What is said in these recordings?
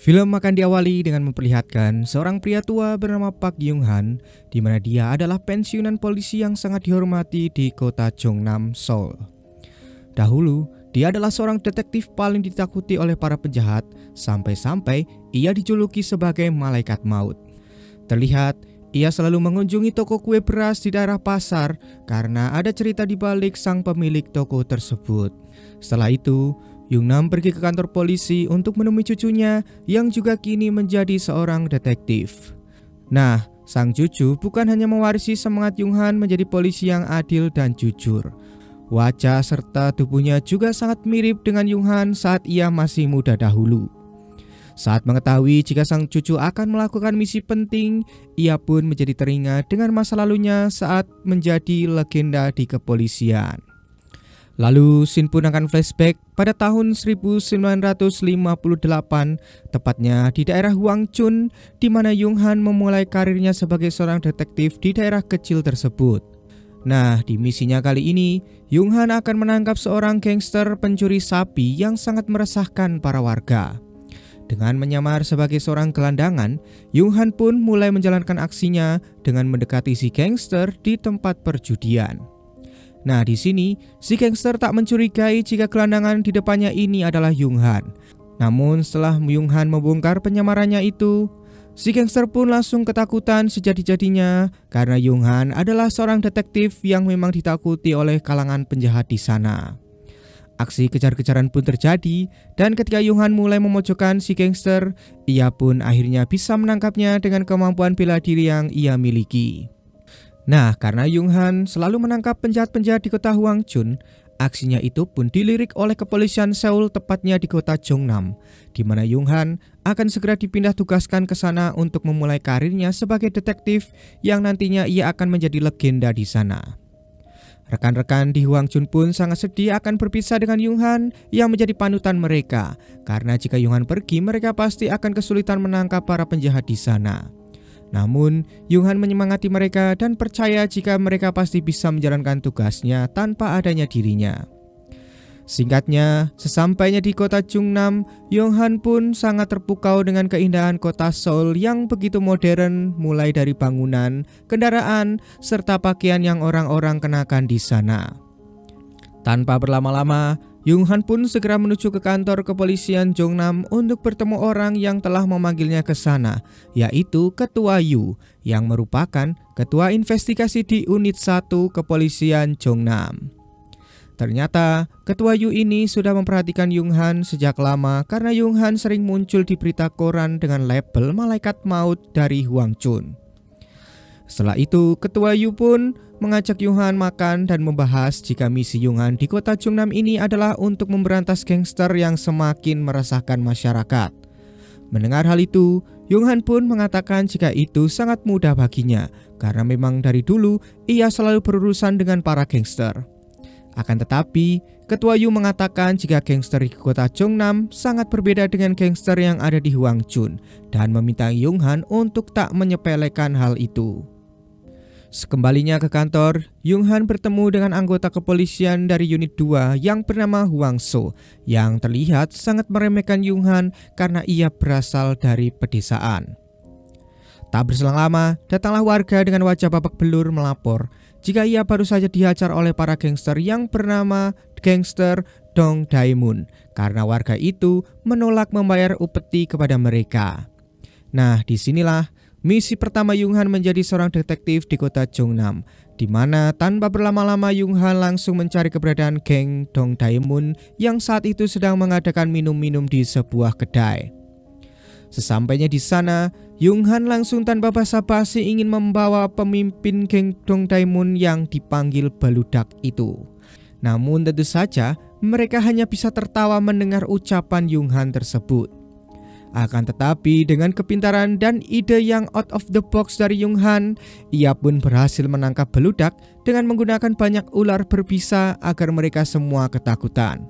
Film akan diawali dengan memperlihatkan seorang pria tua bernama Park Yung Han, di mana dia adalah pensiunan polisi yang sangat dihormati di kota Jeonnam, Seoul. Dahulu, dia adalah seorang detektif paling ditakuti oleh para penjahat, sampai-sampai ia dijuluki sebagai malaikat maut. Terlihat, ia selalu mengunjungi toko kue beras di daerah pasar karena ada cerita di balik sang pemilik toko tersebut. Setelah itu, Yung Nam pergi ke kantor polisi untuk menemui cucunya yang juga kini menjadi seorang detektif. Nah, sang cucu bukan hanya mewarisi semangat Yung Han menjadi polisi yang adil dan jujur. Wajah serta tubuhnya juga sangat mirip dengan Yung Han saat ia masih muda dahulu. Saat mengetahui jika sang cucu akan melakukan misi penting, ia pun menjadi teringat dengan masa lalunya saat menjadi legenda di kepolisian. Lalu scene pun akan flashback pada tahun 1958, tepatnya di daerah Hwangchun, di mana Yung Han memulai karirnya sebagai seorang detektif di daerah kecil tersebut. Nah, di misinya kali ini, Yung Han akan menangkap seorang gangster pencuri sapi yang sangat meresahkan para warga. Dengan menyamar sebagai seorang gelandangan, Yung Han pun mulai menjalankan aksinya dengan mendekati si gangster di tempat perjudian. Nah, di sini si gangster tak mencurigai jika gelandangan di depannya ini adalah Yung Han. Namun setelah Yung Han membongkar penyamarannya itu, si gangster pun langsung ketakutan sejadi-jadinya karena Yung Han adalah seorang detektif yang memang ditakuti oleh kalangan penjahat di sana. Aksi kejar-kejaran pun terjadi dan ketika Yung Han mulai memojokkan si gangster, ia pun akhirnya bisa menangkapnya dengan kemampuan bela diri yang ia miliki. Nah, karena Yung Han selalu menangkap penjahat-penjahat di kota Hwangchun, aksinya itu pun dilirik oleh kepolisian Seoul, tepatnya di kota Jeonnam, di mana Yung Han akan segera dipindah tugaskan ke sana untuk memulai karirnya sebagai detektif yang nantinya ia akan menjadi legenda di sana. Rekan-rekan di Hwangchun pun sangat sedih akan berpisah dengan Yung Han yang menjadi panutan mereka, karena jika Yung Han pergi, mereka pasti akan kesulitan menangkap para penjahat di sana. Namun, Yung Han menyemangati mereka dan percaya jika mereka pasti bisa menjalankan tugasnya tanpa adanya dirinya. Singkatnya, sesampainya di kota Jeonnam, Yung Han pun sangat terpukau dengan keindahan kota Seoul yang begitu modern, mulai dari bangunan, kendaraan, serta pakaian yang orang-orang kenakan di sana. Tanpa berlama-lama, Yung Han pun segera menuju ke kantor kepolisian Jeonnam untuk bertemu orang yang telah memanggilnya ke sana, yaitu Ketua Yu, yang merupakan Ketua Investigasi di Unit 1 Kepolisian Jeonnam. Ternyata, Ketua Yu ini sudah memperhatikan Yung Han sejak lama karena Yung Han sering muncul di berita koran dengan label malaikat maut dari Hwangchun. Setelah itu, Ketua Yu pun mengajak Yung Han makan dan membahas jika misi Yung Han di kota Jeonnam ini adalah untuk memberantas gangster yang semakin meresahkan masyarakat. Mendengar hal itu, Yung Han pun mengatakan jika itu sangat mudah baginya, karena memang dari dulu ia selalu berurusan dengan para gangster. Akan tetapi, Ketua Yu mengatakan jika gangster di kota Jeonnam sangat berbeda dengan gangster yang ada di Hwangchun, dan meminta Yung Han untuk tak menyepelekan hal itu. Sekembalinya ke kantor, Yung Han bertemu dengan anggota kepolisian dari unit 2 yang bernama Hwang So, yang terlihat sangat meremehkan Yung Han karena ia berasal dari pedesaan. Tak berselang lama, datanglah warga dengan wajah babak belur melapor jika ia baru saja dihajar oleh para gangster yang bernama gangster Dong Daemun karena warga itu menolak membayar upeti kepada mereka. Nah, disinilah misi pertama Yung Han menjadi seorang detektif di kota Jeonnam, di mana tanpa berlama-lama Yung Han langsung mencari keberadaan geng Dong Daemun yang saat itu sedang mengadakan minum-minum di sebuah kedai. Sesampainya di sana, Yung Han langsung tanpa basa-basi ingin membawa pemimpin geng Dong Daemun yang dipanggil Beludak itu. Namun tentu saja mereka hanya bisa tertawa mendengar ucapan Yung Han tersebut. Akan tetapi dengan kepintaran dan ide yang out of the box dari Yung Han, ia pun berhasil menangkap Beludak dengan menggunakan banyak ular berbisa agar mereka semua ketakutan.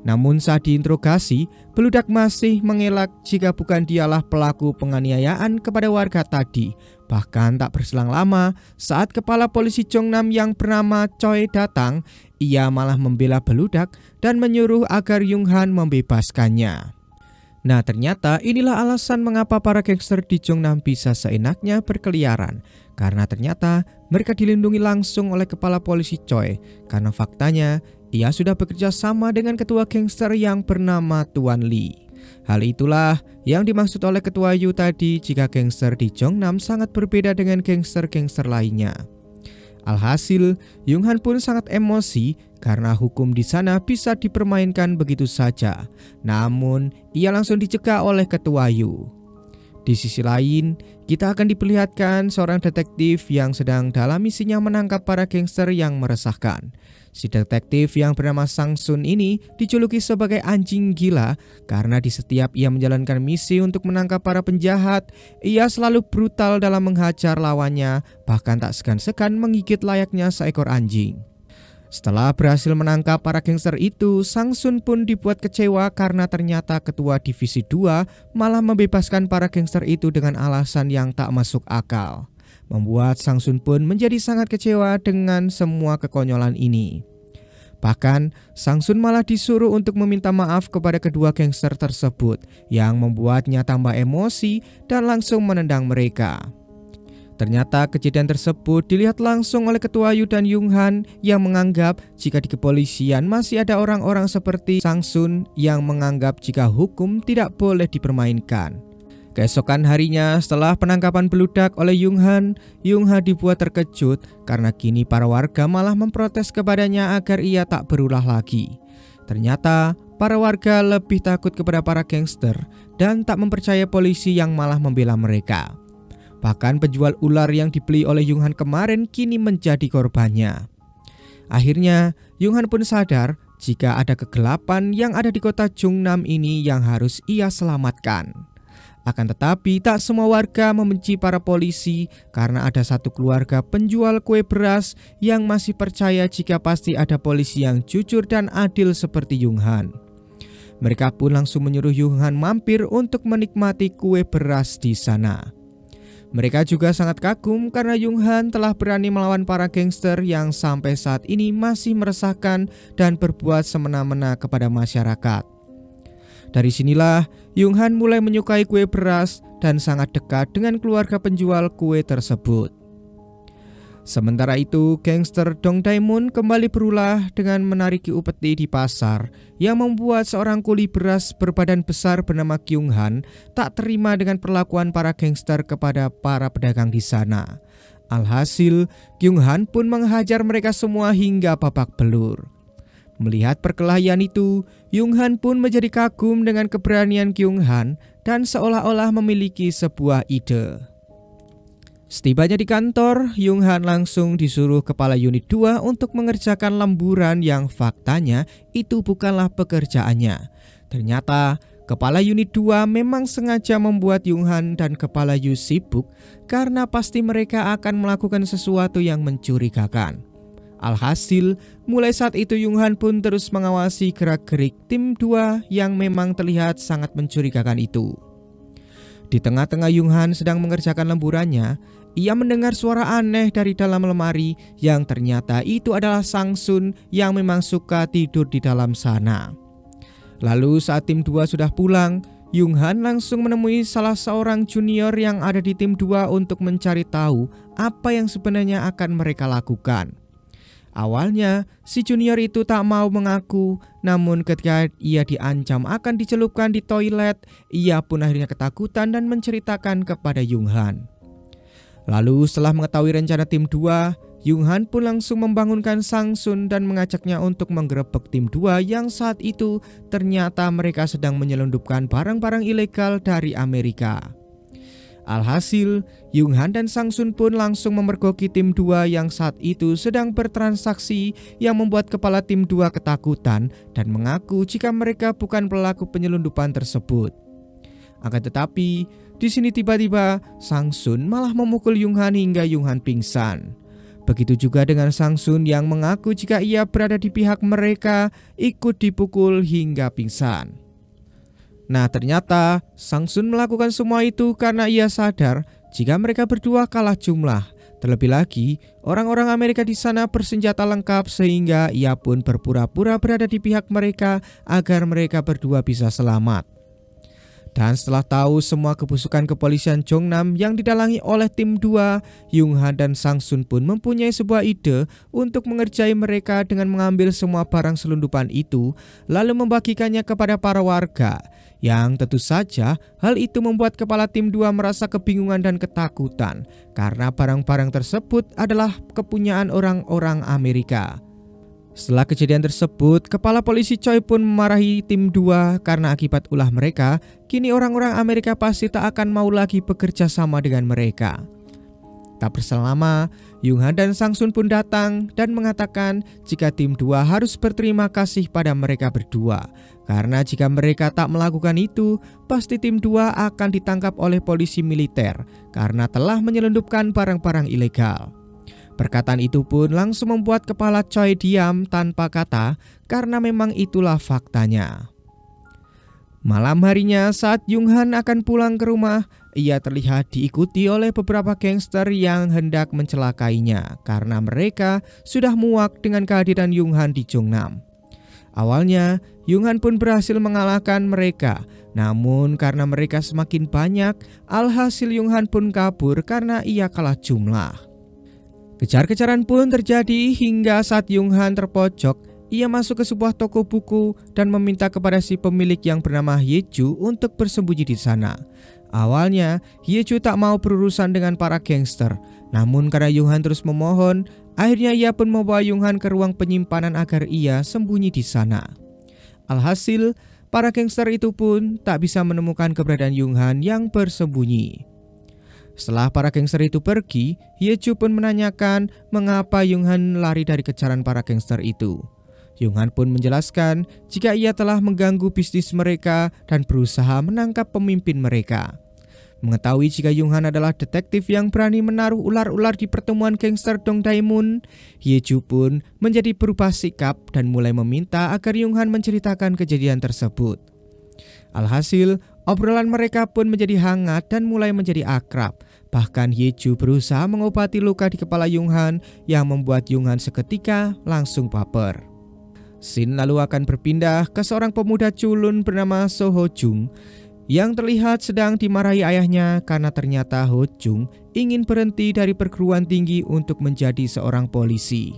Namun saat diinterogasi, Beludak masih mengelak jika bukan dialah pelaku penganiayaan kepada warga tadi. Bahkan tak berselang lama, saat kepala polisi Jeonnam yang bernama Choi datang, ia malah membela Beludak dan menyuruh agar Yung Han membebaskannya. Nah, ternyata inilah alasan mengapa para gangster di Jungnam bisa seenaknya berkeliaran. Karena ternyata mereka dilindungi langsung oleh kepala polisi Choi. Karena faktanya ia sudah bekerja sama dengan ketua gangster yang bernama Tuan Lee. Hal itulah yang dimaksud oleh ketua Yu tadi jika gangster di Jungnam sangat berbeda dengan gangster-gangster lainnya. Alhasil, Jung Han pun sangat emosi karena hukum di sana bisa dipermainkan begitu saja. Namun, ia langsung dicegah oleh ketua Yu. Di sisi lain, kita akan diperlihatkan seorang detektif yang sedang dalam misinya menangkap para gangster yang meresahkan. Si detektif yang bernama Sang Sun ini dijuluki sebagai anjing gila karena di setiap ia menjalankan misi untuk menangkap para penjahat, ia selalu brutal dalam menghajar lawannya, bahkan tak segan-segan menggigit layaknya seekor anjing. Setelah berhasil menangkap para gangster itu, Sang Sun pun dibuat kecewa karena ternyata ketua divisi 2 malah membebaskan para gangster itu dengan alasan yang tak masuk akal. Membuat Sang Sun pun menjadi sangat kecewa dengan semua kekonyolan ini. Bahkan, Sang Sun malah disuruh untuk meminta maaf kepada kedua gangster tersebut yang membuatnya tambah emosi dan langsung menendang mereka. Ternyata kejadian tersebut dilihat langsung oleh ketua Yu dan Jung Han yang menganggap jika di kepolisian masih ada orang-orang seperti Sang Sun yang menganggap jika hukum tidak boleh dipermainkan. Keesokan harinya setelah penangkapan beludak oleh Jung Han dibuat terkejut karena kini para warga malah memprotes kepadanya agar ia tak berulah lagi. Ternyata para warga lebih takut kepada para gangster dan tak mempercaya polisi yang malah membela mereka. Bahkan penjual ular yang dibeli oleh Jung Han kemarin kini menjadi korbannya. Akhirnya Jung Han pun sadar jika ada kegelapan yang ada di kota Jungnam ini yang harus ia selamatkan. Akan tetapi tak semua warga membenci para polisi karena ada satu keluarga penjual kue beras yang masih percaya jika pasti ada polisi yang jujur dan adil seperti Jung Han. Mereka pun langsung menyuruh Jung Han mampir untuk menikmati kue beras di sana. Mereka juga sangat kagum karena Jung Han telah berani melawan para gangster yang sampai saat ini masih meresahkan dan berbuat semena-mena kepada masyarakat. Dari sinilah Jung Han mulai menyukai kue beras dan sangat dekat dengan keluarga penjual kue tersebut. Sementara itu, gangster Dong Daemun kembali berulah dengan menariki upeti di pasar yang membuat seorang kuli beras berbadan besar bernama Kyung Han tak terima dengan perlakuan para gangster kepada para pedagang di sana. Alhasil, Kyung Han pun menghajar mereka semua hingga babak belur. Melihat perkelahian itu, Jung Han pun menjadi kagum dengan keberanian Kyung Han dan seolah-olah memiliki sebuah ide. Setibanya di kantor, Jung Han langsung disuruh kepala unit 2 untuk mengerjakan lemburan yang faktanya itu bukanlah pekerjaannya. Ternyata kepala unit 2 memang sengaja membuat Jung Han dan kepala Yu sibuk karena pasti mereka akan melakukan sesuatu yang mencurigakan. Alhasil, mulai saat itu Jung Han pun terus mengawasi gerak-gerik tim 2 yang memang terlihat sangat mencurigakan itu. Di tengah-tengah Jung Han sedang mengerjakan lemburannya, ia mendengar suara aneh dari dalam lemari yang ternyata itu adalah Sang Sun yang memang suka tidur di dalam sana. Lalu saat tim 2 sudah pulang, Jung Han langsung menemui salah seorang junior yang ada di tim 2 untuk mencari tahu apa yang sebenarnya akan mereka lakukan. Awalnya, si junior itu tak mau mengaku, namun ketika ia diancam akan dicelupkan di toilet, ia pun akhirnya ketakutan dan menceritakan kepada Jung Han. Lalu setelah mengetahui rencana tim 2, Jung Han pun langsung membangunkan Sang Sun dan mengajaknya untuk menggerebek tim 2 yang saat itu ternyata mereka sedang menyelundupkan barang-barang ilegal dari Amerika. Alhasil, Jung Han dan Sang Sun pun langsung memergoki tim 2 yang saat itu sedang bertransaksi yang membuat kepala tim 2 ketakutan dan mengaku jika mereka bukan pelaku penyelundupan tersebut. Akan tetapi, di sini tiba-tiba Sang Sun malah memukul Jung Han hingga Jung Han pingsan. Begitu juga dengan Sang Sun yang mengaku jika ia berada di pihak mereka ikut dipukul hingga pingsan. Nah, ternyata Sang Sun melakukan semua itu karena ia sadar jika mereka berdua kalah jumlah. Terlebih lagi, orang-orang Amerika di sana bersenjata lengkap sehingga ia pun berpura-pura berada di pihak mereka agar mereka berdua bisa selamat. Dan setelah tahu semua kebusukan kepolisian Jongnam yang didalangi oleh tim 2, Yung Han dan Sang Sun pun mempunyai sebuah ide untuk mengerjai mereka dengan mengambil semua barang selundupan itu lalu membagikannya kepada para warga. Yang tentu saja hal itu membuat kepala tim 2 merasa kebingungan dan ketakutan karena barang-barang tersebut adalah kepunyaan orang-orang Amerika. Setelah kejadian tersebut, kepala polisi Choi pun memarahi tim 2 karena akibat ulah mereka, kini orang-orang Amerika pasti tak akan mau lagi bekerja sama dengan mereka. Tak berselang lama, Yung Han dan Sang Sun pun datang dan mengatakan jika tim 2 harus berterima kasih pada mereka berdua. Karena jika mereka tak melakukan itu, pasti tim 2 akan ditangkap oleh polisi militer karena telah menyelundupkan barang-barang ilegal. Perkataan itu pun langsung membuat kepala Choi diam tanpa kata karena memang itulah faktanya. Malam harinya saat Yung Han akan pulang ke rumah, ia terlihat diikuti oleh beberapa gangster yang hendak mencelakainya karena mereka sudah muak dengan kehadiran Yung Han di Jongnam. Awalnya, Yung Han pun berhasil mengalahkan mereka, namun karena mereka semakin banyak, alhasil Yung Han pun kabur karena ia kalah jumlah. Kejar-kejaran pun terjadi hingga saat Yung Han terpojok, ia masuk ke sebuah toko buku dan meminta kepada si pemilik yang bernama Hyeju untuk bersembunyi di sana. Awalnya, Hyeju tak mau berurusan dengan para gangster, namun karena Yung Han terus memohon, akhirnya ia pun membawa Yung Han ke ruang penyimpanan agar ia sembunyi di sana. Alhasil, para gangster itu pun tak bisa menemukan keberadaan Yung Han yang bersembunyi. Setelah para gangster itu pergi, Hyeju pun menanyakan mengapa Yung Han lari dari kejaran para gangster itu. Yung Han pun menjelaskan jika ia telah mengganggu bisnis mereka dan berusaha menangkap pemimpin mereka. Mengetahui jika Yung Han adalah detektif yang berani menaruh ular-ular di pertemuan gangster Dong Daemun, Hyeju pun menjadi berubah sikap dan mulai meminta agar Yung Han menceritakan kejadian tersebut. Alhasil, obrolan mereka pun menjadi hangat dan mulai menjadi akrab. Bahkan Hyeju berusaha mengobati luka di kepala Yung Han yang membuat Yung Han seketika langsung baper. Scene lalu akan berpindah ke seorang pemuda culun bernama So Ho Jung yang terlihat sedang dimarahi ayahnya karena ternyata Ho Jung ingin berhenti dari perguruan tinggi untuk menjadi seorang polisi.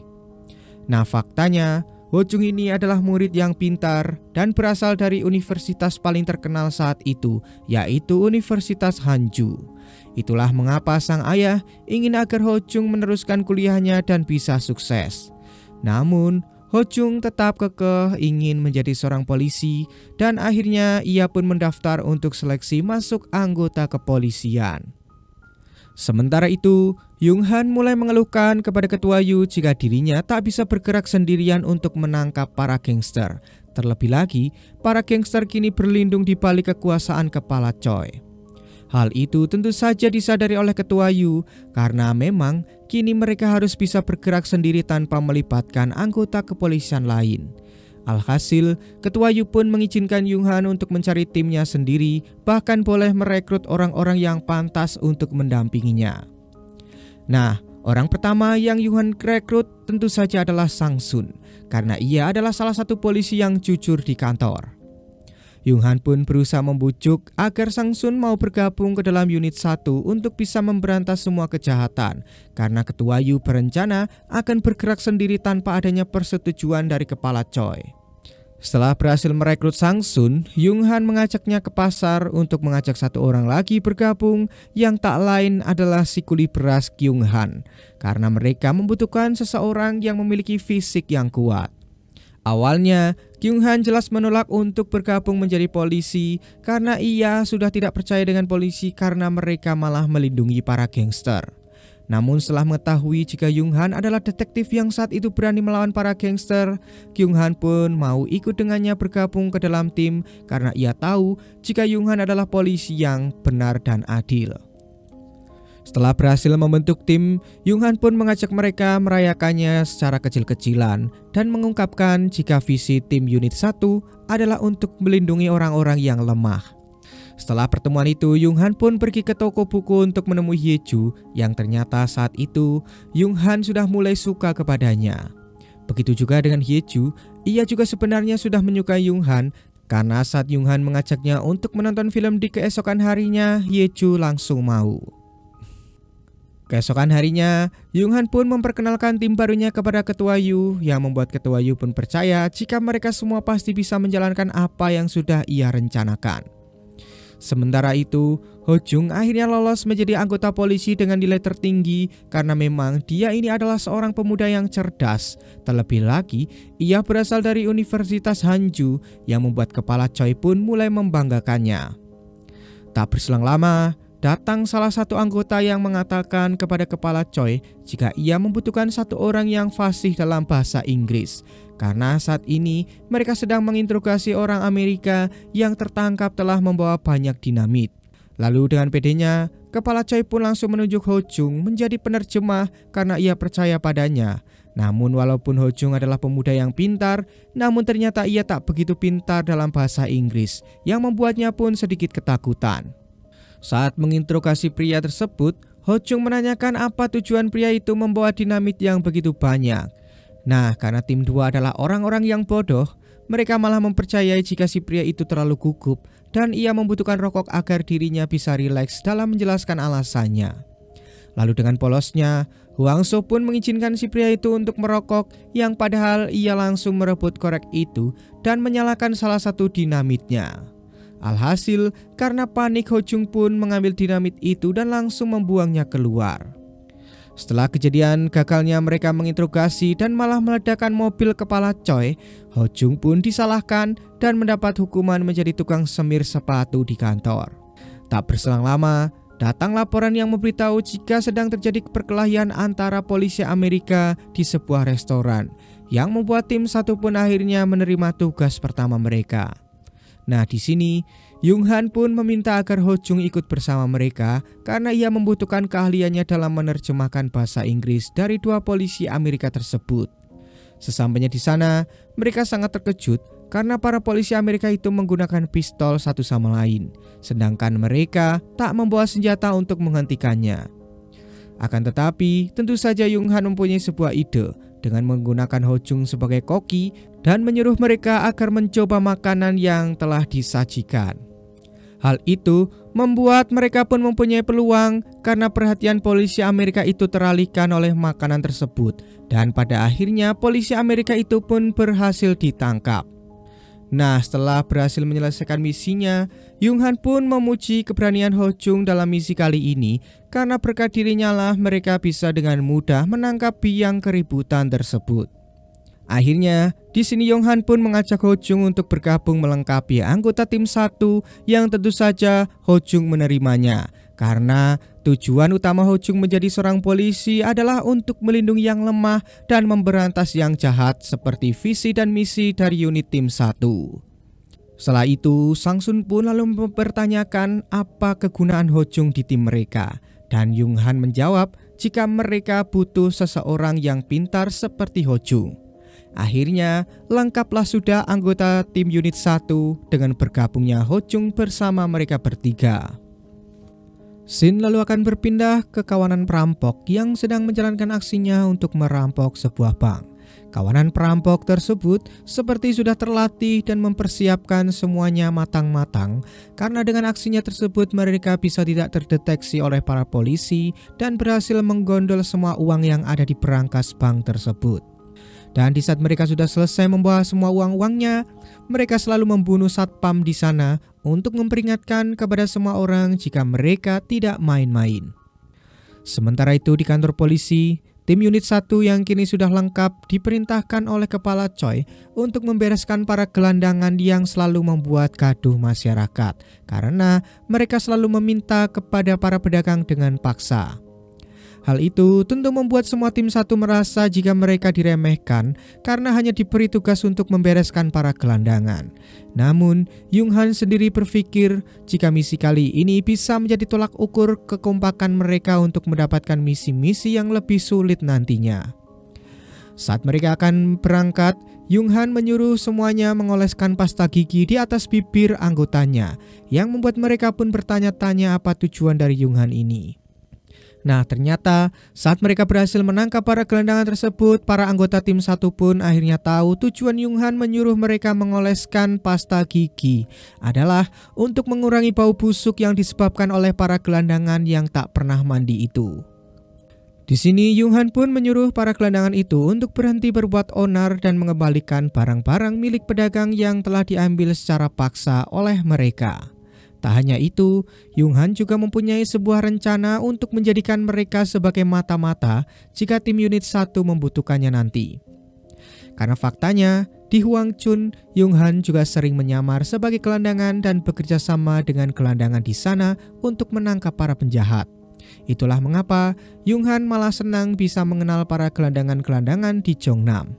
Nah, faktanya Ho Jung ini adalah murid yang pintar dan berasal dari universitas paling terkenal saat itu, yaitu Universitas Hanju. Itulah mengapa sang ayah ingin agar Ho Jung meneruskan kuliahnya dan bisa sukses. Namun, Ho Jung tetap kekeh ingin menjadi seorang polisi dan akhirnya ia pun mendaftar untuk seleksi masuk anggota kepolisian. Sementara itu, Yung Han mulai mengeluhkan kepada Ketua Yu jika dirinya tak bisa bergerak sendirian untuk menangkap para gangster. Terlebih lagi, para gangster kini berlindung di balik kekuasaan kepala Choi. Hal itu tentu saja disadari oleh Ketua Yu karena memang kini mereka harus bisa bergerak sendiri tanpa melibatkan anggota kepolisian lain. Alhasil, Ketua Yu pun mengizinkan Yung Han untuk mencari timnya sendiri, bahkan boleh merekrut orang-orang yang pantas untuk mendampinginya. Nah, orang pertama yang Yung Han rekrut tentu saja adalah Sang Sun, karena ia adalah salah satu polisi yang jujur di kantor. Yung Han pun berusaha membujuk agar Sang Sun mau bergabung ke dalam unit 1 untuk bisa memberantas semua kejahatan, karena Ketua Yu berencana akan bergerak sendiri tanpa adanya persetujuan dari kepala Choi. Setelah berhasil merekrut Sang Sun, Yung Han mengajaknya ke pasar untuk mengajak satu orang lagi bergabung yang tak lain adalah si kuli beras Kyung Han, karena mereka membutuhkan seseorang yang memiliki fisik yang kuat. Awalnya, Kyung Han jelas menolak untuk bergabung menjadi polisi karena ia sudah tidak percaya dengan polisi karena mereka malah melindungi para gangster. Namun setelah mengetahui jika Yung Han adalah detektif yang saat itu berani melawan para gangster, Kyung Han pun mau ikut dengannya bergabung ke dalam tim karena ia tahu jika Yung Han adalah polisi yang benar dan adil. Setelah berhasil membentuk tim, Yung Han pun mengajak mereka merayakannya secara kecil-kecilan dan mengungkapkan jika visi tim unit 1 adalah untuk melindungi orang-orang yang lemah. Setelah pertemuan itu, Yung Han pun pergi ke toko buku untuk menemui Hyeju yang ternyata saat itu Yung Han sudah mulai suka kepadanya. Begitu juga dengan Hyeju, ia juga sebenarnya sudah menyukai Yung Han, Karena saat Jung Han mengajaknya untuk menonton film di keesokan harinya, Yeju langsung mau. Keesokan harinya, Jung Han pun memperkenalkan tim barunya kepada Ketua Yu, yang membuat Ketua Yu pun percaya jika mereka semua pasti bisa menjalankan apa yang sudah ia rencanakan. Sementara itu, Ho Jung akhirnya lolos menjadi anggota polisi dengan nilai tertinggi karena memang dia ini adalah seorang pemuda yang cerdas. Terlebih lagi, ia berasal dari Universitas Hanju yang membuat kepala Choi pun mulai membanggakannya. Tak berselang lama, datang salah satu anggota yang mengatakan kepada kepala Choi jika ia membutuhkan satu orang yang fasih dalam bahasa Inggris. Karena saat ini mereka sedang menginterogasi orang Amerika yang tertangkap telah membawa banyak dinamit. Lalu dengan pedenya, kepala Choi pun langsung menunjuk Ho Jung menjadi penerjemah karena ia percaya padanya. Namun walaupun Ho Jung adalah pemuda yang pintar, namun ternyata ia tak begitu pintar dalam bahasa Inggris, yang membuatnya pun sedikit ketakutan. Saat menginterogasi pria tersebut, Ho Jung menanyakan apa tujuan pria itu membawa dinamit yang begitu banyak. Nah, karena tim 2 adalah orang-orang yang bodoh, mereka malah mempercayai jika si pria itu terlalu gugup dan ia membutuhkan rokok agar dirinya bisa rileks dalam menjelaskan alasannya. Lalu dengan polosnya, Huang So pun mengizinkan si pria itu untuk merokok, yang padahal ia langsung merebut korek itu dan menyalakan salah satu dinamitnya. Alhasil, karena panik, Ho Jung pun mengambil dinamit itu dan langsung membuangnya keluar. Setelah kejadian gagalnya mereka menginterogasi dan malah meledakkan mobil kepala Choi, Ho Jung pun disalahkan dan mendapat hukuman menjadi tukang semir sepatu di kantor. Tak berselang lama, datang laporan yang memberitahu jika sedang terjadi perkelahian antara polisi Amerika di sebuah restoran, yang membuat tim 1 pun akhirnya menerima tugas pertama mereka. Nah, di sini Jung Han pun meminta agar Ho Jung ikut bersama mereka karena ia membutuhkan keahliannya dalam menerjemahkan bahasa Inggris dari 2 polisi Amerika tersebut. Sesampainya di sana, mereka sangat terkejut karena para polisi Amerika itu menggunakan pistol satu sama lain, sedangkan mereka tak membawa senjata untuk menghentikannya. Akan tetapi, tentu saja Jung Han mempunyai sebuah ide dengan menggunakan Ho Jung sebagai koki dan menyuruh mereka agar mencoba makanan yang telah disajikan. Hal itu membuat mereka pun mempunyai peluang karena perhatian polisi Amerika itu teralihkan oleh makanan tersebut, dan pada akhirnya polisi Amerika itu pun berhasil ditangkap. Nah, setelah berhasil menyelesaikan misinya, Jung Han pun memuji keberanian Ho Jung dalam misi kali ini karena berkat dirinya lah mereka bisa dengan mudah menangkap biang keributan tersebut. Akhirnya, di sini Jung Han pun mengajak Ho Jung untuk bergabung melengkapi anggota tim 1, yang tentu saja Ho Jung menerimanya. Karena tujuan utama Ho Jung menjadi seorang polisi adalah untuk melindungi yang lemah dan memberantas yang jahat seperti visi dan misi dari unit tim 1. Setelah itu, Sang Sun pun lalu mempertanyakan apa kegunaan Ho Jung di tim mereka. Dan Jung Han menjawab jika mereka butuh seseorang yang pintar seperti Ho Jung. Akhirnya, lengkaplah sudah anggota tim unit 1 dengan bergabungnya Ho Jung bersama mereka bertiga. Scene lalu akan berpindah ke kawanan perampok yang sedang menjalankan aksinya untuk merampok sebuah bank. Kawanan perampok tersebut seperti sudah terlatih dan mempersiapkan semuanya matang-matang, karena dengan aksinya tersebut mereka bisa tidak terdeteksi oleh para polisi dan berhasil menggondol semua uang yang ada di berangkas bank tersebut. Dan di saat mereka sudah selesai membawa semua uang-uangnya, mereka selalu membunuh satpam di sana untuk memperingatkan kepada semua orang jika mereka tidak main-main. Sementara itu di kantor polisi, tim unit 1 yang kini sudah lengkap diperintahkan oleh kepala Choi untuk membereskan para gelandangan yang selalu membuat gaduh masyarakat, karena mereka selalu meminta kepada para pedagang dengan paksa. Hal itu tentu membuat semua tim 1 merasa jika mereka diremehkan karena hanya diberi tugas untuk membereskan para gelandangan. Namun, Jung Han sendiri berpikir jika misi kali ini bisa menjadi tolak ukur kekompakan mereka untuk mendapatkan misi-misi yang lebih sulit nantinya. Saat mereka akan berangkat, Jung Han menyuruh semuanya mengoleskan pasta gigi di atas bibir anggotanya, yang membuat mereka pun bertanya-tanya apa tujuan dari Jung Han ini. Nah, ternyata saat mereka berhasil menangkap para gelandangan tersebut, para anggota tim 1 pun akhirnya tahu tujuan Yonghan menyuruh mereka mengoleskan pasta gigi adalah untuk mengurangi bau busuk yang disebabkan oleh para gelandangan yang tak pernah mandi itu. Di sini Yonghan pun menyuruh para gelandangan itu untuk berhenti berbuat onar dan mengembalikan barang-barang milik pedagang yang telah diambil secara paksa oleh mereka. Tak hanya itu, Yonghan juga mempunyai sebuah rencana untuk menjadikan mereka sebagai mata-mata jika tim unit 1 membutuhkannya nanti. Karena faktanya, di Hwangchun, Yonghan juga sering menyamar sebagai gelandangan dan bekerja sama dengan gelandangan di sana untuk menangkap para penjahat. Itulah mengapa Yonghan malah senang bisa mengenal para gelandangan-gelandangan di Jeonnam.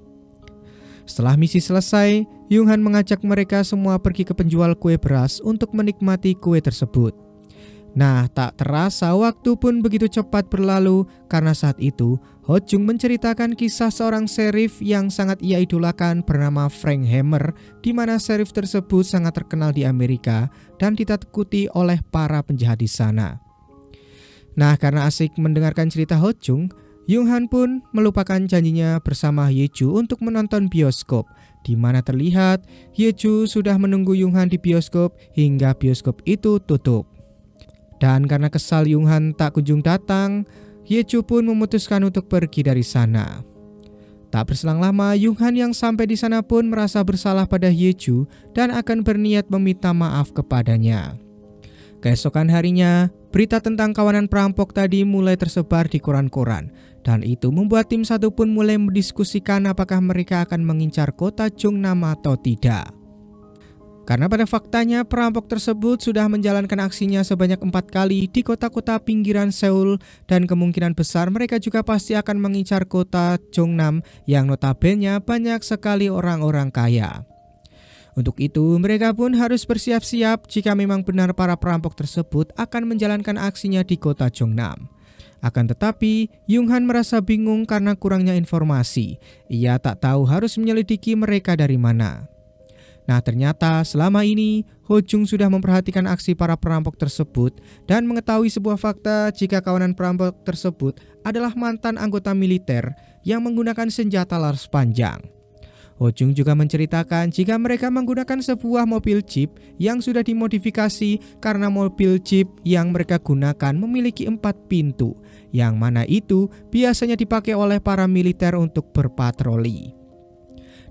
Setelah misi selesai, Yonghan mengajak mereka semua pergi ke penjual kue beras untuk menikmati kue tersebut. Nah, tak terasa waktu pun begitu cepat berlalu karena saat itu Ho Jung menceritakan kisah seorang sheriff yang sangat ia idolakan bernama Frank Hammer, di mana sheriff tersebut sangat terkenal di Amerika dan ditakuti oleh para penjahat di sana. Nah, karena asik mendengarkan cerita Ho Jung, Yonghan pun melupakan janjinya bersama Hyeju untuk menonton bioskop, di mana terlihat Hyeju sudah menunggu Yonghan di bioskop hingga bioskop itu tutup. Dan karena kesal Yonghan tak kunjung datang, Hyeju pun memutuskan untuk pergi dari sana. Tak berselang lama, Yonghan yang sampai di sana pun merasa bersalah pada Hyeju dan akan berniat meminta maaf kepadanya. Keesokan harinya, berita tentang kawanan perampok tadi mulai tersebar di koran-koran, dan itu membuat tim 1 pun mulai mendiskusikan apakah mereka akan mengincar kota Jeonnam atau tidak. Karena pada faktanya perampok tersebut sudah menjalankan aksinya sebanyak 4 kali di kota-kota pinggiran Seoul, dan kemungkinan besar mereka juga pasti akan mengincar kota Jeonnam yang notabene banyak sekali orang-orang kaya. Untuk itu, mereka pun harus bersiap-siap jika memang benar para perampok tersebut akan menjalankan aksinya di kota Jeonnam. Akan tetapi, Yonghan merasa bingung karena kurangnya informasi. Ia tak tahu harus menyelidiki mereka dari mana. Nah, ternyata selama ini Ho Jung sudah memperhatikan aksi para perampok tersebut dan mengetahui sebuah fakta jika kawanan perampok tersebut adalah mantan anggota militer yang menggunakan senjata laras panjang. Ho Jung juga menceritakan jika mereka menggunakan sebuah mobil jeep yang sudah dimodifikasi karena mobil jeep yang mereka gunakan memiliki 4 pintu, yang mana itu biasanya dipakai oleh para militer untuk berpatroli.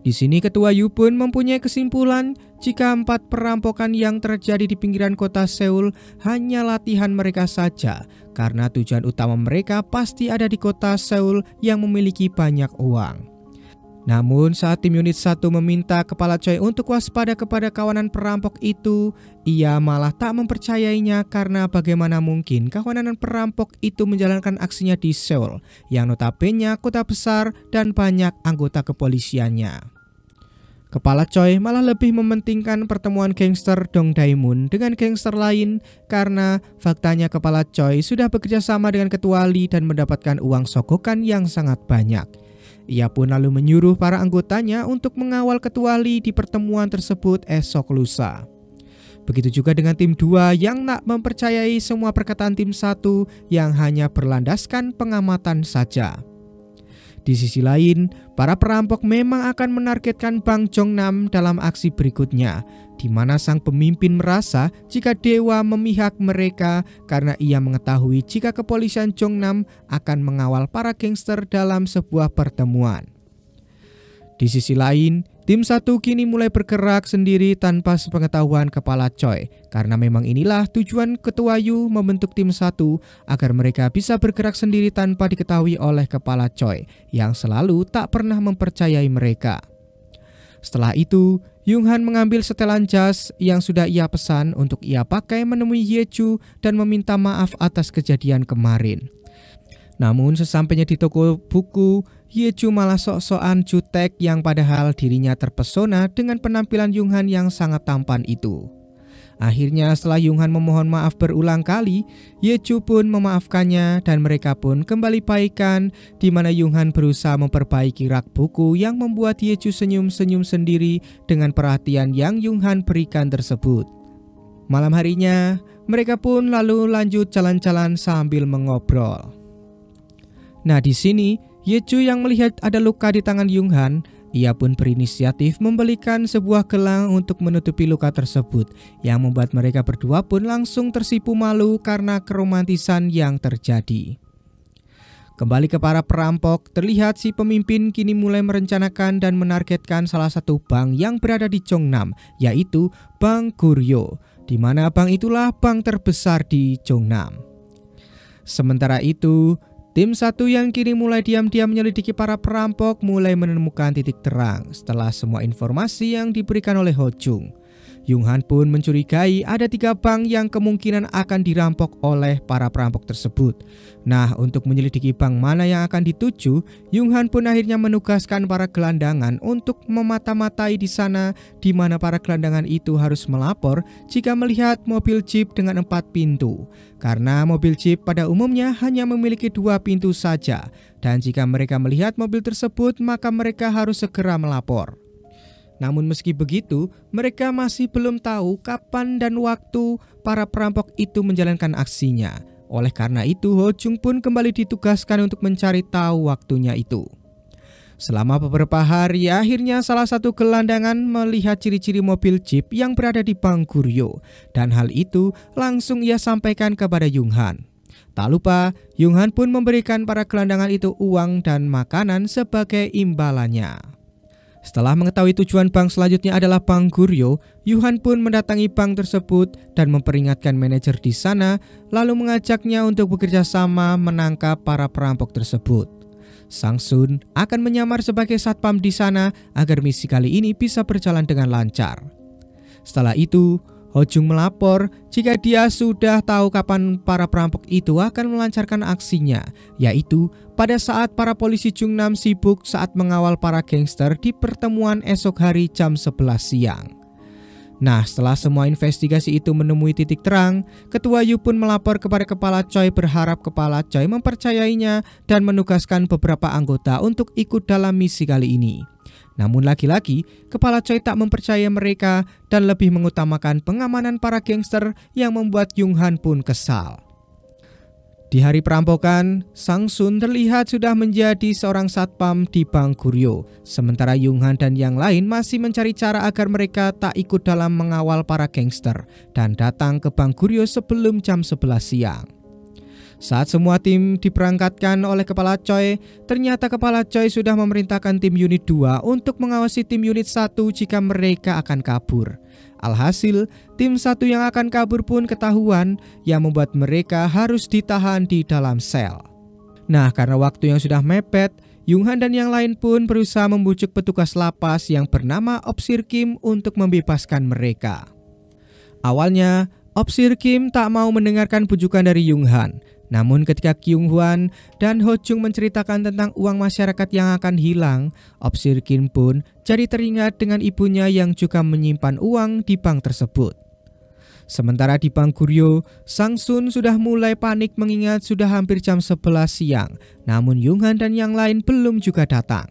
Di sini Ketua Yu pun mempunyai kesimpulan jika 4 perampokan yang terjadi di pinggiran kota Seoul hanya latihan mereka saja, karena tujuan utama mereka pasti ada di kota Seoul yang memiliki banyak uang. Namun saat tim unit 1 meminta Kepala Choi untuk waspada kepada kawanan perampok itu, ia malah tak mempercayainya karena bagaimana mungkin kawanan perampok itu menjalankan aksinya di Seoul, yang notabene kota besar dan banyak anggota kepolisiannya. Kepala Choi malah lebih mementingkan pertemuan gangster Dong Dae-moon dengan gangster lain karena faktanya Kepala Choi sudah bekerja sama dengan Ketua Lee dan mendapatkan uang sogokan yang sangat banyak. Ia pun lalu menyuruh para anggotanya untuk mengawal Ketua Lee di pertemuan tersebut esok lusa. Begitu juga dengan tim 2 yang tak mempercayai semua perkataan tim 1 yang hanya berlandaskan pengamatan saja. Di sisi lain, para perampok memang akan menargetkan Bang Jeonnam dalam aksi berikutnya, di mana sang pemimpin merasa jika dewa memihak mereka karena ia mengetahui jika kepolisian Jeonnam akan mengawal para gangster dalam sebuah pertemuan. Di sisi lain, tim 1 kini mulai bergerak sendiri tanpa sepengetahuan Kepala Choi, karena memang inilah tujuan Ketua Yu membentuk tim 1 agar mereka bisa bergerak sendiri tanpa diketahui oleh Kepala Choi yang selalu tak pernah mempercayai mereka. Setelah itu, Yonghan mengambil setelan jas yang sudah ia pesan untuk ia pakai menemui Hyeju dan meminta maaf atas kejadian kemarin. Namun sesampainya di toko buku, Hyeju malah sok-sokan jutek yang padahal dirinya terpesona dengan penampilan Yonghan yang sangat tampan itu. Akhirnya setelah Yonghan memohon maaf berulang kali, Hyeju pun memaafkannya dan mereka pun kembali baikan, di mana Yonghan berusaha memperbaiki rak buku yang membuat Hyeju senyum-senyum sendiri dengan perhatian yang Yonghan berikan tersebut. Malam harinya, mereka pun lalu lanjut jalan-jalan sambil mengobrol. Nah, di sini Yeju yang melihat ada luka di tangan Yunghan, ia pun berinisiatif membelikan sebuah gelang untuk menutupi luka tersebut, yang membuat mereka berdua pun langsung tersipu malu karena keromantisan yang terjadi. Kembali ke para perampok, terlihat si pemimpin kini mulai merencanakan dan menargetkan salah satu bank yang berada di Cheongnam, yaitu Bank Goryeo, di mana bank itulah bank terbesar di Cheongnam. Sementara itu, tim 1 yang kini mulai diam-diam menyelidiki para perampok mulai menemukan titik terang setelah semua informasi yang diberikan oleh Ho Jung. Yunghan pun mencurigai ada 3 bank yang kemungkinan akan dirampok oleh para perampok tersebut. Nah, untuk menyelidiki bank mana yang akan dituju, Yunghan pun akhirnya menugaskan para gelandangan untuk memata-matai di sana, di mana para gelandangan itu harus melapor jika melihat mobil jeep dengan 4 pintu. Karena mobil jeep pada umumnya hanya memiliki 2 pintu saja, dan jika mereka melihat mobil tersebut maka mereka harus segera melapor. Namun meski begitu, mereka masih belum tahu kapan dan waktu para perampok itu menjalankan aksinya. Oleh karena itu, Ho Jung pun kembali ditugaskan untuk mencari tahu waktunya itu. Selama beberapa hari, akhirnya salah satu gelandangan melihat ciri-ciri mobil jeep yang berada di Bank Goryeo, dan hal itu langsung ia sampaikan kepada Yunghan. Tak lupa, Yunghan pun memberikan para gelandangan itu uang dan makanan sebagai imbalannya. Setelah mengetahui tujuan bank selanjutnya adalah Bank Goryeo, Yunghan pun mendatangi bank tersebut dan memperingatkan manajer di sana, lalu mengajaknya untuk bekerja sama menangkap para perampok tersebut. Sang Sun akan menyamar sebagai satpam di sana agar misi kali ini bisa berjalan dengan lancar. Setelah itu, Ho Jung melapor jika dia sudah tahu kapan para perampok itu akan melancarkan aksinya, yaitu pada saat para polisi Cheongnam sibuk saat mengawal para gangster di pertemuan esok hari jam 11 siang. Nah, setelah semua investigasi itu menemui titik terang, Ketua Yu pun melapor kepada Kepala Choi berharap Kepala Choi mempercayainya dan menugaskan beberapa anggota untuk ikut dalam misi kali ini. Namun lagi-lagi, Kepala Choi tak mempercayai mereka dan lebih mengutamakan pengamanan para gangster yang membuat Yunghan pun kesal. Di hari perampokan, Sang Sun terlihat sudah menjadi seorang satpam di Bank Goryeo, sementara Yunghan dan yang lain masih mencari cara agar mereka tak ikut dalam mengawal para gangster dan datang ke Bank Goryeo sebelum jam 11 siang. Saat semua tim diberangkatkan oleh Kepala Choi, ternyata Kepala Choi sudah memerintahkan tim unit 2 untuk mengawasi tim unit 1 jika mereka akan kabur. Alhasil, tim 1 yang akan kabur pun ketahuan, yang membuat mereka harus ditahan di dalam sel. Nah, karena waktu yang sudah mepet, Yunghan dan yang lain pun berusaha membujuk petugas lapas yang bernama Opsir Kim untuk membebaskan mereka. Awalnya, Opsir Kim tak mau mendengarkan bujukan dari Yunghan. Namun ketika Kyung Hwan dan Ho Jung menceritakan tentang uang masyarakat yang akan hilang, Opsir Kim pun jadi teringat dengan ibunya yang juga menyimpan uang di bank tersebut. Sementara di Bank Goryeo, Sang Sun sudah mulai panik mengingat sudah hampir jam 11 siang, namun Yunghan dan yang lain belum juga datang.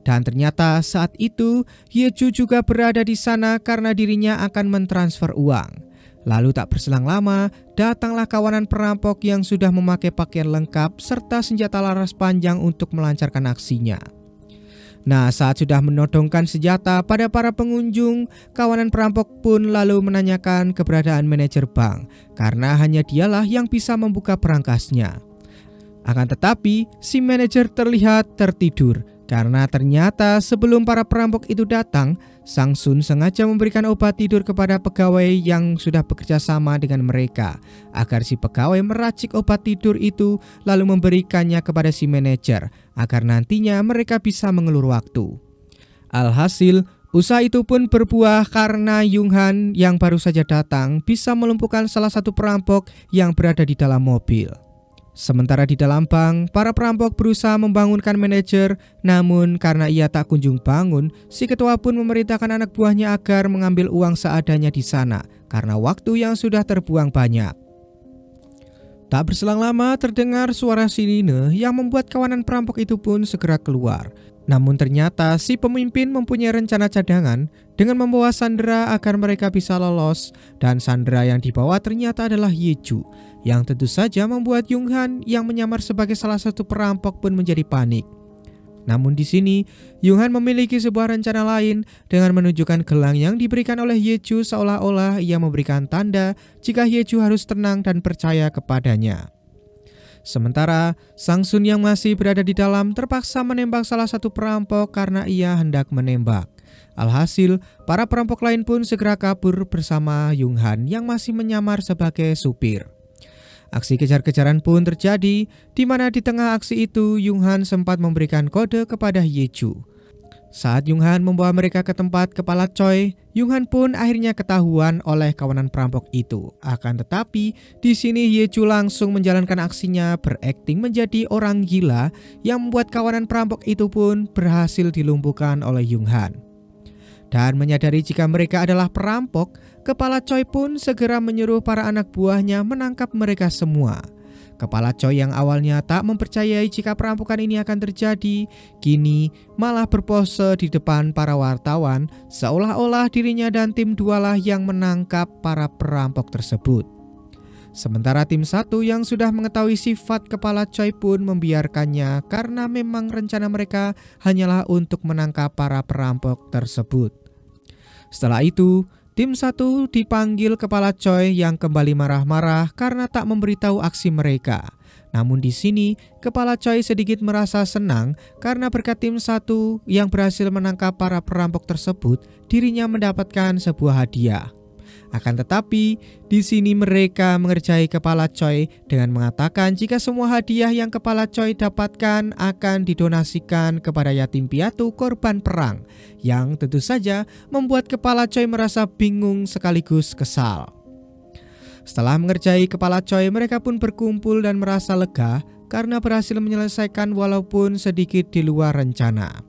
Dan ternyata saat itu Yeju juga berada di sana karena dirinya akan mentransfer uang. Lalu tak berselang lama, datanglah kawanan perampok yang sudah memakai pakaian lengkap serta senjata laras panjang untuk melancarkan aksinya. Nah, saat sudah menodongkan senjata pada para pengunjung, kawanan perampok pun lalu menanyakan keberadaan manajer bank, karena hanya dialah yang bisa membuka berangkasnya. Akan tetapi, si manajer terlihat tertidur, karena ternyata sebelum para perampok itu datang, Sang Sun sengaja memberikan obat tidur kepada pegawai yang sudah bekerja sama dengan mereka, agar si pegawai meracik obat tidur itu lalu memberikannya kepada si manajer, agar nantinya mereka bisa mengelur waktu. Alhasil, usaha itu pun berbuah karena Yunghan yang baru saja datang bisa melumpuhkan salah satu perampok yang berada di dalam mobil. Sementara di dalam bank, para perampok berusaha membangunkan manajer, namun karena ia tak kunjung bangun, si ketua pun memerintahkan anak buahnya agar mengambil uang seadanya di sana, karena waktu yang sudah terbuang banyak. Tak berselang lama terdengar suara sirine yang membuat kawanan perampok itu pun segera keluar. Namun ternyata si pemimpin mempunyai rencana cadangan dengan membawa sandera agar mereka bisa lolos, dan sandera yang dibawa ternyata adalah Yeju, yang tentu saja membuat Yonghan yang menyamar sebagai salah satu perampok pun menjadi panik. Namun di sini Yonghan memiliki sebuah rencana lain dengan menunjukkan gelang yang diberikan oleh Yeju, seolah-olah ia memberikan tanda jika Yeju harus tenang dan percaya kepadanya. Sementara Sang Sun yang masih berada di dalam terpaksa menembak salah satu perampok karena ia hendak menembak. Alhasil, para perampok lain pun segera kabur bersama Yonghan yang masih menyamar sebagai supir. Aksi kejar-kejaran pun terjadi, di mana di tengah aksi itu Yonghan sempat memberikan kode kepada Yeju. Saat Yonghan membawa mereka ke tempat kepala Choi, Yonghan pun akhirnya ketahuan oleh kawanan perampok itu. Akan tetapi, di sini Yeju langsung menjalankan aksinya berakting menjadi orang gila yang membuat kawanan perampok itu pun berhasil dilumpuhkan oleh Yonghan. Dan menyadari jika mereka adalah perampok, kepala Choi pun segera menyuruh para anak buahnya menangkap mereka semua. Kepala Choi yang awalnya tak mempercayai jika perampokan ini akan terjadi, kini malah berpose di depan para wartawan seolah-olah dirinya dan tim 2 lah yang menangkap para perampok tersebut. Sementara tim 1 yang sudah mengetahui sifat kepala Choi pun membiarkannya karena memang rencana mereka hanyalah untuk menangkap para perampok tersebut. Setelah itu, tim 1 dipanggil kepala Choi yang kembali marah-marah karena tak memberitahu aksi mereka. Namun di sini, kepala Choi sedikit merasa senang karena berkat tim 1 yang berhasil menangkap para perampok tersebut, dirinya mendapatkan sebuah hadiah. Akan tetapi, di sini mereka mengerjai kepala Choi dengan mengatakan jika semua hadiah yang kepala Choi dapatkan akan didonasikan kepada yatim piatu korban perang, yang tentu saja membuat kepala Choi merasa bingung sekaligus kesal. Setelah mengerjai kepala Choi, mereka pun berkumpul dan merasa lega karena berhasil menyelesaikan walaupun sedikit di luar rencana.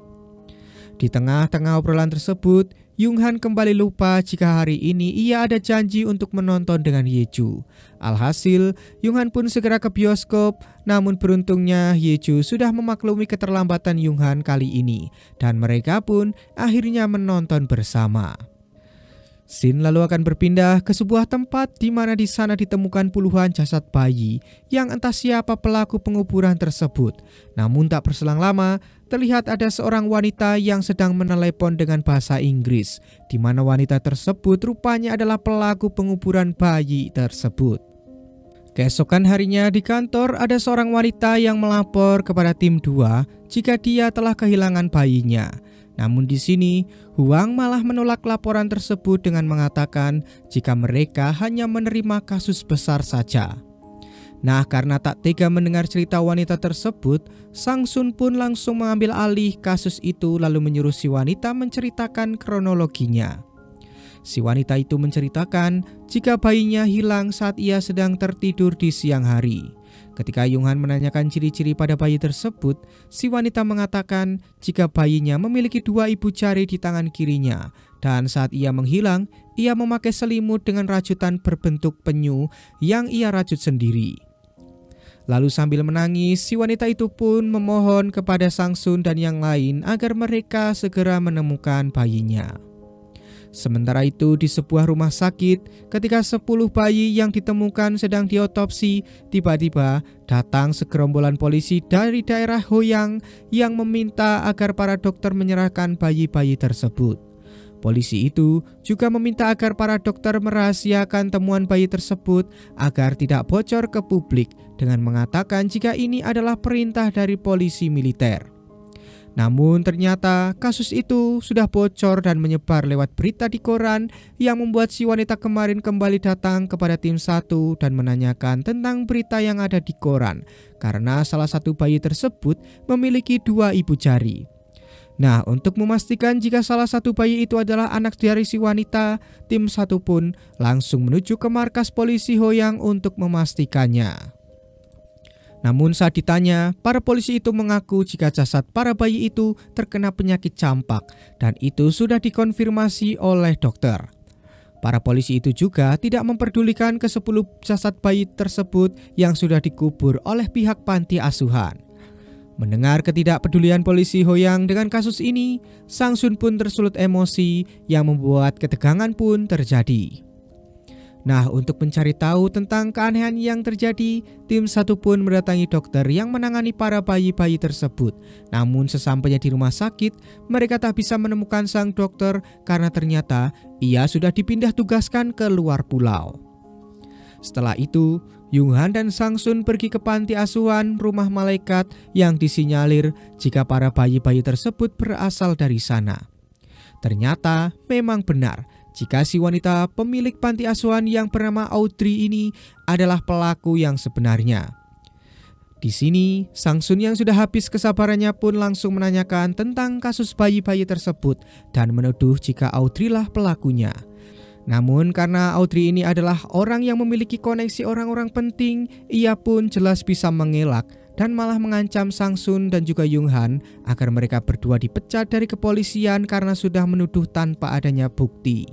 Di tengah-tengah obrolan tersebut, Yonghan kembali lupa jika hari ini ia ada janji untuk menonton dengan Yeju. Alhasil, Yonghan pun segera ke bioskop, namun beruntungnya Yeju sudah memaklumi keterlambatan Yonghan kali ini, dan mereka pun akhirnya menonton bersama. Scene lalu akan berpindah ke sebuah tempat di mana di sana ditemukan puluhan jasad bayi yang entah siapa pelaku penguburan tersebut. Namun tak berselang lama, terlihat ada seorang wanita yang sedang menelepon dengan bahasa Inggris, di mana wanita tersebut rupanya adalah pelaku penguburan bayi tersebut. Keesokan harinya di kantor ada seorang wanita yang melapor kepada tim 2 jika dia telah kehilangan bayinya. Namun di sini, Huang malah menolak laporan tersebut dengan mengatakan jika mereka hanya menerima kasus besar saja. Nah, karena tak tega mendengar cerita wanita tersebut, Sang Sun pun langsung mengambil alih kasus itu lalu menyuruh si wanita menceritakan kronologinya. Si wanita itu menceritakan jika bayinya hilang saat ia sedang tertidur di siang hari. Ketika Yonghan menanyakan ciri-ciri pada bayi tersebut, si wanita mengatakan jika bayinya memiliki 2 ibu jari di tangan kirinya, dan saat ia menghilang, ia memakai selimut dengan rajutan berbentuk penyu yang ia rajut sendiri. Lalu sambil menangis, si wanita itu pun memohon kepada Sang Sun dan yang lain agar mereka segera menemukan bayinya. Sementara itu di sebuah rumah sakit, ketika 10 bayi yang ditemukan sedang diotopsi, tiba-tiba datang segerombolan polisi dari daerah Hoyang yang meminta agar para dokter menyerahkan bayi-bayi tersebut. Polisi itu juga meminta agar para dokter merahasiakan temuan bayi tersebut agar tidak bocor ke publik dengan mengatakan jika ini adalah perintah dari polisi militer. Namun ternyata kasus itu sudah bocor dan menyebar lewat berita di koran yang membuat si wanita kemarin kembali datang kepada tim 1 dan menanyakan tentang berita yang ada di koran karena salah satu bayi tersebut memiliki 2 ibu jari. Nah, untuk memastikan jika salah satu bayi itu adalah anak dari si wanita, tim 1 pun langsung menuju ke markas polisi Hoyang untuk memastikannya. Namun saat ditanya, para polisi itu mengaku jika jasad para bayi itu terkena penyakit campak dan itu sudah dikonfirmasi oleh dokter. Para polisi itu juga tidak memperdulikan ke-10 jasad bayi tersebut yang sudah dikubur oleh pihak panti asuhan. Mendengar ketidakpedulian polisi Hoyang dengan kasus ini, Sang Sun pun tersulut emosi yang membuat ketegangan pun terjadi. Nah, untuk mencari tahu tentang keanehan yang terjadi, tim 1 pun mendatangi dokter yang menangani para bayi-bayi tersebut. Namun sesampainya di rumah sakit, mereka tak bisa menemukan sang dokter karena ternyata ia sudah dipindah tugaskan ke luar pulau. Setelah itu, Yung Han dan Sang Sun pergi ke panti asuhan Rumah Malaikat yang disinyalir jika para bayi-bayi tersebut berasal dari sana. Ternyata memang benar jika si wanita pemilik panti asuhan yang bernama Audrey ini adalah pelaku yang sebenarnya. Di sini, Sang Sun yang sudah habis kesabarannya pun langsung menanyakan tentang kasus bayi-bayi tersebut dan menuduh jika Audrey lah pelakunya. Namun karena Audrey ini adalah orang yang memiliki koneksi orang-orang penting, ia pun jelas bisa mengelak dan malah mengancam Sang Sun dan juga Yung Han agar mereka berdua dipecat dari kepolisian karena sudah menuduh tanpa adanya bukti.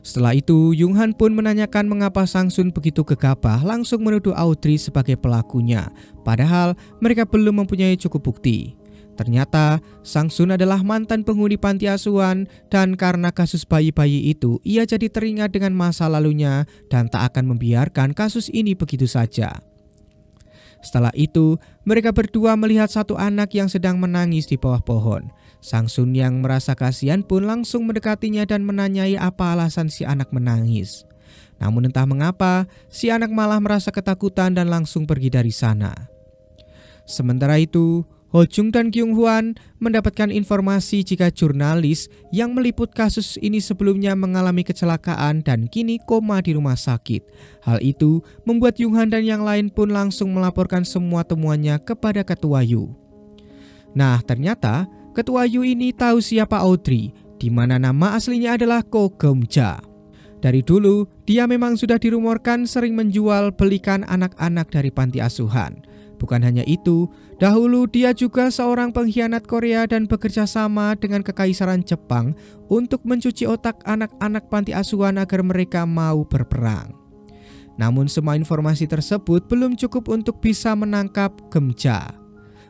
Setelah itu, Yung Han pun menanyakan mengapa Sang Sun begitu gegabah langsung menuduh Audrey sebagai pelakunya, padahal mereka belum mempunyai cukup bukti. Ternyata Sang Sun adalah mantan penghuni panti asuhan dan karena kasus bayi-bayi itu ia jadi teringat dengan masa lalunya dan tak akan membiarkan kasus ini begitu saja. Setelah itu, mereka berdua melihat satu anak yang sedang menangis di bawah pohon. Sang Sun yang merasa kasihan pun langsung mendekatinya dan menanyai apa alasan si anak menangis. Namun entah mengapa, si anak malah merasa ketakutan dan langsung pergi dari sana. Sementara itu, Ho Jung dan Kyung Hwan mendapatkan informasi jika jurnalis yang meliput kasus ini sebelumnya mengalami kecelakaan dan kini koma di rumah sakit. Hal itu membuat Yung Han dan yang lain pun langsung melaporkan semua temuannya kepada Ketua Yu. Nah, ternyata Ketua Yu ini tahu siapa Audrey, di mana nama aslinya adalah Ko Geum-ja. Dari dulu, dia memang sudah dirumorkan sering menjual belikan anak-anak dari panti asuhan. Bukan hanya itu, dahulu dia juga seorang pengkhianat Korea dan bekerja sama dengan Kekaisaran Jepang untuk mencuci otak anak-anak panti asuhan agar mereka mau berperang. Namun semua informasi tersebut belum cukup untuk bisa menangkap Geum-ja.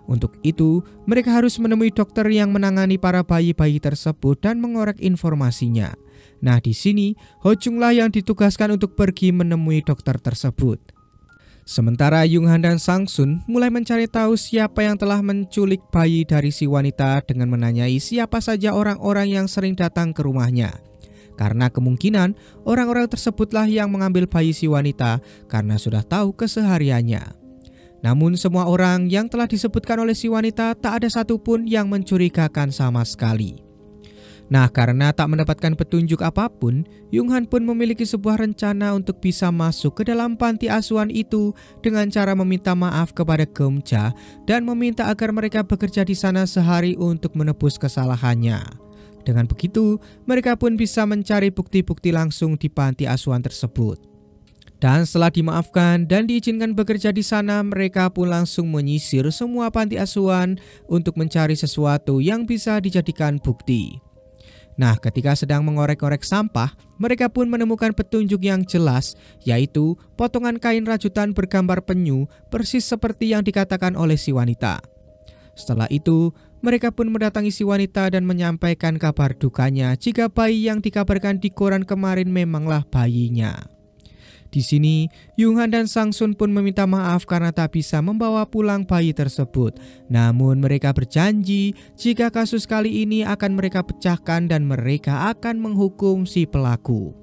Untuk itu, mereka harus menemui dokter yang menangani para bayi-bayi tersebut dan mengorek informasinya. Nah, di sini Ho Jung lah yang ditugaskan untuk pergi menemui dokter tersebut. Sementara Yung Han dan Sang Sun mulai mencari tahu siapa yang telah menculik bayi dari si wanita dengan menanyai siapa saja orang-orang yang sering datang ke rumahnya. Karena kemungkinan orang-orang tersebutlah yang mengambil bayi si wanita karena sudah tahu kesehariannya. Namun semua orang yang telah disebutkan oleh si wanita tak ada satupun yang mencurigakan sama sekali. Nah, karena tak mendapatkan petunjuk apapun, Yung Han pun memiliki sebuah rencana untuk bisa masuk ke dalam panti asuhan itu dengan cara meminta maaf kepada Geum-ja dan meminta agar mereka bekerja di sana sehari untuk menebus kesalahannya. Dengan begitu, mereka pun bisa mencari bukti-bukti langsung di panti asuhan tersebut. Dan setelah dimaafkan dan diizinkan bekerja di sana, mereka pun langsung menyisir semua panti asuhan untuk mencari sesuatu yang bisa dijadikan bukti. Nah, ketika sedang mengorek-orek sampah, mereka pun menemukan petunjuk yang jelas, yaitu potongan kain rajutan bergambar penyu persis seperti yang dikatakan oleh si wanita. Setelah itu, mereka pun mendatangi si wanita dan menyampaikan kabar dukanya jika bayi yang dikabarkan di koran kemarin memanglah bayinya. Di sini, Yung Han dan Sang Sun pun meminta maaf karena tak bisa membawa pulang bayi tersebut. Namun mereka berjanji jika kasus kali ini akan mereka pecahkan dan mereka akan menghukum si pelaku.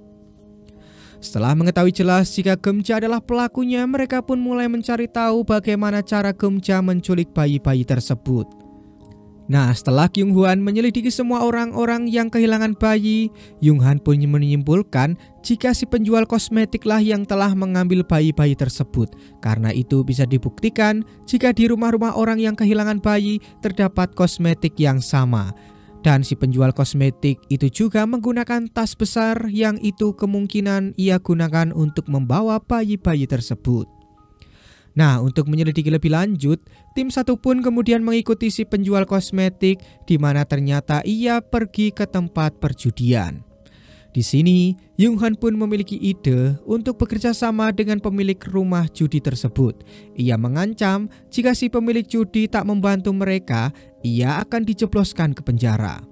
Setelah mengetahui jelas jika Geum-ja adalah pelakunya, mereka pun mulai mencari tahu bagaimana cara Geum-ja menculik bayi-bayi tersebut. Nah, setelah Kyung Hwan menyelidiki semua orang-orang yang kehilangan bayi, Yung Han pun menyimpulkan jika si penjual kosmetiklah yang telah mengambil bayi-bayi tersebut. Karena itu bisa dibuktikan jika di rumah-rumah orang yang kehilangan bayi terdapat kosmetik yang sama. Dan si penjual kosmetik itu juga menggunakan tas besar yang itu kemungkinan ia gunakan untuk membawa bayi-bayi tersebut. Nah, untuk menyelidiki lebih lanjut, tim 1 pun kemudian mengikuti si penjual kosmetik di mana ternyata ia pergi ke tempat perjudian. Di sini, Yung Han pun memiliki ide untuk bekerja sama dengan pemilik rumah judi tersebut. Ia mengancam jika si pemilik judi tak membantu mereka, ia akan dijebloskan ke penjara.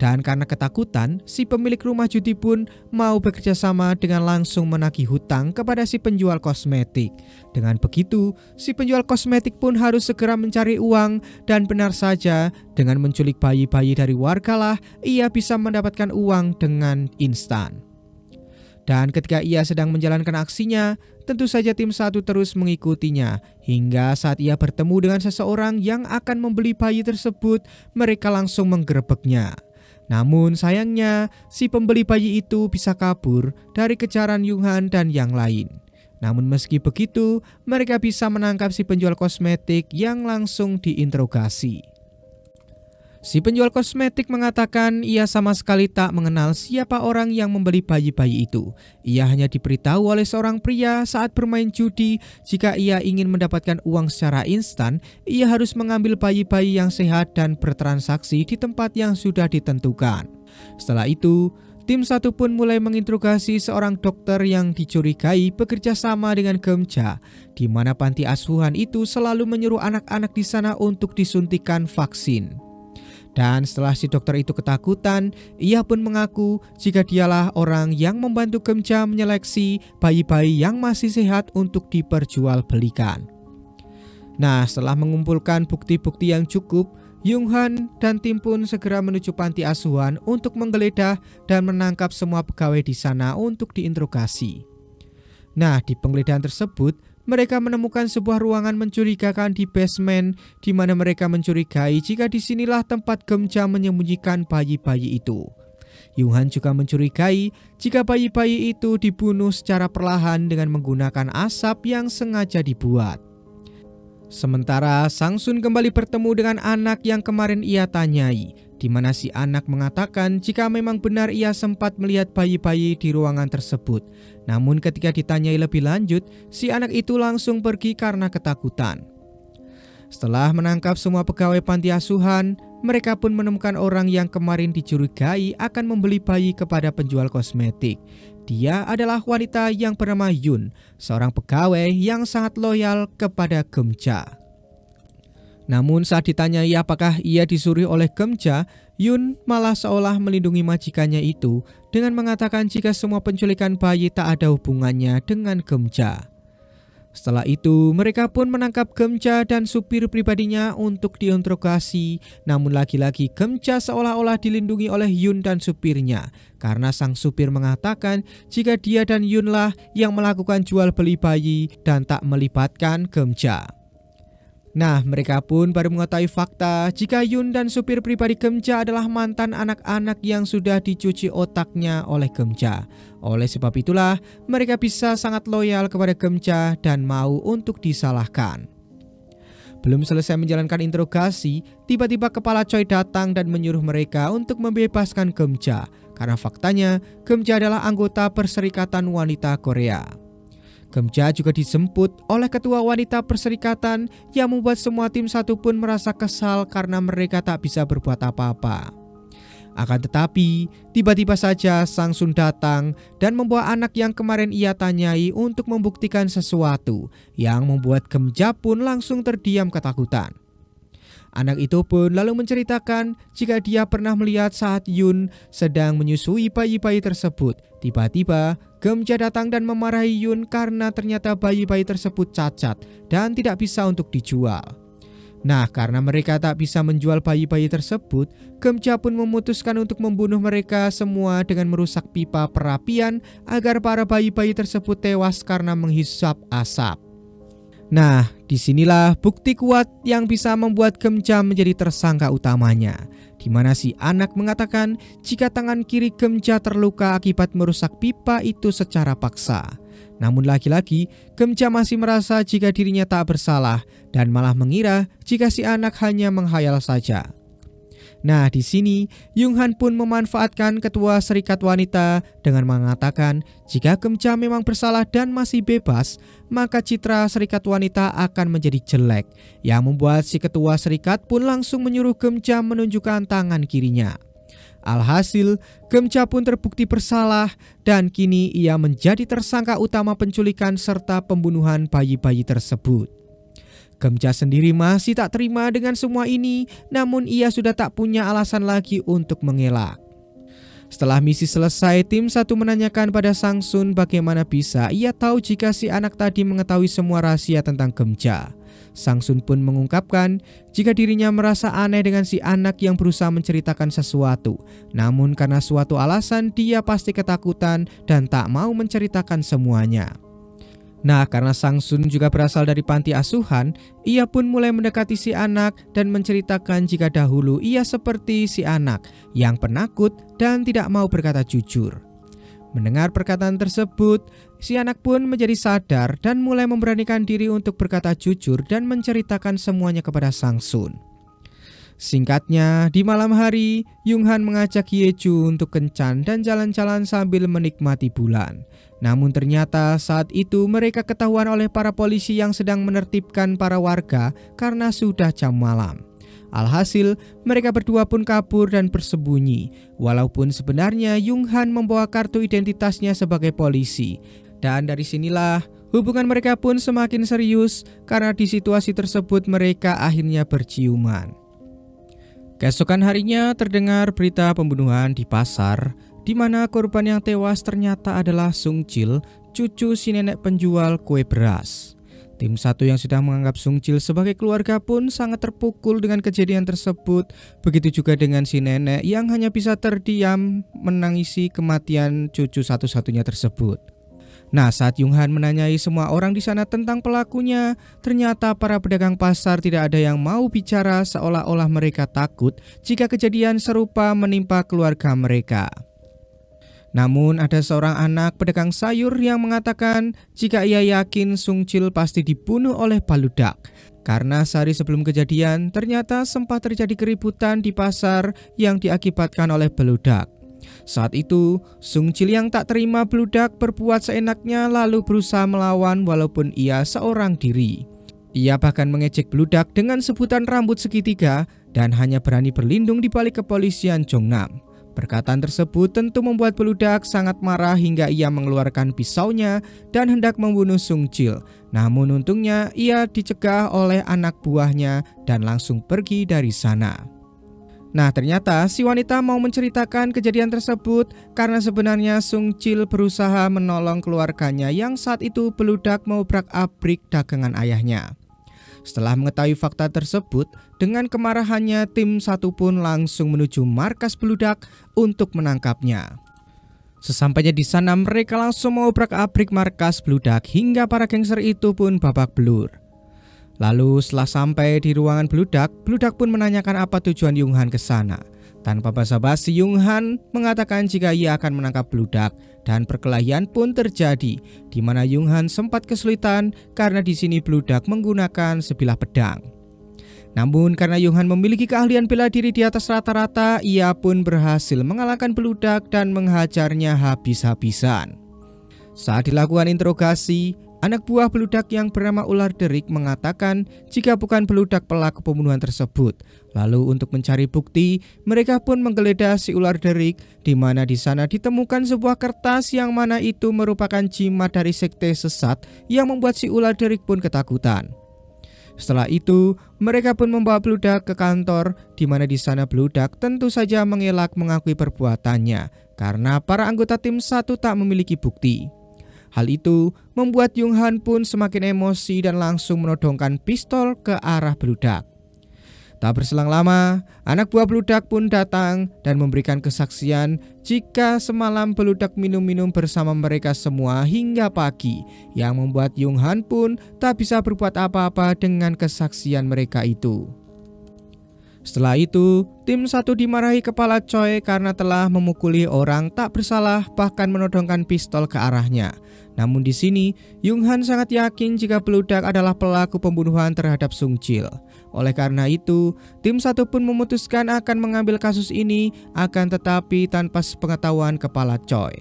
Dan karena ketakutan, si pemilik rumah judi pun mau bekerja sama dengan langsung menagih hutang kepada si penjual kosmetik. Dengan begitu, si penjual kosmetik pun harus segera mencari uang, dan benar saja, dengan menculik bayi-bayi dari wargalah, ia bisa mendapatkan uang dengan instan. Dan ketika ia sedang menjalankan aksinya, tentu saja tim 1 terus mengikutinya, hingga saat ia bertemu dengan seseorang yang akan membeli bayi tersebut, mereka langsung menggerebeknya. Namun sayangnya, si pembeli bayi itu bisa kabur dari kejaran Yung Han dan yang lain. Namun meski begitu, mereka bisa menangkap si penjual kosmetik yang langsung diinterogasi. Si penjual kosmetik mengatakan ia sama sekali tak mengenal siapa orang yang membeli bayi-bayi itu. Ia hanya diberitahu oleh seorang pria saat bermain judi jika ia ingin mendapatkan uang secara instan, ia harus mengambil bayi-bayi yang sehat dan bertransaksi di tempat yang sudah ditentukan. Setelah itu, tim 1 pun mulai menginterogasi seorang dokter yang dicurigai bekerja sama dengan Geumja, di mana panti asuhan itu selalu menyuruh anak-anak di sana untuk disuntikan vaksin. Dan setelah si dokter itu ketakutan, ia pun mengaku jika dialah orang yang membantu Geumja menyeleksi bayi-bayi yang masih sehat untuk diperjualbelikan. Nah, setelah mengumpulkan bukti-bukti yang cukup, Yung Han dan tim pun segera menuju panti asuhan untuk menggeledah dan menangkap semua pegawai di sana untuk diinterogasi. Nah, di penggeledahan tersebut, mereka menemukan sebuah ruangan mencurigakan di basement, di mana mereka mencurigai jika disinilah tempat Geumja menyembunyikan bayi-bayi itu. Yung Han juga mencurigai jika bayi-bayi itu dibunuh secara perlahan dengan menggunakan asap yang sengaja dibuat. Sementara Sang Sun kembali bertemu dengan anak yang kemarin ia tanyai, di mana si anak mengatakan jika memang benar ia sempat melihat bayi-bayi di ruangan tersebut. Namun ketika ditanyai lebih lanjut, si anak itu langsung pergi karena ketakutan. Setelah menangkap semua pegawai panti asuhan, mereka pun menemukan orang yang kemarin dicurigai akan membeli bayi kepada penjual kosmetik. Dia adalah wanita yang bernama Yun, seorang pegawai yang sangat loyal kepada Geumja. Namun saat ditanyai apakah ia disuruh oleh Geumja, Yun malah seolah melindungi majikannya itu dengan mengatakan jika semua penculikan bayi tak ada hubungannya dengan Geumja. Setelah itu, mereka pun menangkap Geumja dan supir pribadinya untuk diinterogasi. Namun lagi-lagi Geumja seolah-olah dilindungi oleh Yun dan supirnya, karena sang supir mengatakan jika dia dan Yunlah yang melakukan jual beli bayi dan tak melibatkan Geumja. Nah, mereka pun baru mengetahui fakta jika Yun dan supir pribadi Geumja adalah mantan anak-anak yang sudah dicuci otaknya oleh Geumja. Oleh sebab itulah, mereka bisa sangat loyal kepada Geumja dan mau untuk disalahkan. Belum selesai menjalankan interogasi, tiba-tiba kepala Choi datang dan menyuruh mereka untuk membebaskan Geumja, karena faktanya Geumja adalah anggota Perserikatan Wanita Korea. Geumja juga dijemput oleh ketua wanita perserikatan yang membuat semua tim 1 pun merasa kesal karena mereka tak bisa berbuat apa-apa. Akan tetapi, tiba-tiba saja Sang Sun datang dan membawa anak yang kemarin ia tanyai untuk membuktikan sesuatu yang membuat Geumja pun langsung terdiam ketakutan. Anak itu pun lalu menceritakan jika dia pernah melihat saat Yun sedang menyusui bayi-bayi tersebut. Tiba-tiba Geumja datang dan memarahi Yun karena ternyata bayi-bayi tersebut cacat dan tidak bisa untuk dijual. Nah, karena mereka tak bisa menjual bayi-bayi tersebut, Geumja pun memutuskan untuk membunuh mereka semua dengan merusak pipa perapian agar para bayi-bayi tersebut tewas karena menghisap asap. Nah, disinilah bukti kuat yang bisa membuat Geumja menjadi tersangka utamanya, di mana si anak mengatakan jika tangan kiri Geumja terluka akibat merusak pipa itu secara paksa. Namun lagi-lagi Geumja masih merasa jika dirinya tak bersalah dan malah mengira jika si anak hanya menghayal saja. Nah, di sini Yung Han pun memanfaatkan ketua serikat wanita dengan mengatakan jika Geumja memang bersalah dan masih bebas, maka citra serikat wanita akan menjadi jelek, yang membuat si ketua serikat pun langsung menyuruh Geumja menunjukkan tangan kirinya. Alhasil, Gemja pun terbukti bersalah dan kini ia menjadi tersangka utama penculikan serta pembunuhan bayi-bayi tersebut. Gemja sendiri masih tak terima dengan semua ini, namun ia sudah tak punya alasan lagi untuk mengelak. Setelah misi selesai, tim 1 menanyakan pada Sang Sun bagaimana bisa ia tahu jika si anak tadi mengetahui semua rahasia tentang Gemja. Sang Sun pun mengungkapkan jika dirinya merasa aneh dengan si anak yang berusaha menceritakan sesuatu. Namun karena suatu alasan dia pasti ketakutan dan tak mau menceritakan semuanya. Nah, karena Sang Sun juga berasal dari panti asuhan, ia pun mulai mendekati si anak dan menceritakan jika dahulu ia seperti si anak yang penakut dan tidak mau berkata jujur. Mendengar perkataan tersebut, si anak pun menjadi sadar dan mulai memberanikan diri untuk berkata jujur dan menceritakan semuanya kepada Sang Sun. Singkatnya, di malam hari, Yung-han mengajak Hye-ju untuk kencan dan jalan-jalan sambil menikmati bulan. Namun ternyata saat itu mereka ketahuan oleh para polisi yang sedang menertibkan para warga karena sudah jam malam. Alhasil, mereka berdua pun kabur dan bersembunyi, walaupun sebenarnya Yung-han membawa kartu identitasnya sebagai polisi. Dan dari sinilah hubungan mereka pun semakin serius karena di situasi tersebut mereka akhirnya berciuman. Keesokan harinya terdengar berita pembunuhan di pasar, di mana korban yang tewas ternyata adalah Sung Chil, cucu si nenek penjual kue beras. Tim 1 yang sudah menganggap Sung Chil sebagai keluarga pun sangat terpukul dengan kejadian tersebut. Begitu juga dengan si nenek yang hanya bisa terdiam menangisi kematian cucu satu-satunya tersebut. Nah, saat Yung-han menanyai semua orang di sana tentang pelakunya, ternyata para pedagang pasar tidak ada yang mau bicara, seolah-olah mereka takut jika kejadian serupa menimpa keluarga mereka. Namun ada seorang anak pedagang sayur yang mengatakan jika ia yakin Sung Chil pasti dibunuh oleh baludak. Karena sehari sebelum kejadian ternyata sempat terjadi keributan di pasar yang diakibatkan oleh beludak. Saat itu Sung Chil yang tak terima beludak berbuat seenaknya lalu berusaha melawan walaupun ia seorang diri. Ia bahkan mengejek beludak dengan sebutan rambut segitiga dan hanya berani berlindung di balik kepolisian Jongnam. Perkataan tersebut tentu membuat beludak sangat marah hingga ia mengeluarkan pisaunya dan hendak membunuh Sung Chil. Namun untungnya ia dicegah oleh anak buahnya dan langsung pergi dari sana. Nah, ternyata si wanita mau menceritakan kejadian tersebut karena sebenarnya Sung Chil berusaha menolong keluarganya yang saat itu beludak mau obrak-abrik dagangan ayahnya. Setelah mengetahui fakta tersebut, dengan kemarahannya tim 1 pun langsung menuju markas beludak untuk menangkapnya. Sesampainya di sana mereka langsung mengobrak-abrik markas beludak hingga para gangster itu pun babak belur. Lalu setelah sampai di ruangan beludak, beludak pun menanyakan apa tujuan Yung-han ke sana. Tanpa basa-basi Yung-han mengatakan jika ia akan menangkap beludak dan perkelahian pun terjadi di mana Yung-han sempat kesulitan karena di sini beludak menggunakan sebilah pedang. Namun karena Yung-han memiliki keahlian bela diri di atas rata-rata, ia pun berhasil mengalahkan beludak dan menghajarnya habis-habisan. Saat dilakukan interogasi, anak buah beludak yang bernama Ular Derik mengatakan jika bukan beludak pelaku pembunuhan tersebut. Lalu untuk mencari bukti, mereka pun menggeledah si Ular Derik, di mana di sana ditemukan sebuah kertas yang mana itu merupakan jimat dari sekte sesat yang membuat si Ular Derik pun ketakutan. Setelah itu, mereka pun membawa beludak ke kantor, di mana di sana beludak tentu saja mengelak mengakui perbuatannya karena para anggota tim 1 tak memiliki bukti. Hal itu membuat Yung-han pun semakin emosi dan langsung menodongkan pistol ke arah beludak. Tak berselang lama, anak buah beludak pun datang dan memberikan kesaksian jika semalam beludak minum-minum bersama mereka semua hingga pagi, yang membuat Yung-han pun tak bisa berbuat apa-apa dengan kesaksian mereka itu. Setelah itu, tim 1 dimarahi kepala Choi karena telah memukuli orang tak bersalah bahkan menodongkan pistol ke arahnya. Namun di sini, Yung-han sangat yakin jika beludak adalah pelaku pembunuhan terhadap Sung Chil. Oleh karena itu, tim 1 pun memutuskan akan mengambil kasus ini, akan tetapi tanpa sepengetahuan kepala Choi.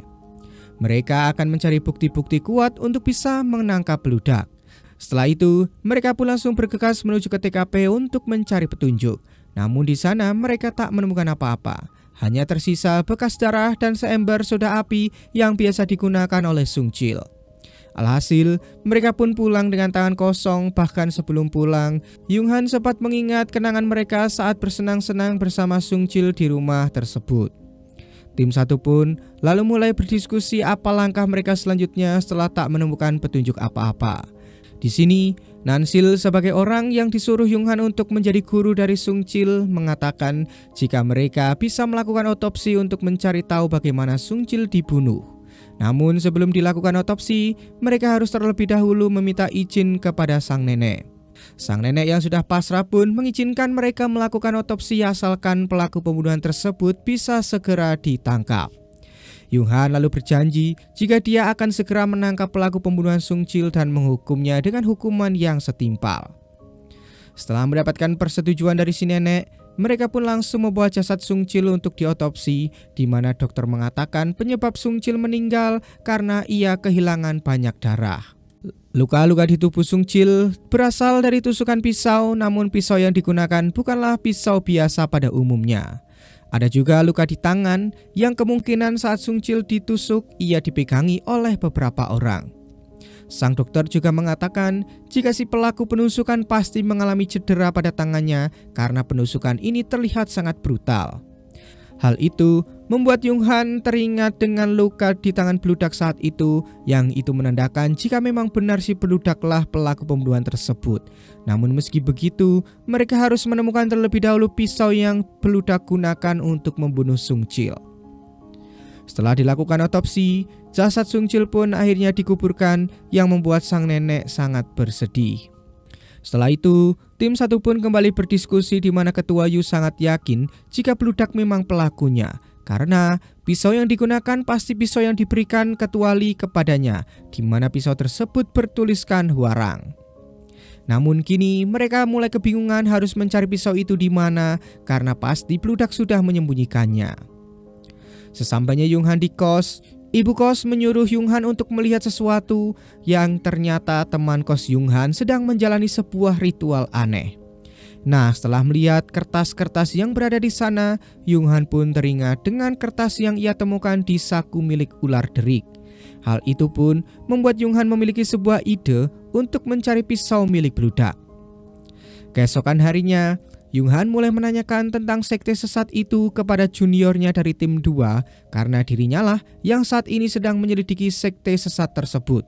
Mereka akan mencari bukti-bukti kuat untuk bisa menangkap beludak. Setelah itu, mereka pun langsung bergegas menuju ke TKP untuk mencari petunjuk. Namun di sana mereka tak menemukan apa-apa. Hanya tersisa bekas darah dan seember soda api yang biasa digunakan oleh Sung Chil. Alhasil, mereka pun pulang dengan tangan kosong. Bahkan sebelum pulang, Yung Han sempat mengingat kenangan mereka saat bersenang-senang bersama Sung Chil di rumah tersebut. Tim 1 pun lalu mulai berdiskusi apa langkah mereka selanjutnya setelah tak menemukan petunjuk apa-apa. Di sini, Nansil sebagai orang yang disuruh Yung Han untuk menjadi guru dari Sung Chil mengatakan jika mereka bisa melakukan otopsi untuk mencari tahu bagaimana Sung Chil dibunuh. Namun sebelum dilakukan otopsi, mereka harus terlebih dahulu meminta izin kepada sang nenek. Sang nenek yang sudah pasrah pun mengizinkan mereka melakukan otopsi asalkan pelaku pembunuhan tersebut bisa segera ditangkap. Yung Han lalu berjanji jika dia akan segera menangkap pelaku pembunuhan Sung Chil dan menghukumnya dengan hukuman yang setimpal. Setelah mendapatkan persetujuan dari si nenek, mereka pun langsung membawa jasad Sung Chil untuk diotopsi, di mana dokter mengatakan penyebab Sung Chil meninggal karena ia kehilangan banyak darah. Luka-luka di tubuh Sung Chil berasal dari tusukan pisau, namun pisau yang digunakan bukanlah pisau biasa pada umumnya. Ada juga luka di tangan yang kemungkinan saat Sung Chil ditusuk ia dipegangi oleh beberapa orang. Sang dokter juga mengatakan jika si pelaku penusukan pasti mengalami cedera pada tangannya karena penusukan ini terlihat sangat brutal. Hal itu membuat Yung Han teringat dengan luka di tangan beludak saat itu, yang itu menandakan jika memang benar si beludaklah pelaku pembunuhan tersebut. Namun meski begitu, mereka harus menemukan terlebih dahulu pisau yang beludak gunakan untuk membunuh Sung Chil. Setelah dilakukan otopsi, jasad Sung Chil pun akhirnya dikuburkan, yang membuat sang nenek sangat bersedih. Setelah itu, tim 1 pun kembali berdiskusi di mana Ketua Yu sangat yakin jika beludak memang pelakunya, karena pisau yang digunakan pasti pisau yang diberikan Ketua Lee kepadanya, di mana pisau tersebut bertuliskan Hwarang. Namun kini mereka mulai kebingungan harus mencari pisau itu di mana, karena pasti beludak sudah menyembunyikannya. Sesampainya Yung Han di kos, ibu kos menyuruh Yung Han untuk melihat sesuatu yang ternyata teman kos Yung Han sedang menjalani sebuah ritual aneh. Nah, setelah melihat kertas-kertas yang berada di sana, Yung Han pun teringat dengan kertas yang ia temukan di saku milik ular derik. Hal itu pun membuat Yung Han memiliki sebuah ide untuk mencari pisau milik beludak. Keesokan harinya, Yung Han mulai menanyakan tentang sekte sesat itu kepada juniornya dari tim 2 karena dirinya lah yang saat ini sedang menyelidiki sekte sesat tersebut.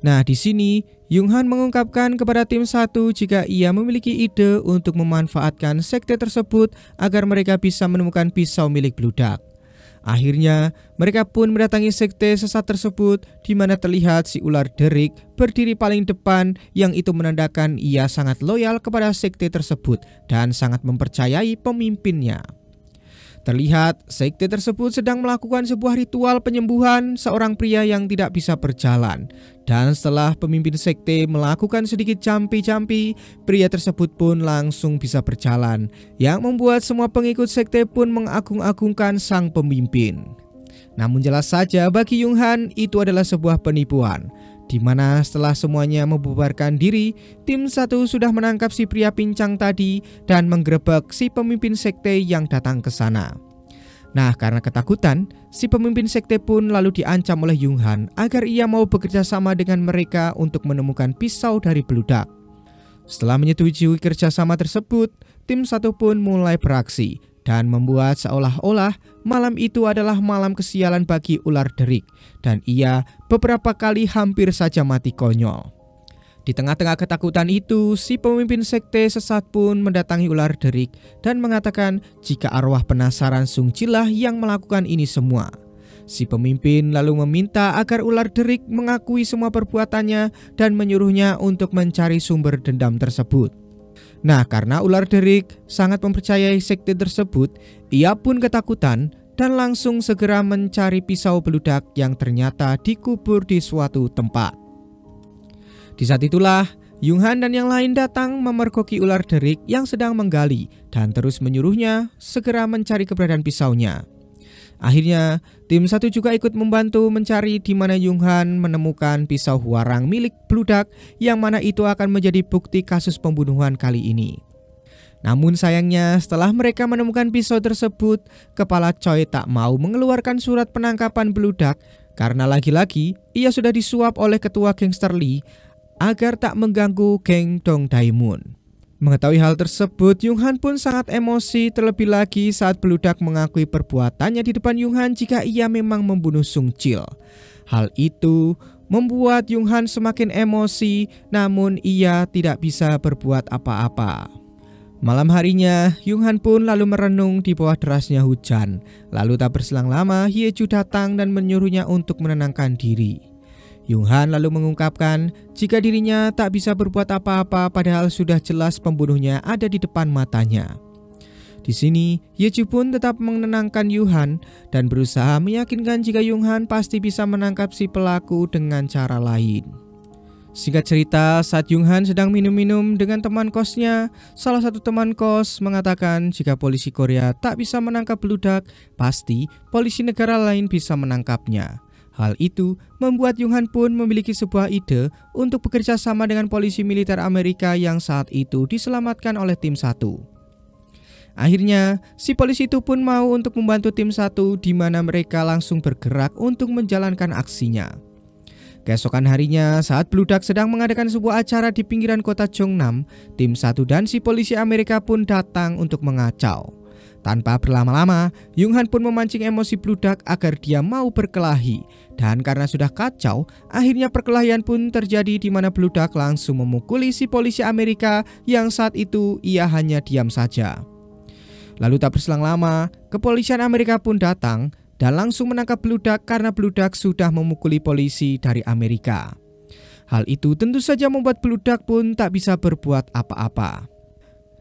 Nah, di sini Yung Han mengungkapkan kepada tim 1 jika ia memiliki ide untuk memanfaatkan sekte tersebut agar mereka bisa menemukan pisau milik beludak. Akhirnya, mereka pun mendatangi sekte sesat tersebut di mana terlihat si ular derik berdiri paling depan, yang itu menandakan ia sangat loyal kepada sekte tersebut dan sangat mempercayai pemimpinnya. Terlihat sekte tersebut sedang melakukan sebuah ritual penyembuhan seorang pria yang tidak bisa berjalan. Dan setelah pemimpin sekte melakukan sedikit jampi-jampi, pria tersebut pun langsung bisa berjalan, yang membuat semua pengikut sekte pun mengagung-agungkan sang pemimpin. Namun jelas saja bagi Yung Han itu adalah sebuah penipuan, di mana setelah semuanya membubarkan diri, tim 1 sudah menangkap si pria pincang tadi dan menggerebek si pemimpin sekte yang datang ke sana. Nah, karena ketakutan, si pemimpin sekte pun lalu diancam oleh Yung Han agar ia mau bekerja sama dengan mereka untuk menemukan pisau dari beludak. Setelah menyetujui kerjasama tersebut, tim 1 pun mulai beraksi dan membuat seolah-olah malam itu adalah malam kesialan bagi ular derik, dan ia beberapa kali hampir saja mati konyol. Di tengah-tengah ketakutan itu, si pemimpin sekte sesat pun mendatangi ular derik dan mengatakan jika arwah penasaran Sung Chil lah yang melakukan ini semua. Si pemimpin lalu meminta agar ular derik mengakui semua perbuatannya dan menyuruhnya untuk mencari sumber dendam tersebut. Nah, karena ular derik sangat mempercayai sekte tersebut, ia pun ketakutan dan langsung segera mencari pisau beludak yang ternyata dikubur di suatu tempat. Di saat itulah, Yung Han dan yang lain datang memergoki ular derik yang sedang menggali dan terus menyuruhnya segera mencari keberadaan pisaunya. Akhirnya, tim 1 juga ikut membantu mencari di mana Yung Han menemukan pisau Hwarang milik beludak, yang mana itu akan menjadi bukti kasus pembunuhan kali ini. Namun sayangnya setelah mereka menemukan pisau tersebut, kepala Choi tak mau mengeluarkan surat penangkapan beludak karena lagi-lagi ia sudah disuap oleh ketua gangster Lee agar tak mengganggu geng Dong Daemun. Mengetahui hal tersebut, Yung Han pun sangat emosi, terlebih lagi saat beludak mengakui perbuatannya di depan Yung Han jika ia memang membunuh Sung Chil. Hal itu membuat Yung Han semakin emosi, namun ia tidak bisa berbuat apa-apa. Malam harinya, Yung Han pun lalu merenung di bawah derasnya hujan. Lalu tak berselang lama, Hye-ju datang dan menyuruhnya untuk menenangkan diri. Yung Han lalu mengungkapkan jika dirinya tak bisa berbuat apa-apa padahal sudah jelas pembunuhnya ada di depan matanya. Di sini, Hye-ju pun tetap menenangkan Yung Han dan berusaha meyakinkan jika Yung Han pasti bisa menangkap si pelaku dengan cara lain. Singkat cerita, saat Yung Han sedang minum-minum dengan teman kosnya, salah satu teman kos mengatakan jika polisi Korea tak bisa menangkap beludak, pasti polisi negara lain bisa menangkapnya. Hal itu membuat Yung Han pun memiliki sebuah ide untuk bekerja sama dengan polisi militer Amerika yang saat itu diselamatkan oleh tim 1. Akhirnya, si polisi itu pun mau untuk membantu tim 1 di mana mereka langsung bergerak untuk menjalankan aksinya. Keesokan harinya, saat beludak sedang mengadakan sebuah acara di pinggiran kota Jongnam, tim 1 dan si polisi Amerika pun datang untuk mengacau. Tanpa berlama-lama, Yung Han pun memancing emosi beludak agar dia mau berkelahi. Dan karena sudah kacau, akhirnya perkelahian pun terjadi di mana beludak langsung memukuli si polisi Amerika yang saat itu ia hanya diam saja. Lalu tak berselang lama, kepolisian Amerika pun datang dan langsung menangkap beludak karena beludak sudah memukuli polisi dari Amerika. Hal itu tentu saja membuat beludak pun tak bisa berbuat apa-apa.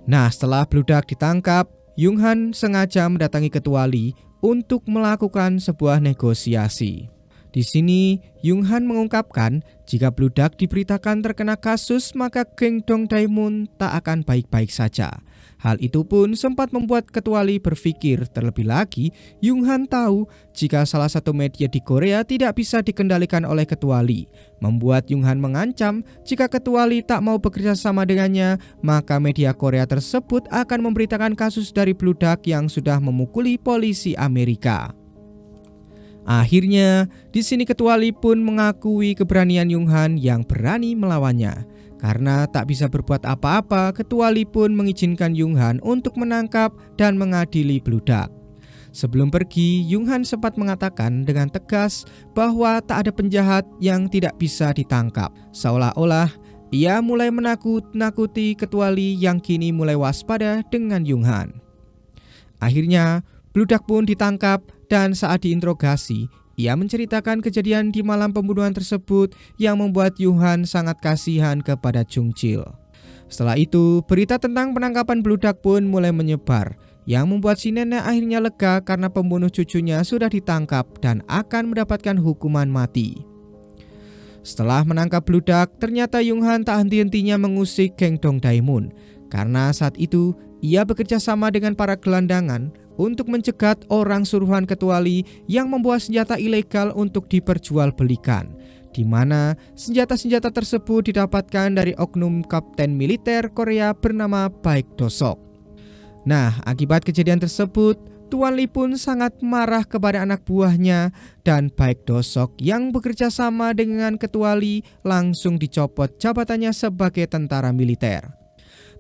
Nah, setelah beludak ditangkap, Yung Han sengaja mendatangi ketua Lee untuk melakukan sebuah negosiasi. Di sini, Yung Han mengungkapkan jika beludak diberitakan terkena kasus maka geng Dong Daemun tak akan baik-baik saja. Hal itu pun sempat membuat ketua Lee berpikir, terlebih lagi Yung Han tahu jika salah satu media di Korea tidak bisa dikendalikan oleh ketua Lee. Membuat Yung Han mengancam jika ketua Lee tak mau bekerja sama dengannya, maka media Korea tersebut akan memberitakan kasus dari beludak yang sudah memukuli polisi Amerika. Akhirnya, di sini ketua Lee pun mengakui keberanian Yung Han yang berani melawannya. Karena tak bisa berbuat apa-apa, ketua Lee pun mengizinkan Yung Han untuk menangkap dan mengadili beludak. Sebelum pergi, Yung Han sempat mengatakan dengan tegas bahwa tak ada penjahat yang tidak bisa ditangkap. Seolah-olah ia mulai menakut-nakuti ketua Lee yang kini mulai waspada dengan Yung Han. Akhirnya, beludak pun ditangkap dan saat diinterogasi, ia menceritakan kejadian di malam pembunuhan tersebut yang membuat Yung Han sangat kasihan kepada Jung Chil. Setelah itu, berita tentang penangkapan beludak pun mulai menyebar, yang membuat si nenek akhirnya lega karena pembunuh cucunya sudah ditangkap dan akan mendapatkan hukuman mati. Setelah menangkap beludak, ternyata Yung Han tak henti-hentinya mengusik geng Dong Daemun, karena saat itu ia bekerja sama dengan para gelandangan untuk mencegat orang suruhan ketua Lee yang membawa senjata ilegal untuk diperjualbelikan, di mana senjata-senjata tersebut didapatkan dari oknum kapten militer Korea bernama Baek Do-sok. Nah, akibat kejadian tersebut, Tuan Lee pun sangat marah kepada anak buahnya dan Baek Do-sok yang bekerja sama dengan ketua Lee langsung dicopot jabatannya sebagai tentara militer.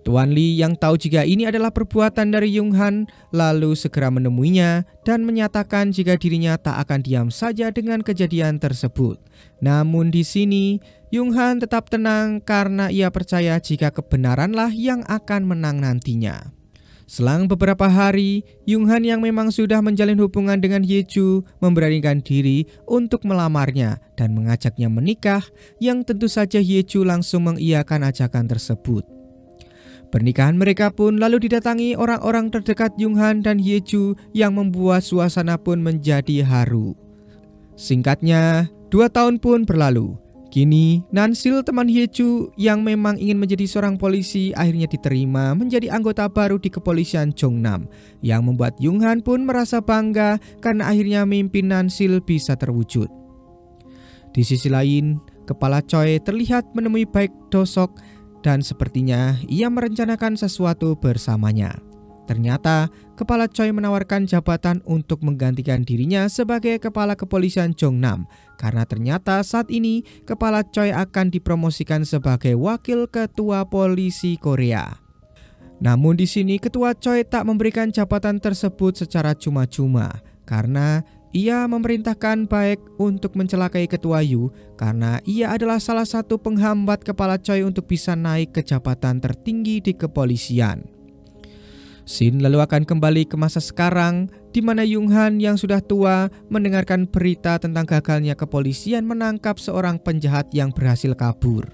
Tuan Lee yang tahu jika ini adalah perbuatan dari Yung Han lalu segera menemuinya dan menyatakan jika dirinya tak akan diam saja dengan kejadian tersebut. Namun di sini Yung Han tetap tenang karena ia percaya jika kebenaranlah yang akan menang nantinya. Selang beberapa hari, Yung Han yang memang sudah menjalin hubungan dengan Hye-ju memberanikan diri untuk melamarnya dan mengajaknya menikah, yang tentu saja Hye-ju langsung mengiyakan ajakan tersebut. Pernikahan mereka pun lalu didatangi orang-orang terdekat Yung Han dan Hye-ju yang membuat suasana pun menjadi haru. Singkatnya, 2 tahun pun berlalu. Kini, Nansil teman Hye-ju yang memang ingin menjadi seorang polisi akhirnya diterima menjadi anggota baru di kepolisian Jongnam, yang membuat Yung Han pun merasa bangga karena akhirnya mimpi Nansil bisa terwujud. Di sisi lain, kepala Choi terlihat menemui Baek Do-sok dan sepertinya ia merencanakan sesuatu bersamanya. Ternyata, Kepala Choi menawarkan jabatan untuk menggantikan dirinya sebagai Kepala Kepolisian Jongnam karena ternyata saat ini Kepala Choi akan dipromosikan sebagai Wakil Ketua Polisi Korea. Namun di sini Ketua Choi tak memberikan jabatan tersebut secara cuma-cuma karena ia memerintahkan Baek untuk mencelakai Ketua Yu karena ia adalah salah satu penghambat Kepala Choi untuk bisa naik ke jabatan tertinggi di kepolisian. Scene lalu akan kembali ke masa sekarang di mana Yung-han yang sudah tua mendengarkan berita tentang gagalnya kepolisian menangkap seorang penjahat yang berhasil kabur.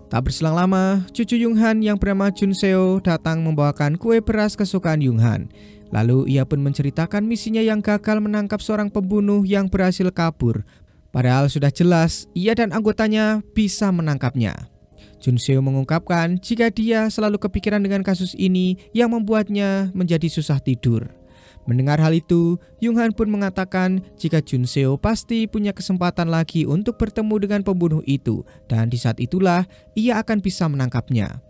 Tak berselang lama, cucu Yung-han yang bernama Jun-seo datang membawakan kue beras kesukaan Yung-han. Lalu ia pun menceritakan misinya yang gagal menangkap seorang pembunuh yang berhasil kabur. Padahal sudah jelas ia dan anggotanya bisa menangkapnya. Jun-seo mengungkapkan jika dia selalu kepikiran dengan kasus ini yang membuatnya menjadi susah tidur. Mendengar hal itu, Yung-han pun mengatakan jika Jun-seo pasti punya kesempatan lagi untuk bertemu dengan pembunuh itu dan di saat itulah ia akan bisa menangkapnya.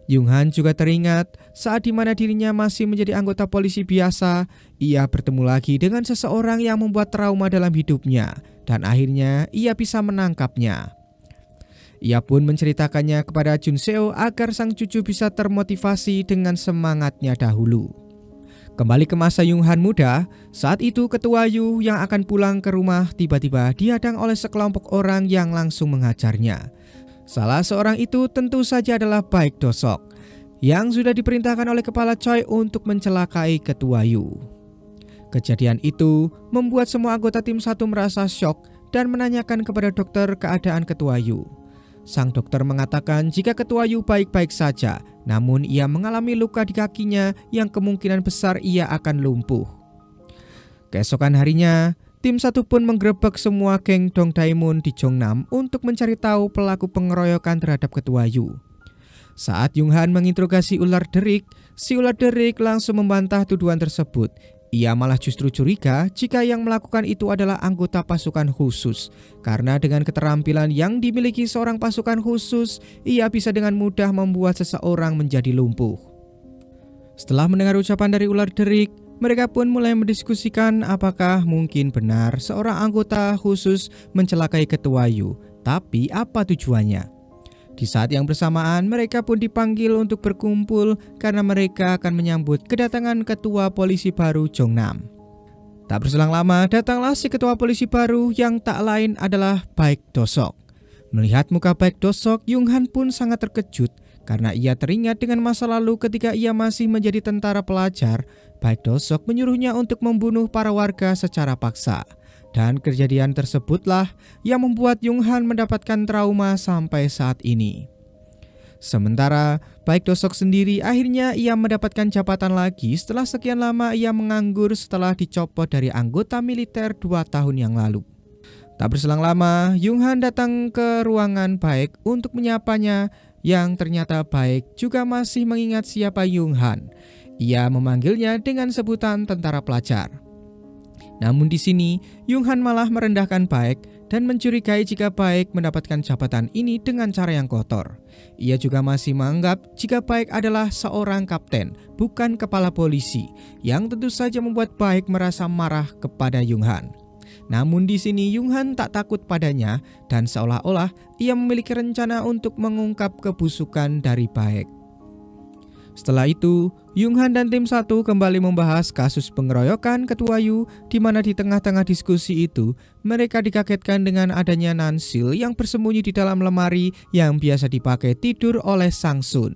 Yung-han juga teringat saat dimana dirinya masih menjadi anggota polisi biasa, ia bertemu lagi dengan seseorang yang membuat trauma dalam hidupnya dan akhirnya ia bisa menangkapnya. Ia pun menceritakannya kepada Jun-seo agar sang cucu bisa termotivasi dengan semangatnya dahulu. Kembali ke masa Yung-han muda, saat itu Ketua Yu yang akan pulang ke rumah tiba-tiba dihadang oleh sekelompok orang yang langsung menghajarnya. Salah seorang itu tentu saja adalah Baek Do-sok yang sudah diperintahkan oleh Kepala Choi untuk mencelakai Ketua Yu. Kejadian itu membuat semua anggota tim 1 merasa syok dan menanyakan kepada dokter keadaan Ketua Yu. Sang dokter mengatakan jika Ketua Yu baik-baik saja, namun ia mengalami luka di kakinya yang kemungkinan besar ia akan lumpuh. Keesokan harinya, tim 1 pun menggerebek semua geng Dongdaemun di Jongnam untuk mencari tahu pelaku pengeroyokan terhadap Ketua Yu. Saat Yung-han menginterogasi ular derik, si ular derik langsung membantah tuduhan tersebut. Ia malah justru curiga jika yang melakukan itu adalah anggota pasukan khusus. Karena dengan keterampilan yang dimiliki seorang pasukan khusus, ia bisa dengan mudah membuat seseorang menjadi lumpuh. Setelah mendengar ucapan dari ular derik, mereka pun mulai mendiskusikan apakah mungkin benar seorang anggota khusus mencelakai Ketua Yu. Tapi apa tujuannya? Di saat yang bersamaan, mereka pun dipanggil untuk berkumpul karena mereka akan menyambut kedatangan Ketua Polisi baru Jongnam. Tak berselang lama, datanglah si Ketua Polisi baru yang tak lain adalah Baek Do-sok. Melihat muka Baek Do-sok, Yung-han pun sangat terkejut karena ia teringat dengan masa lalu ketika ia masih menjadi tentara pelajar. Baek Do-sok menyuruhnya untuk membunuh para warga secara paksa. Dan kejadian tersebutlah yang membuat Yung-han mendapatkan trauma sampai saat ini. Sementara Baek Do-sok sendiri akhirnya ia mendapatkan jabatan lagi setelah sekian lama ia menganggur setelah dicopot dari anggota militer 2 tahun yang lalu. Tak berselang lama, Yung-han datang ke ruangan Baek untuk menyapanya yang ternyata Baek juga masih mengingat siapa Yung-han. Ia memanggilnya dengan sebutan tentara pelajar. Namun di sini, Yung-han malah merendahkan Baek dan mencurigai jika Baek mendapatkan jabatan ini dengan cara yang kotor. Ia juga masih menganggap jika Baek adalah seorang kapten, bukan kepala polisi, yang tentu saja membuat Baek merasa marah kepada Yung-han. Namun di sini Yung-han tak takut padanya dan seolah-olah ia memiliki rencana untuk mengungkap kebusukan dari Baek. Setelah itu, Yung-han dan tim 1 kembali membahas kasus pengeroyokan Ketua Yu, di mana di tengah-tengah diskusi itu, mereka dikagetkan dengan adanya Nansil yang bersembunyi di dalam lemari yang biasa dipakai tidur oleh Sang Sun.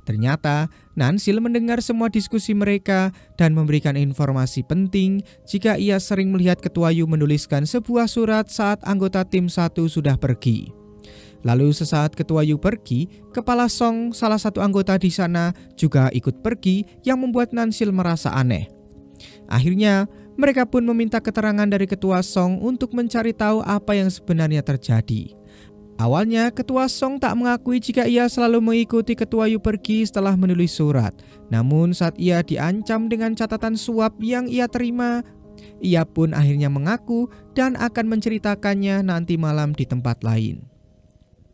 Ternyata, Nansil mendengar semua diskusi mereka dan memberikan informasi penting jika ia sering melihat Ketua Yu menuliskan sebuah surat saat anggota tim 1 sudah pergi. Lalu sesaat Ketua Yu pergi, Kepala Song, salah satu anggota di sana, juga ikut pergi yang membuat Nansil merasa aneh. Akhirnya, mereka pun meminta keterangan dari Ketua Song untuk mencari tahu apa yang sebenarnya terjadi. Awalnya, Ketua Song tak mengakui jika ia selalu mengikuti Ketua Yu pergi setelah menulis surat. Namun saat ia diancam dengan catatan suap yang ia terima, ia pun akhirnya mengaku dan akan menceritakannya nanti malam di tempat lain.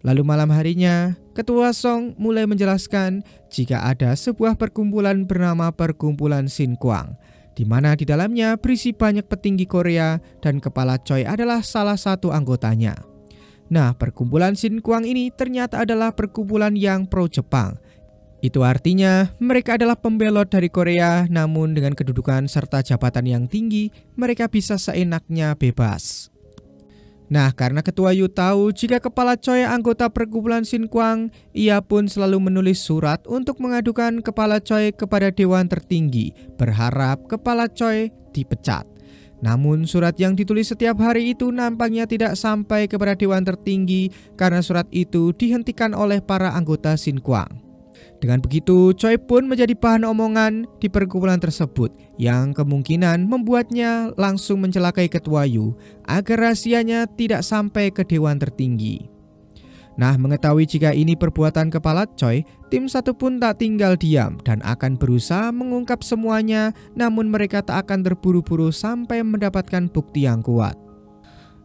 Lalu malam harinya, Ketua Song mulai menjelaskan jika ada sebuah perkumpulan bernama Perkumpulan Sin Kwang, di mana di dalamnya berisi banyak petinggi Korea dan Kepala Choi adalah salah satu anggotanya. Nah, Perkumpulan Sin Kwang ini ternyata adalah perkumpulan yang pro-Jepang. Itu artinya mereka adalah pembelot dari Korea, namun dengan kedudukan serta jabatan yang tinggi, mereka bisa seenaknya bebas. Nah, karena Ketua Yu tahu jika Kepala Choi anggota Perkumpulan Sin Kwang, ia pun selalu menulis surat untuk mengadukan Kepala Choi kepada Dewan Tertinggi, berharap Kepala Choi dipecat. Namun surat yang ditulis setiap hari itu nampaknya tidak sampai kepada Dewan Tertinggi karena surat itu dihentikan oleh para anggota Sin Kwang. Dengan begitu, Choi pun menjadi bahan omongan di perkumpulan tersebut yang kemungkinan membuatnya langsung mencelakai Ketua Yu agar rahasianya tidak sampai ke Dewan Tertinggi. Nah, mengetahui jika ini perbuatan Kepala Choi, tim 1 pun tak tinggal diam dan akan berusaha mengungkap semuanya, namun mereka tak akan terburu-buru sampai mendapatkan bukti yang kuat.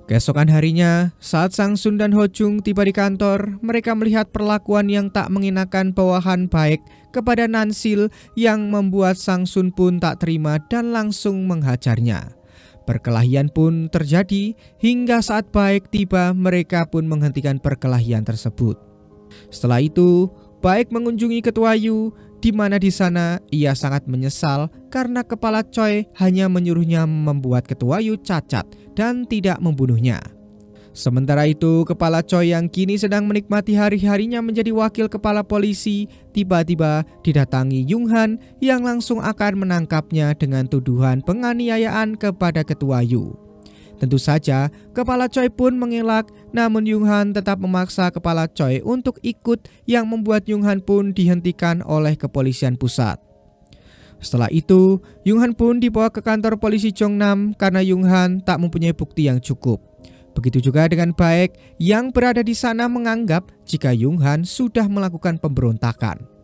Keesokan harinya, saat Sang Sun dan Ho Jung tiba di kantor, mereka melihat perlakuan yang tak mengenakan bawahan baik kepada Nansil yang membuat Sang Sun pun tak terima dan langsung menghajarnya. Perkelahian pun terjadi hingga saat Baek tiba, mereka pun menghentikan perkelahian tersebut. Setelah itu, Baek mengunjungi Ketua Yu, di mana di sana ia sangat menyesal karena Kepala Choi hanya menyuruhnya membuat Ketua Yu cacat dan tidak membunuhnya. Sementara itu, Kepala Choi yang kini sedang menikmati hari-harinya menjadi wakil kepala polisi, tiba-tiba didatangi Yung Han yang langsung akan menangkapnya dengan tuduhan penganiayaan kepada Ketua Yu. Tentu saja, Kepala Choi pun mengelak, namun Yung Han tetap memaksa Kepala Choi untuk ikut yang membuat Yung Han pun dihentikan oleh kepolisian pusat. Setelah itu, Yung Han pun dibawa ke kantor polisi Jongnam karena Yung Han tak mempunyai bukti yang cukup. Begitu juga dengan Baek yang berada di sana menganggap jika Yung Han sudah melakukan pemberontakan.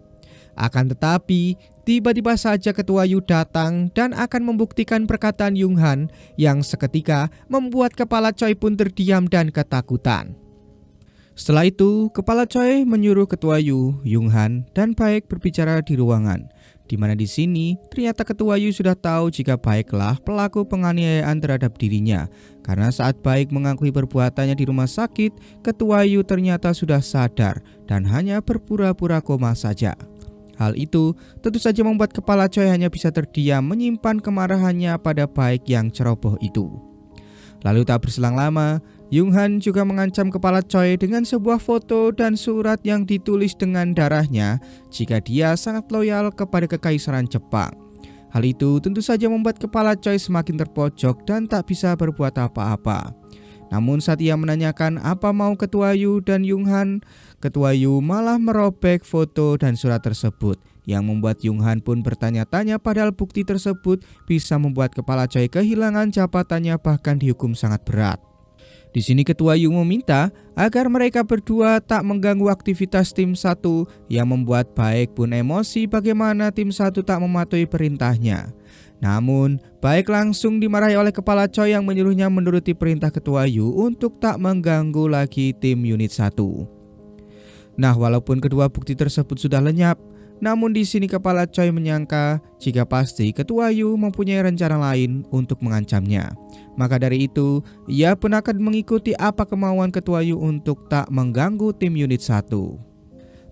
Akan tetapi, tiba-tiba saja Ketua Yu datang dan akan membuktikan perkataan Yung Han yang seketika membuat Kepala Choi pun terdiam dan ketakutan. Setelah itu, Kepala Choi menyuruh Ketua Yu, Yung Han, dan Baek berbicara di ruangan, di mana di sini ternyata Ketua Yu sudah tahu jika Baeklah pelaku penganiayaan terhadap dirinya. Karena saat Baek mengakui perbuatannya di rumah sakit, Ketua Yu ternyata sudah sadar dan hanya berpura-pura koma saja. Hal itu tentu saja membuat Kepala Choi hanya bisa terdiam menyimpan kemarahannya pada Baek yang ceroboh itu. Lalu tak berselang lama, Yung Han juga mengancam Kepala Choi dengan sebuah foto dan surat yang ditulis dengan darahnya jika dia sangat loyal kepada Kekaisaran Jepang. Hal itu tentu saja membuat Kepala Choi semakin terpojok dan tak bisa berbuat apa-apa. Namun saat ia menanyakan apa mau Ketua Yu dan Yung Han, Ketua Yu malah merobek foto dan surat tersebut, yang membuat Yung Han pun bertanya-tanya padahal bukti tersebut bisa membuat Kepala Choi kehilangan jabatannya bahkan dihukum sangat berat. Di sini Ketua Yu meminta agar mereka berdua tak mengganggu aktivitas tim 1 yang membuat Baek pun emosi bagaimana tim 1 tak mematuhi perintahnya. Namun, Baek langsung dimarahi oleh Kepala Choi yang menyuruhnya menuruti perintah Ketua Yu untuk tak mengganggu lagi tim unit 1. Nah, walaupun kedua bukti tersebut sudah lenyap, namun di sini Kepala Choi menyangka jika pasti Ketua Yu mempunyai rencana lain untuk mengancamnya. Maka dari itu, ia pun akan mengikuti apa kemauan Ketua Yu untuk tak mengganggu tim unit 1.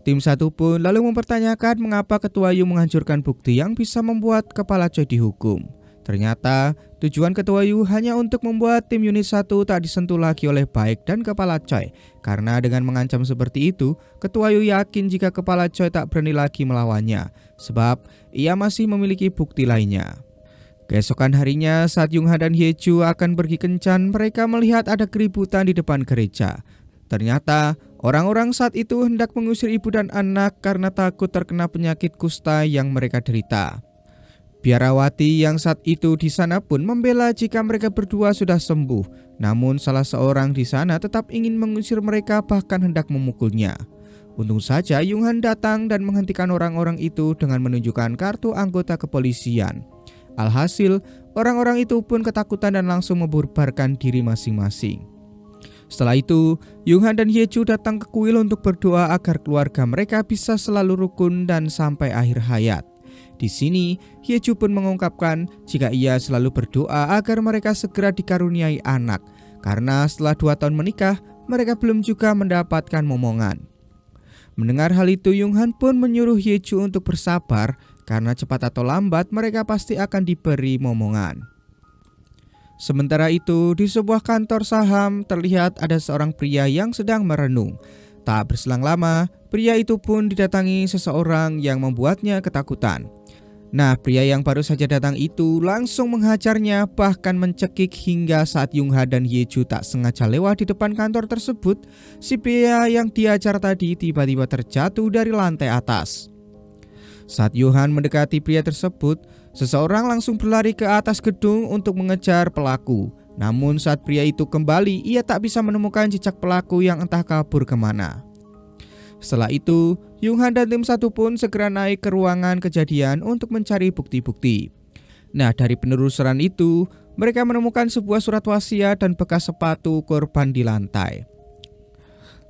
Tim 1 pun lalu mempertanyakan mengapa Ketua Yu menghancurkan bukti yang bisa membuat Kepala Choi dihukum. Ternyata tujuan Ketua Yu hanya untuk membuat tim unit 1 tak disentuh lagi oleh Baek dan Kepala Choi. Karena dengan mengancam seperti itu, Ketua Yu yakin jika Kepala Choi tak berani lagi melawannya, sebab ia masih memiliki bukti lainnya. Keesokan harinya saat Yung Han dan Hye Ju akan pergi kencan, mereka melihat ada keributan di depan gereja. Ternyata orang-orang saat itu hendak mengusir ibu dan anak karena takut terkena penyakit kusta yang mereka derita. Biarawati yang saat itu di sana pun membela jika mereka berdua sudah sembuh. Namun salah seorang di sana tetap ingin mengusir mereka bahkan hendak memukulnya. Untung saja Yung Han datang dan menghentikan orang-orang itu dengan menunjukkan kartu anggota kepolisian. Alhasil orang-orang itu pun ketakutan dan langsung membubarkan diri masing-masing. Setelah itu, Yunghan dan Hyeju datang ke kuil untuk berdoa agar keluarga mereka bisa selalu rukun dan sampai akhir hayat. Di sini, Hyeju pun mengungkapkan jika ia selalu berdoa agar mereka segera dikaruniai anak, karena setelah 2 tahun menikah, mereka belum juga mendapatkan momongan. Mendengar hal itu, Yunghan pun menyuruh Hyeju untuk bersabar, karena cepat atau lambat mereka pasti akan diberi momongan. Sementara itu, di sebuah kantor saham terlihat ada seorang pria yang sedang merenung. Tak berselang lama, pria itu pun didatangi seseorang yang membuatnya ketakutan. Nah, pria yang baru saja datang itu langsung menghajarnya, bahkan mencekik hingga saat Yunghan dan Hyeju tak sengaja lewat di depan kantor tersebut, si pria yang diajar tadi tiba-tiba terjatuh dari lantai atas. Saat Yunghan mendekati pria tersebut, seseorang langsung berlari ke atas gedung untuk mengejar pelaku. Namun saat pria itu kembali, ia tak bisa menemukan jejak pelaku yang entah kabur kemana. Setelah itu, Yunghan dan tim 1 pun segera naik ke ruangan kejadian untuk mencari bukti-bukti. Nah, dari penelusuran itu, mereka menemukan sebuah surat wasiat dan bekas sepatu korban di lantai.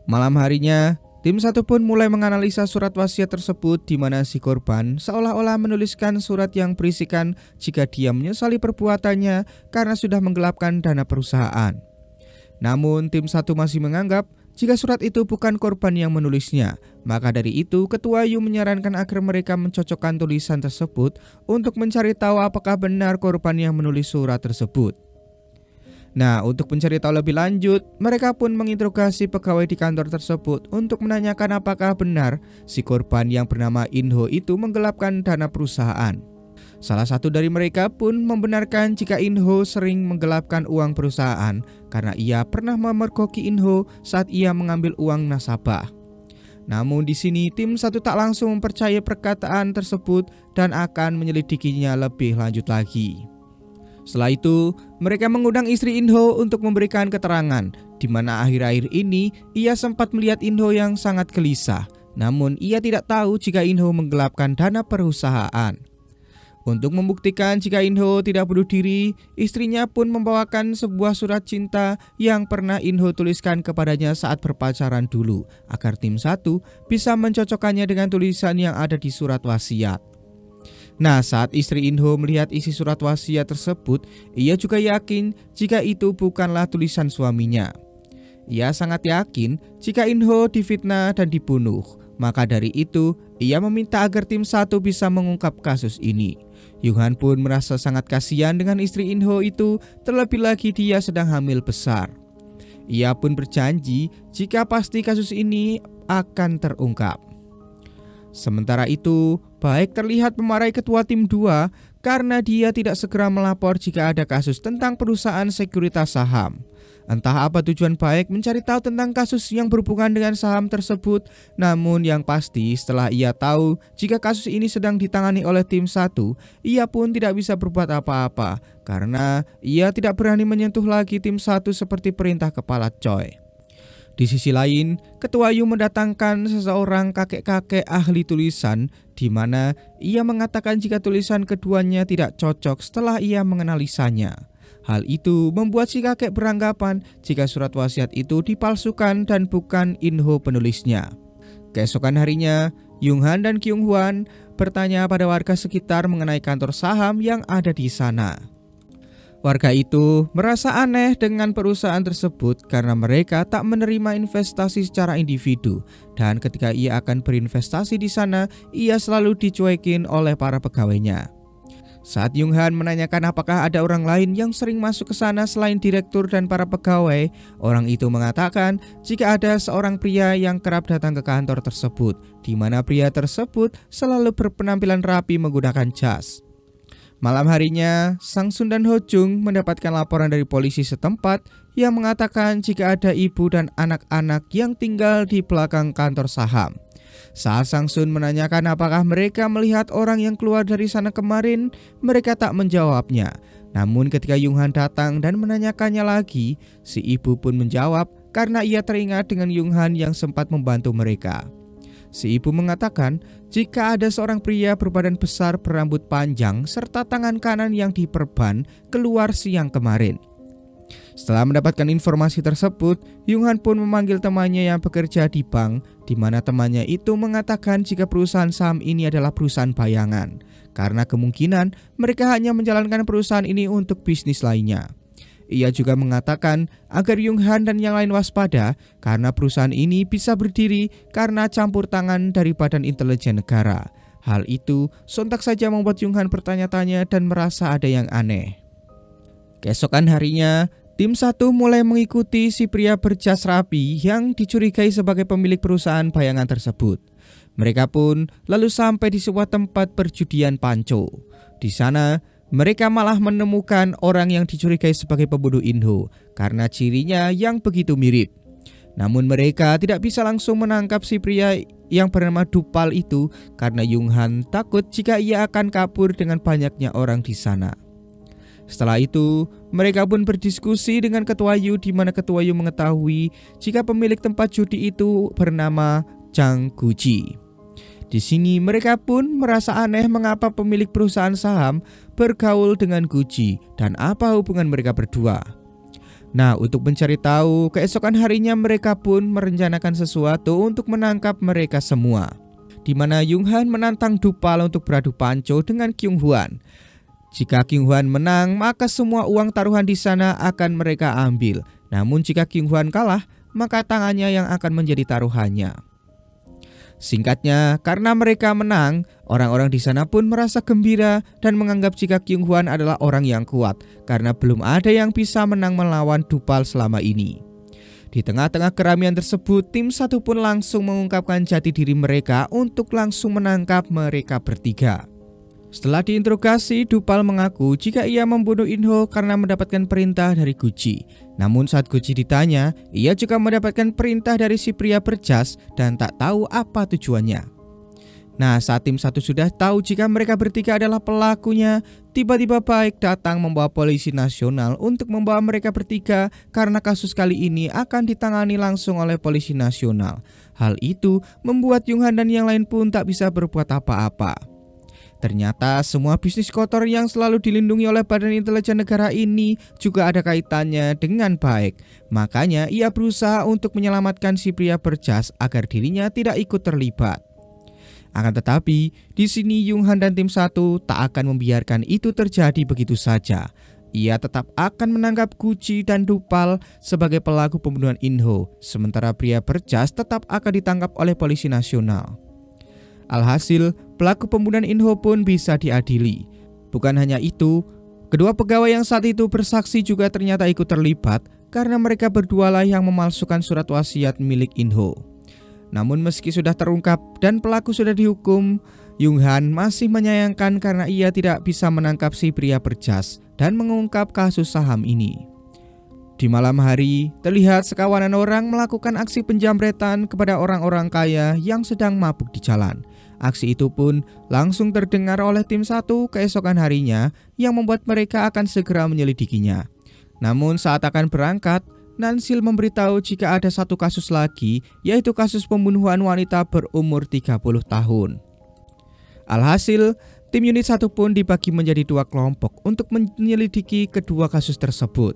Malam harinya, tim 1 pun mulai menganalisa surat wasiat tersebut, di mana si korban seolah-olah menuliskan surat yang berisikan jika dia menyesali perbuatannya karena sudah menggelapkan dana perusahaan. Namun tim 1 masih menganggap jika surat itu bukan korban yang menulisnya. Maka dari itu, Ketua Yu menyarankan agar mereka mencocokkan tulisan tersebut untuk mencari tahu apakah benar korban yang menulis surat tersebut. Nah, untuk mencari tahu lebih lanjut, mereka pun menginterogasi pegawai di kantor tersebut untuk menanyakan apakah benar si korban yang bernama Inho itu menggelapkan dana perusahaan. Salah satu dari mereka pun membenarkan jika Inho sering menggelapkan uang perusahaan karena ia pernah memergoki Inho saat ia mengambil uang nasabah. Namun di sini tim 1 tak langsung mempercayai perkataan tersebut dan akan menyelidikinya lebih lanjut lagi. Setelah itu, mereka mengundang istri Inho untuk memberikan keterangan, di mana akhir-akhir ini ia sempat melihat Inho yang sangat gelisah. Namun ia tidak tahu jika Inho menggelapkan dana perusahaan. Untuk membuktikan jika Inho tidak bunuh diri, istrinya pun membawakan sebuah surat cinta yang pernah Inho tuliskan kepadanya saat berpacaran dulu, agar tim 1 bisa mencocokkannya dengan tulisan yang ada di surat wasiat. Nah, saat istri Inho melihat isi surat wasiat tersebut, ia juga yakin jika itu bukanlah tulisan suaminya. Ia sangat yakin jika Inho difitnah dan dibunuh. Maka dari itu, ia meminta agar tim 1 bisa mengungkap kasus ini. Yunghan pun merasa sangat kasihan dengan istri Inho itu, terlebih lagi dia sedang hamil besar. Ia pun berjanji jika pasti kasus ini akan terungkap. Sementara itu, Baek terlihat memarahi ketua tim 2 karena dia tidak segera melapor jika ada kasus tentang perusahaan sekuritas saham. Entah apa tujuan Baek mencari tahu tentang kasus yang berhubungan dengan saham tersebut, namun yang pasti setelah ia tahu jika kasus ini sedang ditangani oleh tim 1, ia pun tidak bisa berbuat apa-apa karena ia tidak berani menyentuh lagi tim 1 seperti perintah kepala Choi. Di sisi lain, Ketua Yu mendatangkan seseorang kakek-kakek ahli tulisan, di mana ia mengatakan jika tulisan keduanya tidak cocok setelah ia menganalisanya. Hal itu membuat si kakek beranggapan jika surat wasiat itu dipalsukan dan bukan Inho penulisnya. Keesokan harinya, Yunghan dan Kyunghwan bertanya pada warga sekitar mengenai kantor saham yang ada di sana. Warga itu merasa aneh dengan perusahaan tersebut karena mereka tak menerima investasi secara individu, dan ketika ia akan berinvestasi di sana, ia selalu dicuekin oleh para pegawainya. Saat Yunghan menanyakan apakah ada orang lain yang sering masuk ke sana selain direktur dan para pegawai, orang itu mengatakan jika ada seorang pria yang kerap datang ke kantor tersebut, di mana pria tersebut selalu berpenampilan rapi menggunakan jas. Malam harinya, Sang Sun dan Ho Jung mendapatkan laporan dari polisi setempat yang mengatakan jika ada ibu dan anak-anak yang tinggal di belakang kantor saham. Saat Sang Sun menanyakan apakah mereka melihat orang yang keluar dari sana kemarin, mereka tak menjawabnya. Namun ketika Yunghan datang dan menanyakannya lagi, si ibu pun menjawab karena ia teringat dengan Yunghan yang sempat membantu mereka. Si ibu mengatakan jika ada seorang pria berbadan besar berambut panjang serta tangan kanan yang diperban keluar siang kemarin. Setelah mendapatkan informasi tersebut, Yung Han pun memanggil temannya yang bekerja di bank, di mana temannya itu mengatakan jika perusahaan saham ini adalah perusahaan bayangan, karena kemungkinan mereka hanya menjalankan perusahaan ini untuk bisnis lainnya. Ia juga mengatakan agar Yung Han dan yang lain waspada karena perusahaan ini bisa berdiri karena campur tangan dari Badan Intelijen Negara. Hal itu sontak saja membuat Yung Han bertanya-tanya dan merasa ada yang aneh. Keesokan harinya, tim 1 mulai mengikuti si pria berjas rapi yang dicurigai sebagai pemilik perusahaan bayangan tersebut. Mereka pun lalu sampai di sebuah tempat perjudian panco. Di sana, mereka malah menemukan orang yang dicurigai sebagai pembunuh Inho karena cirinya yang begitu mirip. Namun mereka tidak bisa langsung menangkap si pria yang bernama Dupal itu karena Yung Han takut jika ia akan kabur dengan banyaknya orang di sana. Setelah itu, mereka pun berdiskusi dengan Ketua Yu di mana Ketua Yu mengetahui jika pemilik tempat judi itu bernama Zhang Guji. Di sini mereka pun merasa aneh mengapa pemilik perusahaan saham bergaul dengan Guji dan apa hubungan mereka berdua. Nah, untuk mencari tahu, keesokan harinya mereka pun merencanakan sesuatu untuk menangkap mereka semua. Di mana Yung Han menantang Dupal untuk beradu panco dengan Kyung Hwan. Jika Kyung Hwan menang, maka semua uang taruhan di sana akan mereka ambil. Namun jika Kyung Hwan kalah, maka tangannya yang akan menjadi taruhannya. Singkatnya, karena mereka menang, orang-orang di sana pun merasa gembira dan menganggap jika Kyung Hwan adalah orang yang kuat karena belum ada yang bisa menang melawan Dupal selama ini. Di tengah-tengah keramaian tersebut, tim 1 pun langsung mengungkapkan jati diri mereka untuk langsung menangkap mereka bertiga. Setelah diinterogasi, Dupal mengaku jika ia membunuh Inho karena mendapatkan perintah dari Guji. Namun saat Guji ditanya, ia juga mendapatkan perintah dari si pria berjas dan tak tahu apa tujuannya. Nah, saat tim 1 sudah tahu jika mereka bertiga adalah pelakunya, tiba-tiba Baek datang membawa polisi nasional untuk membawa mereka bertiga karena kasus kali ini akan ditangani langsung oleh polisi nasional. Hal itu membuat Yung Han dan yang lain pun tak bisa berbuat apa-apa. Ternyata semua bisnis kotor yang selalu dilindungi oleh Badan Intelijen Negara ini juga ada kaitannya dengan Baek. Makanya ia berusaha untuk menyelamatkan si pria berjas agar dirinya tidak ikut terlibat. Akan tetapi, di sini Yung Han dan tim 1 tak akan membiarkan itu terjadi begitu saja. Ia tetap akan menangkap Guji dan Dupal sebagai pelaku pembunuhan Inho, sementara pria berjas tetap akan ditangkap oleh polisi nasional. Alhasil, pelaku pembunuhan Inho pun bisa diadili. Bukan hanya itu, kedua pegawai yang saat itu bersaksi juga ternyata ikut terlibat karena mereka berdualah yang memalsukan surat wasiat milik Inho. Namun meski sudah terungkap dan pelaku sudah dihukum, Yung Han masih menyayangkan karena ia tidak bisa menangkap si pria berjas dan mengungkap kasus saham ini. Di malam hari, terlihat sekawanan orang melakukan aksi penjamretan kepada orang-orang kaya yang sedang mabuk di jalan. Aksi itu pun langsung terdengar oleh tim 1 keesokan harinya yang membuat mereka akan segera menyelidikinya. Namun saat akan berangkat, Nansil memberitahu jika ada satu kasus lagi, yaitu kasus pembunuhan wanita berumur 30 tahun. Alhasil, tim unit 1 pun dibagi menjadi 2 kelompok untuk menyelidiki kedua kasus tersebut.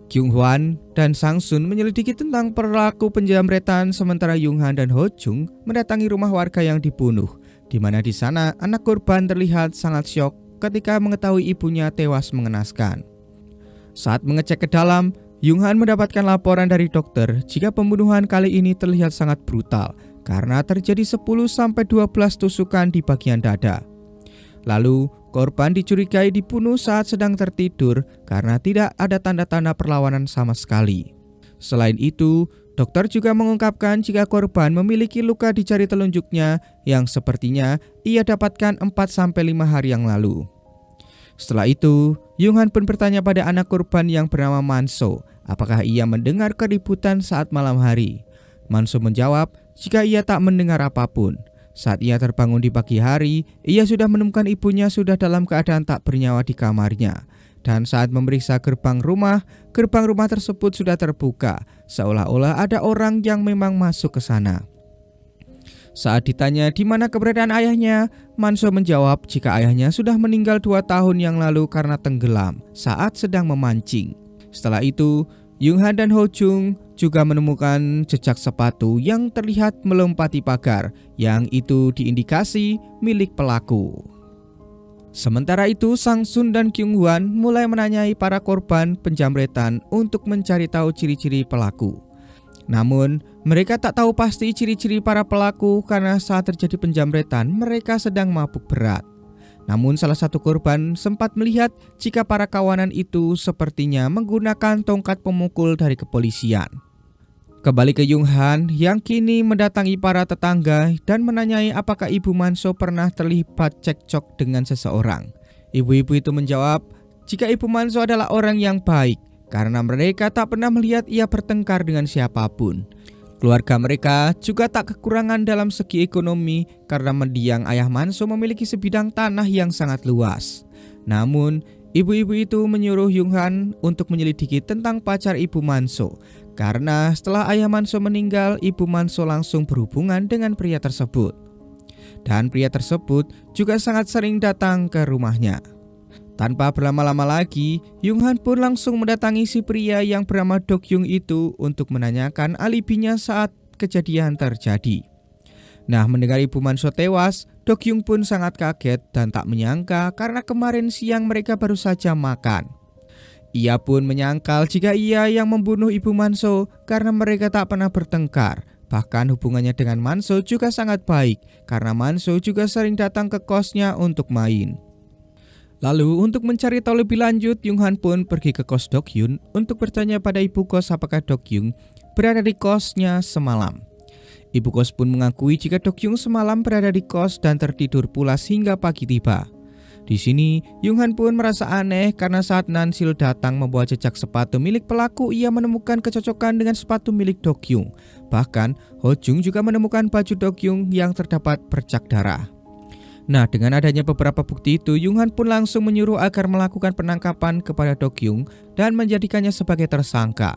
Kyung Hwan dan Sang Sun menyelidiki tentang perilaku penjamretan, sementara Yung Han dan Ho Jung mendatangi rumah warga yang dibunuh, di mana di sana anak korban terlihat sangat syok ketika mengetahui ibunya tewas mengenaskan. Saat mengecek ke dalam, Yung Han mendapatkan laporan dari dokter jika pembunuhan kali ini terlihat sangat brutal karena terjadi 10-12 tusukan di bagian dada. Lalu, korban dicurigai dibunuh saat sedang tertidur karena tidak ada tanda-tanda perlawanan sama sekali. Selain itu, dokter juga mengungkapkan jika korban memiliki luka di jari telunjuknya yang sepertinya ia dapatkan 4-5 hari yang lalu. Setelah itu, Yung Han pun bertanya pada anak korban yang bernama Manso, apakah ia mendengar keributan saat malam hari. Manso menjawab jika ia tak mendengar apapun. Saat ia terbangun di pagi hari, ia sudah menemukan ibunya sudah dalam keadaan tak bernyawa di kamarnya. Dan saat memeriksa gerbang rumah tersebut sudah terbuka, seolah-olah ada orang yang memang masuk ke sana. Saat ditanya di mana keberadaan ayahnya, Manso menjawab jika ayahnya sudah meninggal 2 tahun yang lalu karena tenggelam saat sedang memancing. Setelah itu, Yung-han dan Ho-jung juga menemukan jejak sepatu yang terlihat melompati pagar, yang itu diindikasi milik pelaku. Sementara itu, Sang-sun dan Kyung-hwan mulai menanyai para korban penjamretan untuk mencari tahu ciri-ciri pelaku. Namun, mereka tak tahu pasti ciri-ciri para pelaku karena saat terjadi penjamretan mereka sedang mabuk berat. Namun salah satu korban sempat melihat jika para kawanan itu sepertinya menggunakan tongkat pemukul dari kepolisian. Kembali ke Yung-han yang kini mendatangi para tetangga dan menanyai apakah Ibu Manso pernah terlibat cekcok dengan seseorang. Ibu-ibu itu menjawab jika Ibu Manso adalah orang yang baik karena mereka tak pernah melihat ia bertengkar dengan siapapun. Keluarga mereka juga tak kekurangan dalam segi ekonomi karena mendiang ayah Manso memiliki sebidang tanah yang sangat luas. Namun, ibu-ibu itu menyuruh Yung-han untuk menyelidiki tentang pacar Ibu Manso karena setelah ayah Manso meninggal, Ibu Manso langsung berhubungan dengan pria tersebut. Dan pria tersebut juga sangat sering datang ke rumahnya. Tanpa berlama-lama lagi, Yung-han pun langsung mendatangi si pria yang bernama Dok-yung itu untuk menanyakan alibinya saat kejadian terjadi. Nah, mendengar Ibu Manso tewas, Dok-yung pun sangat kaget dan tak menyangka karena kemarin siang mereka baru saja makan. Ia pun menyangkal jika ia yang membunuh Ibu Manso karena mereka tak pernah bertengkar. Bahkan hubungannya dengan Manso juga sangat baik karena Manso juga sering datang ke kosnya untuk main. Lalu untuk mencari tahu lebih lanjut, Yung-han pun pergi ke kos Dok-yung untuk bertanya pada ibu kos apakah Dok-yung berada di kosnya semalam. Ibu kos pun mengakui jika Dok-yung semalam berada di kos dan tertidur pulas hingga pagi tiba. Di sini, Yung-han pun merasa aneh karena saat Nansil datang membawa jejak sepatu milik pelaku, ia menemukan kecocokan dengan sepatu milik Dok-yung. Bahkan, Ho-jung juga menemukan baju Dok-yung yang terdapat bercak darah. Nah, dengan adanya beberapa bukti itu, Yung-han pun langsung menyuruh agar melakukan penangkapan kepada Dok-yung dan menjadikannya sebagai tersangka.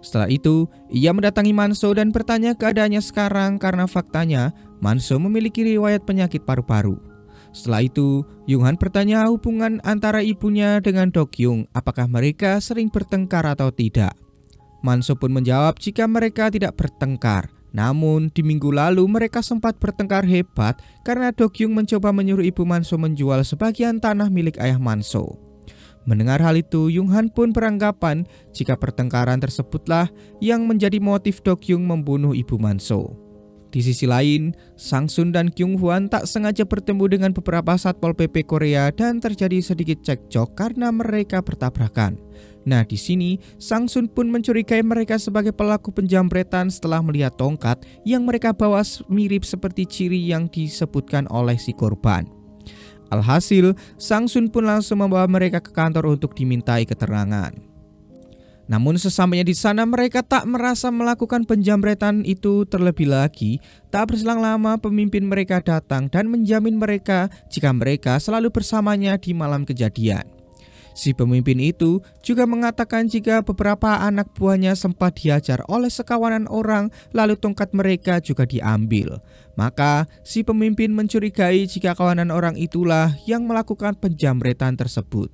Setelah itu, ia mendatangi Manso dan bertanya keadaannya sekarang karena faktanya Manso memiliki riwayat penyakit paru-paru. Setelah itu, Yung-han bertanya hubungan antara ibunya dengan Dok-yung, apakah mereka sering bertengkar atau tidak. Manso pun menjawab jika mereka tidak bertengkar. Namun di minggu lalu mereka sempat bertengkar hebat karena Dok-yung mencoba menyuruh Ibu Manso menjual sebagian tanah milik ayah Manso. Mendengar hal itu, Yung-han pun beranggapan jika pertengkaran tersebutlah yang menjadi motif Dok-yung membunuh Ibu Manso. Di sisi lain, Sang-sun dan Kyung-hwan tak sengaja bertemu dengan beberapa Satpol PP Korea dan terjadi sedikit cekcok karena mereka bertabrakan. Nah, di sini Sang-sun pun mencurigai mereka sebagai pelaku penjamretan setelah melihat tongkat yang mereka bawa mirip seperti ciri yang disebutkan oleh si korban. Alhasil, Sang-sun pun langsung membawa mereka ke kantor untuk dimintai keterangan. Namun sesampainya di sana mereka tak merasa melakukan penjamretan itu. Terlebih lagi, tak berselang lama pemimpin mereka datang dan menjamin mereka jika mereka selalu bersamanya di malam kejadian. Si pemimpin itu juga mengatakan jika beberapa anak buahnya sempat diajar oleh sekawanan orang lalu tongkat mereka juga diambil. Maka si pemimpin mencurigai jika kawanan orang itulah yang melakukan penjamretan tersebut.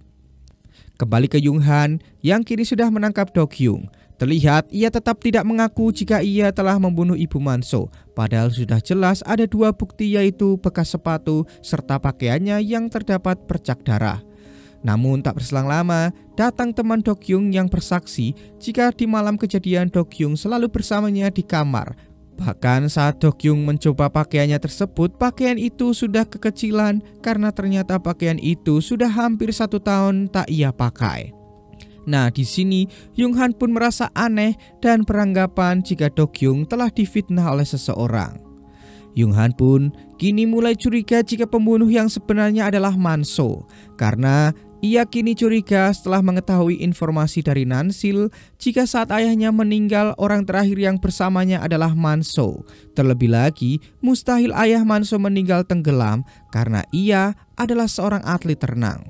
Kembali ke Yung-han yang kini sudah menangkap Dok-yung. Terlihat ia tetap tidak mengaku jika ia telah membunuh Ibu Manso. Padahal sudah jelas ada dua bukti, yaitu bekas sepatu serta pakaiannya yang terdapat bercak darah. Namun tak berselang lama datang teman Dok-yung yang bersaksi jika di malam kejadian Dok-yung selalu bersamanya di kamar. Bahkan saat Dok-yung mencoba pakaiannya tersebut, pakaian itu sudah kekecilan karena ternyata pakaian itu sudah hampir 1 tahun tak ia pakai. Nah, di sini Yung-han pun merasa aneh dan beranggapan jika Dok-yung telah difitnah oleh seseorang. Yung-han pun kini mulai curiga jika pembunuh yang sebenarnya adalah Manso, karena ia kini curiga setelah mengetahui informasi dari Nansil jika saat ayahnya meninggal orang terakhir yang bersamanya adalah Manso. Terlebih lagi, mustahil ayah Manso meninggal tenggelam karena ia adalah seorang atlet renang.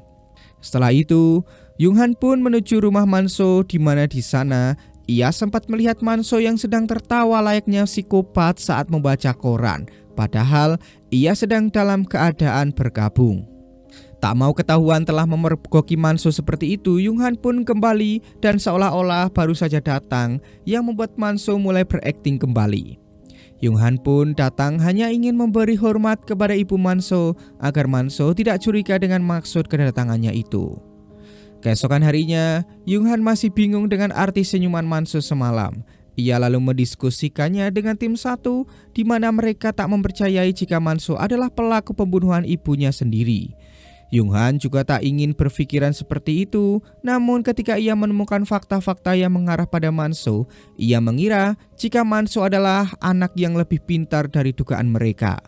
Setelah itu, Yung-han pun menuju rumah Manso di mana di sana ia sempat melihat Manso yang sedang tertawa layaknya psikopat saat membaca koran, padahal ia sedang dalam keadaan berkabung. Tak mau ketahuan telah memergoki Manso seperti itu, Yung Han pun kembali dan seolah-olah baru saja datang, yang membuat Manso mulai berakting kembali. Yung Han pun datang hanya ingin memberi hormat kepada ibu Manso agar Manso tidak curiga dengan maksud kedatangannya itu. Keesokan harinya, Yung Han masih bingung dengan arti senyuman Manso semalam. Ia lalu mendiskusikannya dengan tim satu, di mana mereka tak mempercayai jika Manso adalah pelaku pembunuhan ibunya sendiri. Yung Han juga tak ingin berpikiran seperti itu, namun ketika ia menemukan fakta-fakta yang mengarah pada Manso, ia mengira jika Manso adalah anak yang lebih pintar dari dugaan mereka.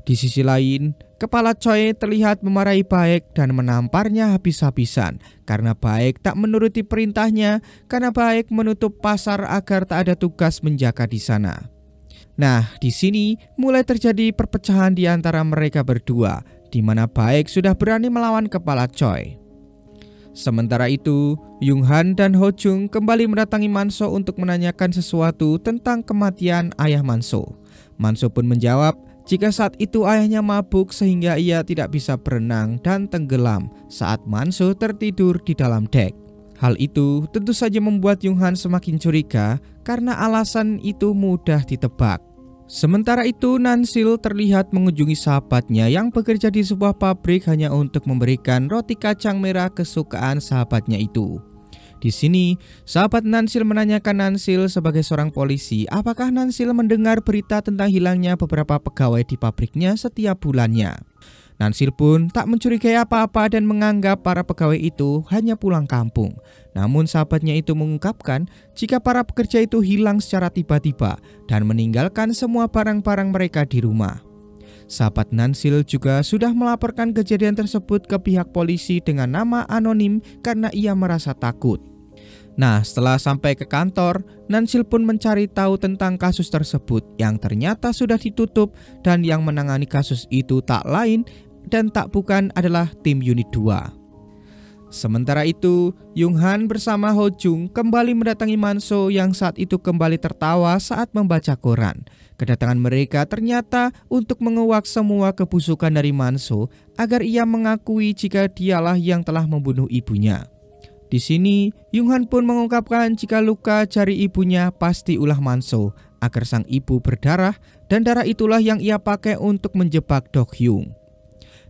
Di sisi lain, kepala Choi terlihat memarahi Baek dan menamparnya habis-habisan karena Baek tak menuruti perintahnya, karena Baek menutup pasar agar tak ada tugas menjaga di sana. Nah, di sini mulai terjadi perpecahan di antara mereka berdua, di mana Baek sudah berani melawan kepala Choi. Sementara itu, Yung Han dan Ho Jung kembali mendatangi Manso untuk menanyakan sesuatu tentang kematian ayah Manso. Manso pun menjawab jika saat itu ayahnya mabuk sehingga ia tidak bisa berenang dan tenggelam saat Manso tertidur di dalam dek. Hal itu tentu saja membuat Yung Han semakin curiga karena alasan itu mudah ditebak. Sementara itu, Nansil terlihat mengunjungi sahabatnya yang bekerja di sebuah pabrik hanya untuk memberikan roti kacang merah kesukaan sahabatnya itu. Di sini, sahabat Nansil menanyakan Nansil sebagai seorang polisi, apakah Nansil mendengar berita tentang hilangnya beberapa pegawai di pabriknya setiap bulannya. Nansil pun tak mencurigai apa-apa dan menganggap para pegawai itu hanya pulang kampung. Namun sahabatnya itu mengungkapkan jika para pekerja itu hilang secara tiba-tiba dan meninggalkan semua barang-barang mereka di rumah. Sahabat Nansil juga sudah melaporkan kejadian tersebut ke pihak polisi dengan nama anonim karena ia merasa takut. Nah, setelah sampai ke kantor, Nansil pun mencari tahu tentang kasus tersebut yang ternyata sudah ditutup, dan yang menangani kasus itu tak lain dan tak bukan adalah tim unit 2. Sementara itu, Yung Han bersama Ho Jung kembali mendatangi Manso yang saat itu kembali tertawa saat membaca koran. Kedatangan mereka ternyata untuk menguak semua kebusukan dari Manso agar ia mengakui jika dialah yang telah membunuh ibunya. Di sini, Yung Han pun mengungkapkan jika luka jari ibunya pasti ulah Manso agar sang ibu berdarah, dan darah itulah yang ia pakai untuk menjebak Dok Hyung.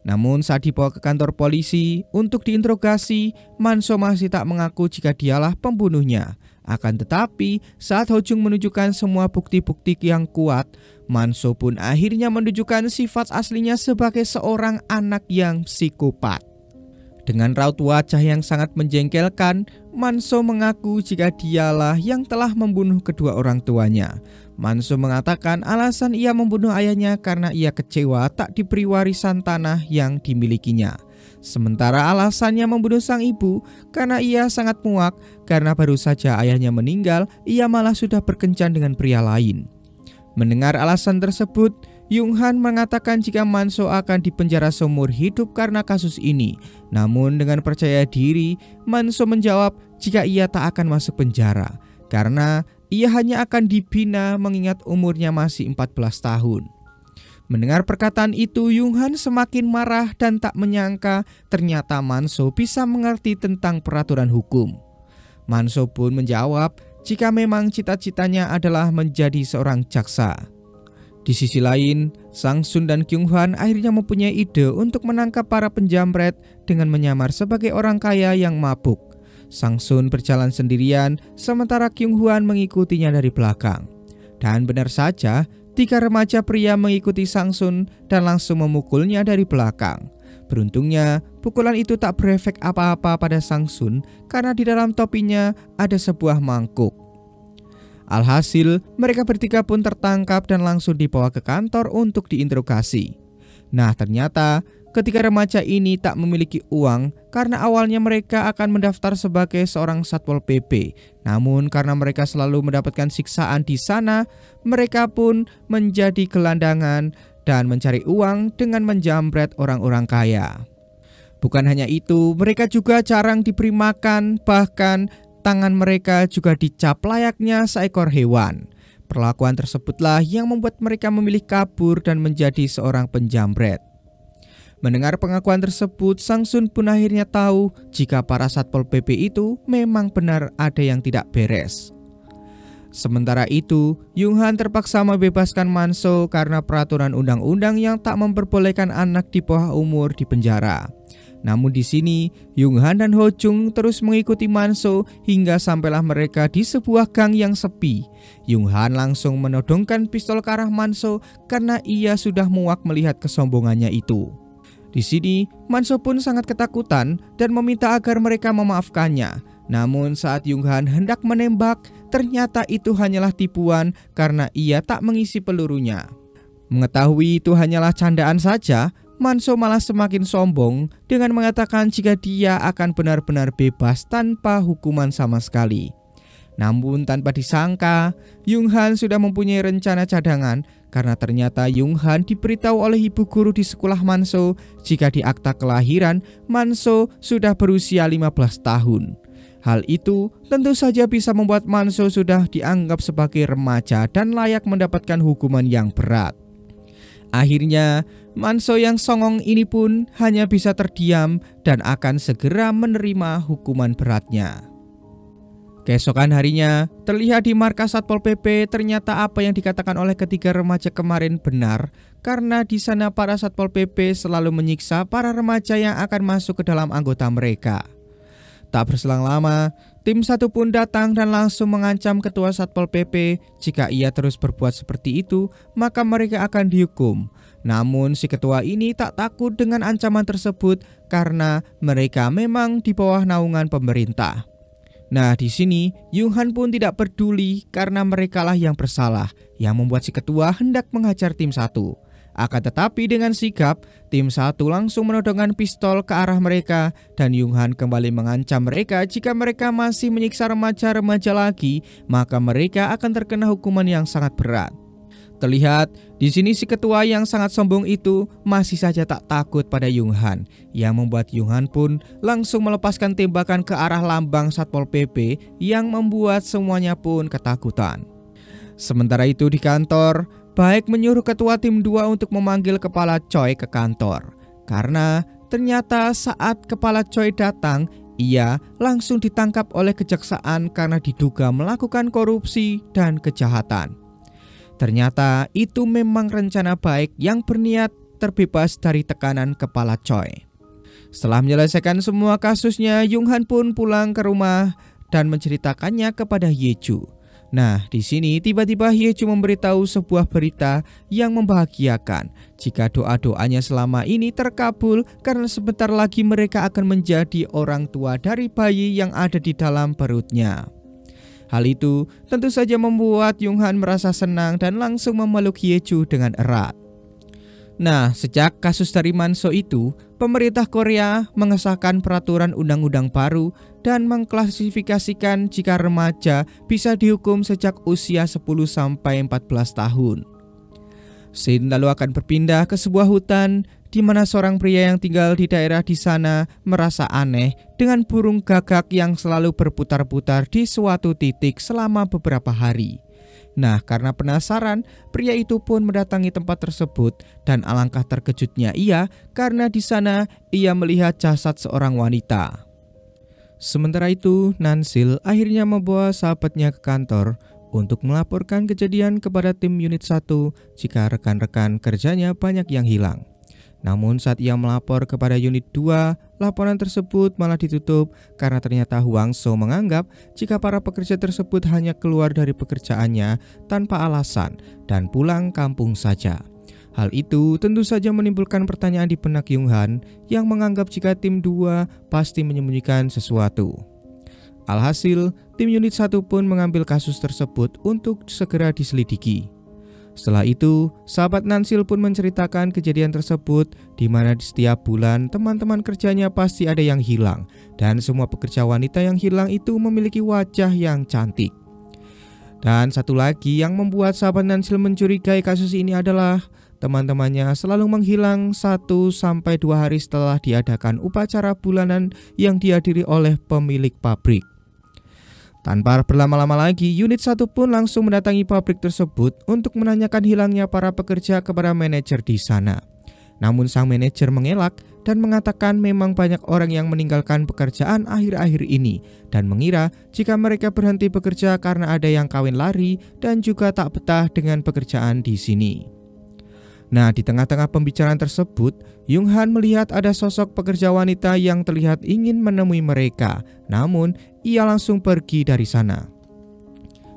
Namun saat dibawa ke kantor polisi untuk diinterogasi, Manso masih tak mengaku jika dialah pembunuhnya. Akan tetapi saat Ho Jung menunjukkan semua bukti-bukti yang kuat, Manso pun akhirnya menunjukkan sifat aslinya sebagai seorang anak yang psikopat. Dengan raut wajah yang sangat menjengkelkan, Manso mengaku jika dialah yang telah membunuh kedua orang tuanya. Manso mengatakan alasan ia membunuh ayahnya karena ia kecewa tak diberi warisan tanah yang dimilikinya. Sementara alasannya membunuh sang ibu karena ia sangat muak karena baru saja ayahnya meninggal, ia malah sudah berkencan dengan pria lain. Mendengar alasan tersebut, Yung Han mengatakan jika Manso akan dipenjara seumur hidup karena kasus ini. Namun dengan percaya diri, Manso menjawab jika ia tak akan masuk penjara karena ia hanya akan dibina mengingat umurnya masih 14 tahun. Mendengar perkataan itu, Yung Han semakin marah dan tak menyangka ternyata Manso bisa mengerti tentang peraturan hukum. Manso pun menjawab jika memang cita-citanya adalah menjadi seorang jaksa. Di sisi lain, Sang Sun dan Kyung Hwan akhirnya mempunyai ide untuk menangkap para penjamret dengan menyamar sebagai orang kaya yang mabuk. Sang Sun berjalan sendirian, sementara Kyung Hwan mengikutinya dari belakang. Dan benar saja, 3 remaja pria mengikuti Sang Sun dan langsung memukulnya dari belakang. Beruntungnya, pukulan itu tak berefek apa-apa pada Sang Sun karena di dalam topinya ada sebuah mangkuk. Alhasil, mereka bertiga pun tertangkap dan langsung dibawa ke kantor untuk diinterogasi. Nah, ternyata ketiga remaja ini tak memiliki uang karena awalnya mereka akan mendaftar sebagai seorang Satpol PP. Namun karena mereka selalu mendapatkan siksaan di sana, mereka pun menjadi gelandangan dan mencari uang dengan menjamret orang-orang kaya. Bukan hanya itu, mereka juga jarang diberi makan, bahkan tangan mereka juga dicap layaknya seekor hewan. Perlakuan tersebutlah yang membuat mereka memilih kabur dan menjadi seorang penjamret. Mendengar pengakuan tersebut, Sang Sun pun akhirnya tahu jika para Satpol PP itu memang benar ada yang tidak beres. Sementara itu, Yung Han terpaksa membebaskan Manso karena peraturan undang-undang yang tak memperbolehkan anak di bawah umur di penjara. Namun di sini, Yung Han dan Ho Chung terus mengikuti Manso hingga sampailah mereka di sebuah gang yang sepi. Yung Han langsung menodongkan pistol ke arah Manso karena ia sudah muak melihat kesombongannya itu. Di sini, Manso pun sangat ketakutan dan meminta agar mereka memaafkannya. Namun saat Yung Han hendak menembak, ternyata itu hanyalah tipuan karena ia tak mengisi pelurunya. Mengetahui itu hanyalah candaan saja, Manso malah semakin sombong dengan mengatakan jika dia akan benar-benar bebas tanpa hukuman sama sekali. Namun tanpa disangka, Yung Han sudah mempunyai rencana cadangan karena ternyata Yung Han diberitahu oleh ibu guru di sekolah Manso jika di akta kelahiran Manso sudah berusia 15 tahun. Hal itu tentu saja bisa membuat Manso sudah dianggap sebagai remaja dan layak mendapatkan hukuman yang berat. Akhirnya, Manso yang songong ini pun hanya bisa terdiam dan akan segera menerima hukuman beratnya. Keesokan harinya, terlihat di markas Satpol PP ternyata apa yang dikatakan oleh ketiga remaja kemarin benar, karena di sana para Satpol PP selalu menyiksa para remaja yang akan masuk ke dalam anggota mereka. Tak berselang lama, tim 1 pun datang dan langsung mengancam ketua Satpol PP jika ia terus berbuat seperti itu, maka mereka akan dihukum. Namun si ketua ini tak takut dengan ancaman tersebut karena mereka memang di bawah naungan pemerintah. Nah, di sini Yung Han pun tidak peduli karena merekalah yang bersalah, yang membuat si ketua hendak menghajar tim 1. Akan tetapi dengan sigap, tim 1 langsung menodongkan pistol ke arah mereka dan Yung Han kembali mengancam mereka jika mereka masih menyiksa remaja-remaja lagi, maka mereka akan terkena hukuman yang sangat berat. Terlihat di sini si ketua yang sangat sombong itu masih saja tak takut pada Yung Han, yang membuat Yung Han pun langsung melepaskan tembakan ke arah lambang Satpol PP yang membuat semuanya pun ketakutan. Sementara itu di kantor, Baek menyuruh ketua tim 2 untuk memanggil kepala Choi ke kantor. Karena ternyata saat kepala Choi datang, ia langsung ditangkap oleh kejaksaan karena diduga melakukan korupsi dan kejahatan. Ternyata itu memang rencana Baek yang berniat terbebas dari tekanan kepala Choi. Setelah menyelesaikan semua kasusnya, Yung Han pun pulang ke rumah dan menceritakannya kepada Yeju. Nah, di sini tiba-tiba Yeju memberitahu sebuah berita yang membahagiakan jika doa-doanya selama ini terkabul karena sebentar lagi mereka akan menjadi orang tua dari bayi yang ada di dalam perutnya. Hal itu tentu saja membuat Yung Han merasa senang dan langsung memeluk Yeju dengan erat. Nah, sejak kasus dari Manso itu, pemerintah Korea mengesahkan peraturan undang-undang baru dan mengklasifikasikan jika remaja bisa dihukum sejak usia 10-14 tahun. Scene lalu akan berpindah ke sebuah hutan di mana seorang pria yang tinggal di daerah di sana merasa aneh dengan burung gagak yang selalu berputar-putar di suatu titik selama beberapa hari. Nah, karena penasaran, pria itu pun mendatangi tempat tersebut dan alangkah terkejutnya ia karena di sana ia melihat jasad seorang wanita. Sementara itu, Nansil akhirnya membawa sahabatnya ke kantor untuk melaporkan kejadian kepada tim unit 1 jika rekan-rekan kerjanya banyak yang hilang. Namun saat ia melapor kepada unit 2, laporan tersebut malah ditutup karena ternyata Huang Shou menganggap jika para pekerja tersebut hanya keluar dari pekerjaannya tanpa alasan dan pulang kampung saja. Hal itu tentu saja menimbulkan pertanyaan di benak Yung Han yang menganggap jika tim 2 pasti menyembunyikan sesuatu. Alhasil, tim unit 1 pun mengambil kasus tersebut untuk segera diselidiki. Setelah itu, sahabat Nansil pun menceritakan kejadian tersebut di mana di setiap bulan teman-teman kerjanya pasti ada yang hilang dan semua pekerja wanita yang hilang itu memiliki wajah yang cantik. Dan satu lagi yang membuat sahabat Nansil mencurigai kasus ini adalah teman-temannya selalu menghilang 1-2 hari setelah diadakan upacara bulanan yang dihadiri oleh pemilik pabrik. Tanpa berlama-lama lagi, unit 1 pun langsung mendatangi pabrik tersebut untuk menanyakan hilangnya para pekerja kepada manajer di sana. Namun sang manajer mengelak dan mengatakan memang banyak orang yang meninggalkan pekerjaan akhir-akhir ini dan mengira jika mereka berhenti bekerja karena ada yang kawin lari dan juga tak betah dengan pekerjaan di sini. Nah, di tengah-tengah pembicaraan tersebut, Yung Han melihat ada sosok pekerja wanita yang terlihat ingin menemui mereka, namun ia langsung pergi dari sana.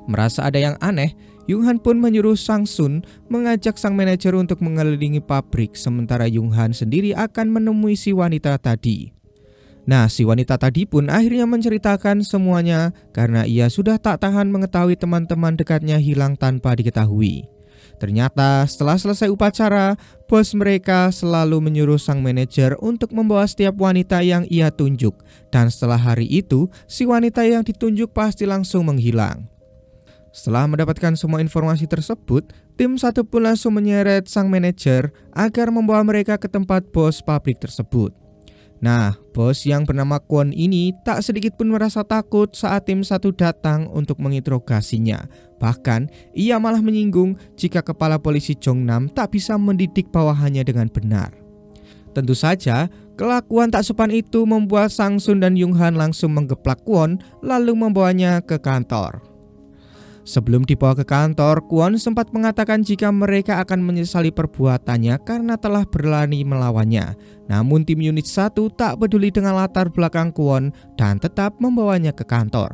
Merasa ada yang aneh, Yung Han pun menyuruh Sang Sun mengajak sang manajer untuk mengelilingi pabrik, sementara Yung Han sendiri akan menemui si wanita tadi. Nah, si wanita tadi pun akhirnya menceritakan semuanya karena ia sudah tak tahan mengetahui teman-teman dekatnya hilang tanpa diketahui. Ternyata setelah selesai upacara, bos mereka selalu menyuruh sang manajer untuk membawa setiap wanita yang ia tunjuk, dan setelah hari itu, si wanita yang ditunjuk pasti langsung menghilang. Setelah mendapatkan semua informasi tersebut, tim 1 pun langsung menyeret sang manajer agar membawa mereka ke tempat bos pabrik tersebut. Nah, bos yang bernama Kwon ini tak sedikit pun merasa takut saat tim 1 datang untuk menginterogasinya. Bahkan, ia malah menyinggung jika kepala polisi Jong Nam tak bisa mendidik bawahannya dengan benar. Tentu saja, kelakuan tak sopan itu membuat Sang Sun dan Yung Han langsung menggeplak Kwon lalu membawanya ke kantor. Sebelum dibawa ke kantor, Kwon sempat mengatakan jika mereka akan menyesali perbuatannya karena telah berani melawannya. Namun tim unit 1 tak peduli dengan latar belakang Kwon dan tetap membawanya ke kantor.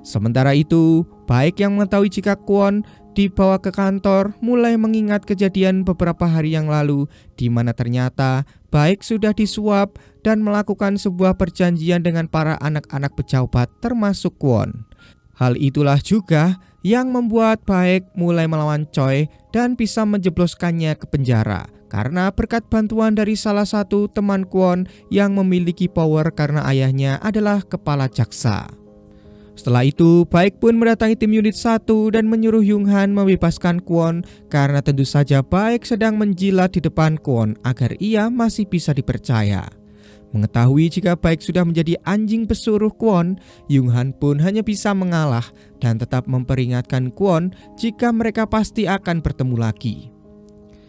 Sementara itu, Baek yang mengetahui jika Kwon dibawa ke kantor mulai mengingat kejadian beberapa hari yang lalu di mana ternyata Baek sudah disuap dan melakukan sebuah perjanjian dengan para anak-anak pejabat termasuk Kwon. Hal itulah juga yang membuat Baek mulai melawan Choi dan bisa menjebloskannya ke penjara karena berkat bantuan dari salah satu teman Kwon yang memiliki power karena ayahnya adalah kepala jaksa. Setelah itu, Baek pun mendatangi tim unit 1 dan menyuruh Yung Han membebaskan Kwon karena tentu saja Baek sedang menjilat di depan Kwon agar ia masih bisa dipercaya. Mengetahui jika Baek sudah menjadi anjing pesuruh Kwon, Yung Han pun hanya bisa mengalah dan tetap memperingatkan Kwon jika mereka pasti akan bertemu lagi.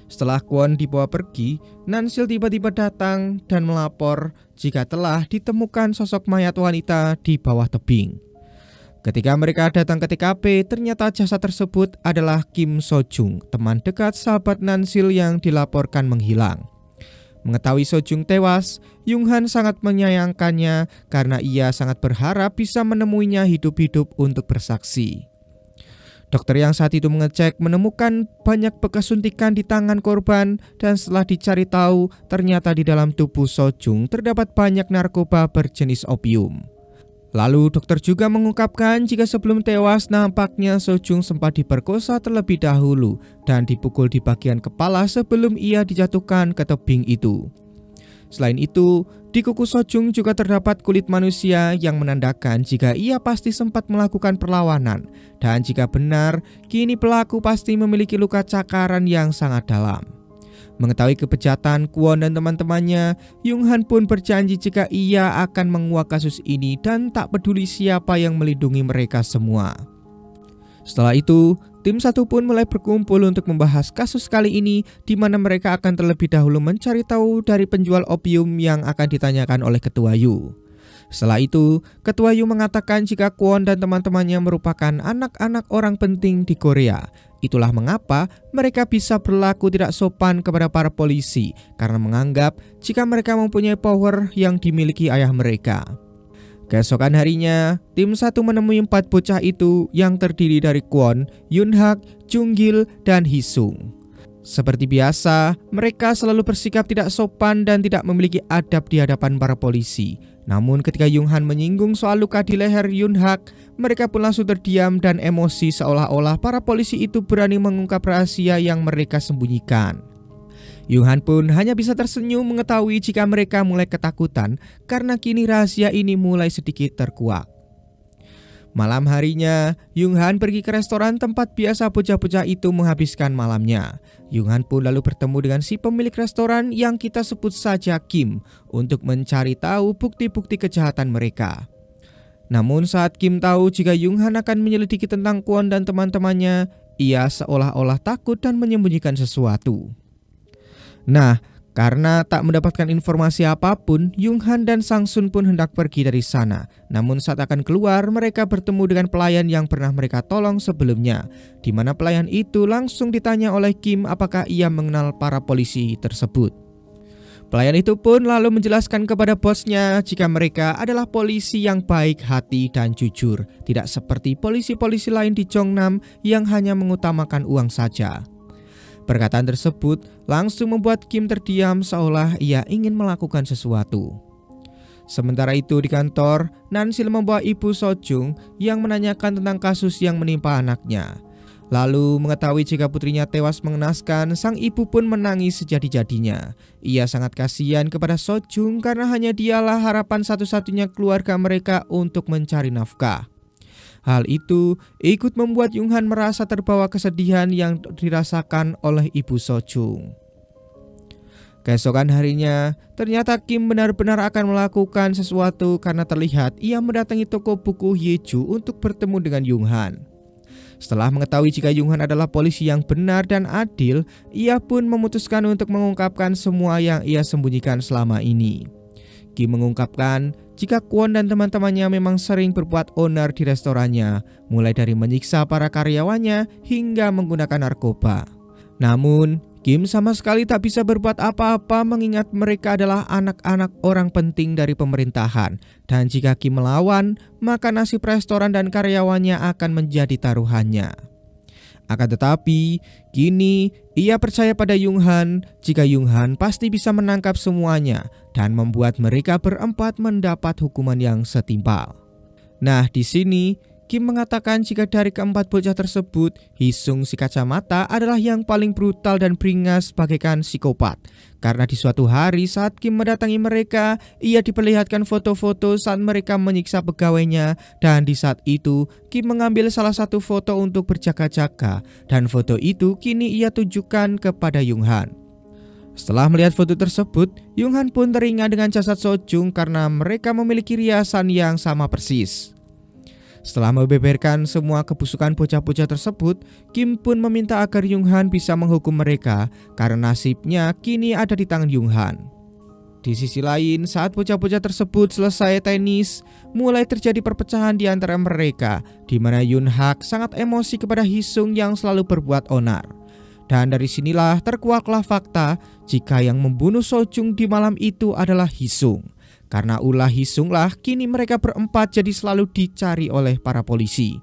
Setelah Kwon dibawa pergi, Nansil tiba-tiba datang dan melapor jika telah ditemukan sosok mayat wanita di bawah tebing. Ketika mereka datang ke TKP, ternyata jasad tersebut adalah Kim So Jung, teman dekat sahabat Nansil yang dilaporkan menghilang. Mengetahui So Jung tewas, Yung Han sangat menyayangkannya karena ia sangat berharap bisa menemuinya hidup-hidup untuk bersaksi. Dokter yang saat itu mengecek menemukan banyak bekas suntikan di tangan korban dan setelah dicari tahu ternyata di dalam tubuh So Jung terdapat banyak narkoba berjenis opium. Lalu dokter juga mengungkapkan jika sebelum tewas nampaknya So Jung sempat diperkosa terlebih dahulu dan dipukul di bagian kepala sebelum ia dijatuhkan ke tebing itu. Selain itu, di kuku So Jung juga terdapat kulit manusia yang menandakan jika ia pasti sempat melakukan perlawanan. Dan jika benar, kini pelaku pasti memiliki luka cakaran yang sangat dalam. Mengetahui kebejatan Kwon dan teman-temannya, Yung Han pun berjanji jika ia akan menguak kasus ini dan tak peduli siapa yang melindungi mereka semua. Setelah itu, tim 1 pun mulai berkumpul untuk membahas kasus kali ini di mana mereka akan terlebih dahulu mencari tahu dari penjual opium yang akan ditanyakan oleh Ketua Yu. Setelah itu, Ketua Yu mengatakan jika Kwon dan teman-temannya merupakan anak-anak orang penting di Korea. Itulah mengapa mereka bisa berlaku tidak sopan kepada para polisi karena menganggap jika mereka mempunyai power yang dimiliki ayah mereka. Keesokan harinya, tim 1 menemui 4 bocah itu yang terdiri dari Kwon, Yun Hak, Jung Gil, dan Hee Sung. Seperti biasa, mereka selalu bersikap tidak sopan dan tidak memiliki adab di hadapan para polisi. Namun ketika Yung Han menyinggung soal luka di leher Yun Hak, mereka pun langsung terdiam dan emosi seolah-olah para polisi itu berani mengungkap rahasia yang mereka sembunyikan. Yung Han pun hanya bisa tersenyum mengetahui jika mereka mulai ketakutan karena kini rahasia ini mulai sedikit terkuak. Malam harinya, Yung Han pergi ke restoran tempat biasa bocah-bocah itu menghabiskan malamnya. Yung Han pun lalu bertemu dengan si pemilik restoran yang kita sebut saja Kim untuk mencari tahu bukti-bukti kejahatan mereka. Namun saat Kim tahu jika Yung Han akan menyelidiki tentang Kwon dan teman-temannya, ia seolah-olah takut dan menyembunyikan sesuatu. Nah, karena tak mendapatkan informasi apapun, Yung-han dan Sang-sun pun hendak pergi dari sana. Namun saat akan keluar, mereka bertemu dengan pelayan yang pernah mereka tolong sebelumnya, di mana pelayan itu langsung ditanya oleh Kim apakah ia mengenal para polisi tersebut. Pelayan itu pun lalu menjelaskan kepada bosnya jika mereka adalah polisi yang baik hati dan jujur, tidak seperti polisi-polisi lain di Jongnam yang hanya mengutamakan uang saja. Perkataan tersebut langsung membuat Kim terdiam seolah ia ingin melakukan sesuatu. Sementara itu di kantor, Nansil membawa ibu Sojung yang menanyakan tentang kasus yang menimpa anaknya. Lalu mengetahui jika putrinya tewas mengenaskan, sang ibu pun menangis sejadi-jadinya. Ia sangat kasihan kepada Sojung karena hanya dialah harapan satu-satunya keluarga mereka untuk mencari nafkah. Hal itu ikut membuat Yung-han merasa terbawa kesedihan yang dirasakan oleh ibu Sojung. Keesokan harinya, ternyata Kim benar-benar akan melakukan sesuatu karena terlihat ia mendatangi toko buku Yeju untuk bertemu dengan Yung-han. Setelah mengetahui jika Yung-han adalah polisi yang benar dan adil, ia pun memutuskan untuk mengungkapkan semua yang ia sembunyikan selama ini. Kim mengungkapkan jika Kwon dan teman-temannya memang sering berbuat onar di restorannya, mulai dari menyiksa para karyawannya hingga menggunakan narkoba. Namun, Kim sama sekali tak bisa berbuat apa-apa mengingat mereka adalah anak-anak orang penting dari pemerintahan. Dan jika Kim melawan, maka nasib restoran dan karyawannya akan menjadi taruhannya. Akan tetapi, kini ia percaya pada Yung-han jika Yung-han pasti bisa menangkap semuanya dan membuat mereka berempat mendapat hukuman yang setimpal. Nah, di sini Kim mengatakan jika dari keempat bocah tersebut, Hisung si kacamata adalah yang paling brutal dan beringas bagaikan psikopat. Karena di suatu hari saat Kim mendatangi mereka, ia diperlihatkan foto-foto saat mereka menyiksa pegawainya, dan di saat itu Kim mengambil salah satu foto untuk berjaga-jaga, dan foto itu kini ia tunjukkan kepada Yung-han. Setelah melihat foto tersebut, Yung-han pun teringat dengan jasad Sojung karena mereka memiliki riasan yang sama persis. Setelah membeberkan semua kebusukan bocah-bocah tersebut, Kim pun meminta agar Yung-han bisa menghukum mereka karena nasibnya kini ada di tangan Yung-han. Di sisi lain, saat bocah-bocah tersebut selesai tenis, mulai terjadi perpecahan di antara mereka, di mana Yun-hak sangat emosi kepada Hisung yang selalu berbuat onar. Dan dari sinilah terkuaklah fakta jika yang membunuh Sojung di malam itu adalah Hisung. Karena ulah Hisunglah kini mereka berempat jadi selalu dicari oleh para polisi.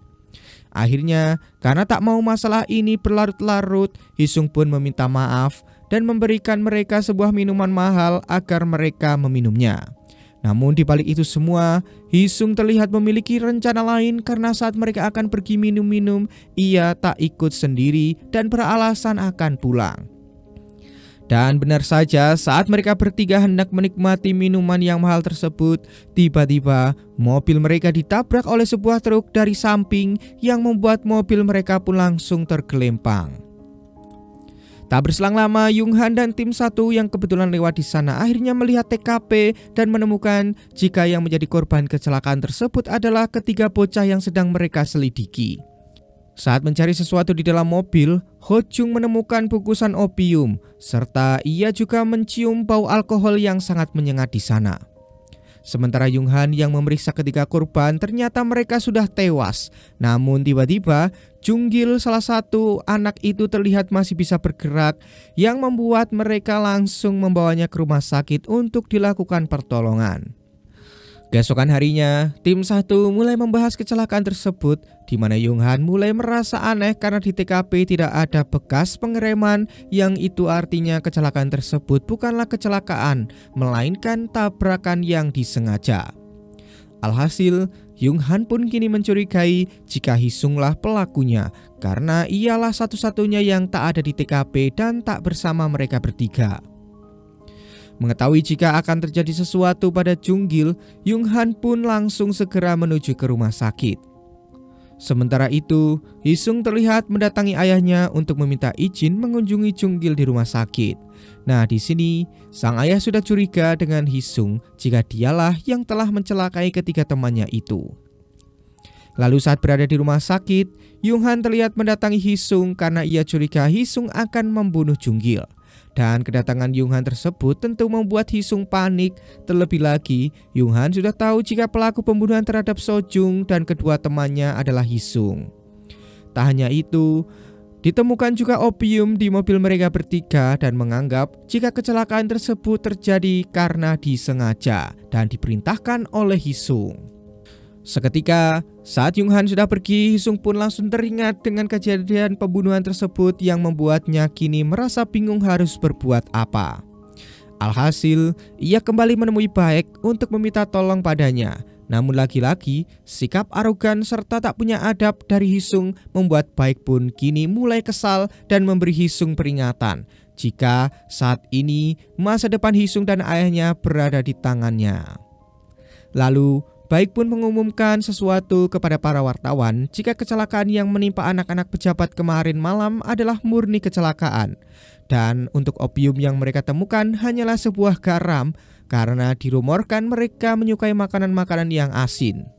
Akhirnya, karena tak mau masalah ini berlarut-larut, Hisung pun meminta maaf dan memberikan mereka sebuah minuman mahal agar mereka meminumnya. Namun di balik itu semua, Hisung terlihat memiliki rencana lain karena saat mereka akan pergi minum-minum, ia tak ikut sendiri dan beralasan akan pulang. Dan benar saja, saat mereka bertiga hendak menikmati minuman yang mahal tersebut, tiba-tiba mobil mereka ditabrak oleh sebuah truk dari samping yang membuat mobil mereka pun langsung tergelempang. Tak berselang lama, Yung-han dan tim 1 yang kebetulan lewat di sana akhirnya melihat TKP dan menemukan jika yang menjadi korban kecelakaan tersebut adalah ketiga bocah yang sedang mereka selidiki. Saat mencari sesuatu di dalam mobil, Ho Jung menemukan bungkusan opium, serta ia juga mencium bau alkohol yang sangat menyengat di sana. Sementara Yung-han yang memeriksa ketiga korban ternyata mereka sudah tewas. Namun tiba-tiba Jung-gil salah satu anak itu terlihat masih bisa bergerak, yang membuat mereka langsung membawanya ke rumah sakit untuk dilakukan pertolongan. Keesokan harinya, tim 1 mulai membahas kecelakaan tersebut, di mana Yung-han mulai merasa aneh karena di TKP tidak ada bekas pengereman, yang itu artinya kecelakaan tersebut bukanlah kecelakaan, melainkan tabrakan yang disengaja. Alhasil, Yung-han pun kini mencurigai jika Hisunglah pelakunya, karena ialah satu-satunya yang tak ada di TKP dan tak bersama mereka bertiga. Mengetahui jika akan terjadi sesuatu pada Jung-gil, Yung-han pun langsung segera menuju ke rumah sakit. Sementara itu, Hisung terlihat mendatangi ayahnya untuk meminta izin mengunjungi Jung-gil di rumah sakit. Nah, di sini sang ayah sudah curiga dengan Hisung jika dialah yang telah mencelakai ketiga temannya itu. Lalu saat berada di rumah sakit, Yung-han terlihat mendatangi Hisung karena ia curiga Hisung akan membunuh Jung-gil. Dan kedatangan Yung-han tersebut tentu membuat Hee-sung panik. Terlebih lagi, Yung-han sudah tahu jika pelaku pembunuhan terhadap Seo-jung dan kedua temannya adalah Hee-sung. Tak hanya itu, ditemukan juga opium di mobil mereka bertiga dan menganggap jika kecelakaan tersebut terjadi karena disengaja dan diperintahkan oleh Hee-sung. Seketika saat Yung-han sudah pergi, Hee-sung pun langsung teringat dengan kejadian pembunuhan tersebut yang membuatnya kini merasa bingung harus berbuat apa. Alhasil, ia kembali menemui Baek untuk meminta tolong padanya. Namun lagi-lagi, sikap arogan serta tak punya adab dari Hee-sung membuat Baek pun kini mulai kesal dan memberi Hee-sung peringatan jika saat ini masa depan Hee-sung dan ayahnya berada di tangannya. Lalu, Baek pun mengumumkan sesuatu kepada para wartawan jika kecelakaan yang menimpa anak-anak pejabat kemarin malam adalah murni kecelakaan. Dan untuk opium yang mereka temukan hanyalah sebuah garam karena dirumorkan mereka menyukai makanan-makanan yang asin.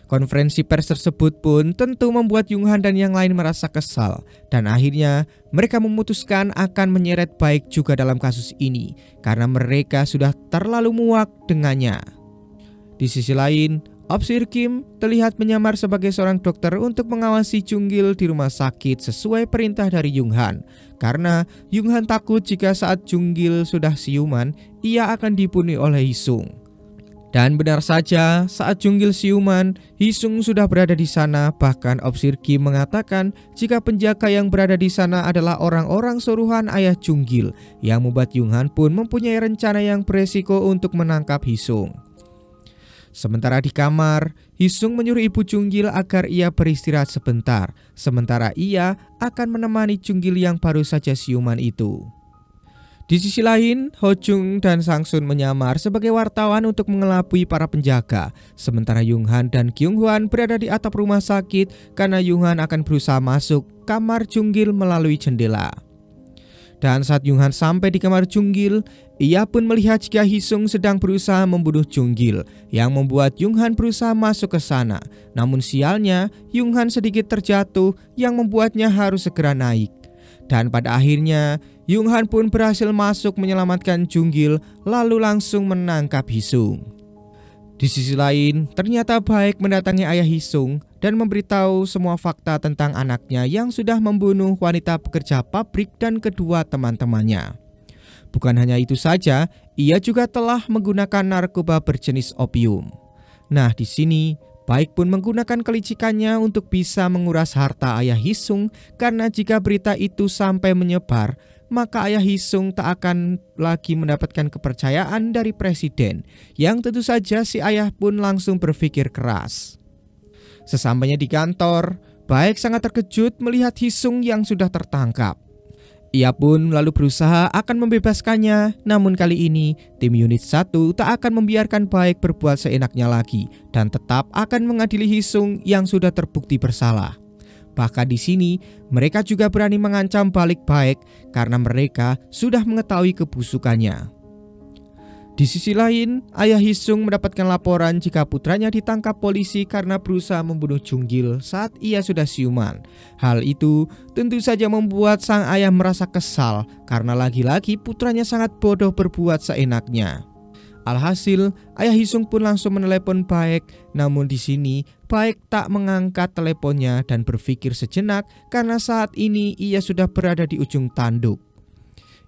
Konferensi pers tersebut pun tentu membuat Yung-han dan yang lain merasa kesal. Dan akhirnya mereka memutuskan akan menyeret Baek juga dalam kasus ini karena mereka sudah terlalu muak dengannya. Di sisi lain, Opsir Kim terlihat menyamar sebagai seorang dokter untuk mengawasi Jung-gil di rumah sakit sesuai perintah dari Yung-han. Karena Yung-han takut jika saat Jung-gil sudah siuman, ia akan dibunuh oleh Hee-sung. Dan benar saja, saat Jung-gil siuman, Hee-sung sudah berada di sana. Bahkan Opsir Kim mengatakan jika penjaga yang berada di sana adalah orang-orang suruhan ayah Jung-gil, yang membuat Yung-han pun mempunyai rencana yang beresiko untuk menangkap Hee-sung. Sementara di kamar, Hee-sung menyuruh ibu Jung-gil agar ia beristirahat sebentar, sementara ia akan menemani Jung-gil yang baru saja siuman itu. Di sisi lain, Ho-jung dan Sang-sun menyamar sebagai wartawan untuk mengelabui para penjaga, sementara Yung-han dan Kyung-hwan berada di atap rumah sakit karena Yung-han akan berusaha masuk kamar Jung-gil melalui jendela. Dan saat Yung-han sampai di kamar Jung-gil, ia pun melihat jika Hee-sung sedang berusaha membunuh Jung-gil, yang membuat Yung-han berusaha masuk ke sana. Namun sialnya, Yung-han sedikit terjatuh yang membuatnya harus segera naik. Dan pada akhirnya, Yung-han pun berhasil masuk menyelamatkan Jung-gil lalu langsung menangkap Hee-sung. Di sisi lain, ternyata Baek mendatangi ayah Hee-sung dan memberitahu semua fakta tentang anaknya yang sudah membunuh wanita pekerja pabrik dan kedua teman-temannya. Bukan hanya itu saja, ia juga telah menggunakan narkoba berjenis opium. Nah, di sini Baek pun menggunakan kelicikannya untuk bisa menguras harta ayah Hee-sung karena jika berita itu sampai menyebar, maka ayah Hee-sung tak akan lagi mendapatkan kepercayaan dari presiden, yang tentu saja si ayah pun langsung berpikir keras. Sesampainya di kantor, Baek sangat terkejut melihat Hee-sung yang sudah tertangkap. Ia pun lalu berusaha akan membebaskannya, namun kali ini tim unit 1 tak akan membiarkan Baek berbuat seenaknya lagi dan tetap akan mengadili Hee-sung yang sudah terbukti bersalah. Bahkan di sini mereka juga berani mengancam balik Baek karena mereka sudah mengetahui kebusukannya. Di sisi lain, ayah Hee-sung mendapatkan laporan jika putranya ditangkap polisi karena berusaha membunuh Jung-gil saat ia sudah siuman. Hal itu tentu saja membuat sang ayah merasa kesal karena lagi-lagi putranya sangat bodoh berbuat seenaknya. Alhasil, ayah Hee-sung pun langsung menelepon Baek, namun di sini Baek tak mengangkat teleponnya dan berpikir sejenak karena saat ini ia sudah berada di ujung tanduk.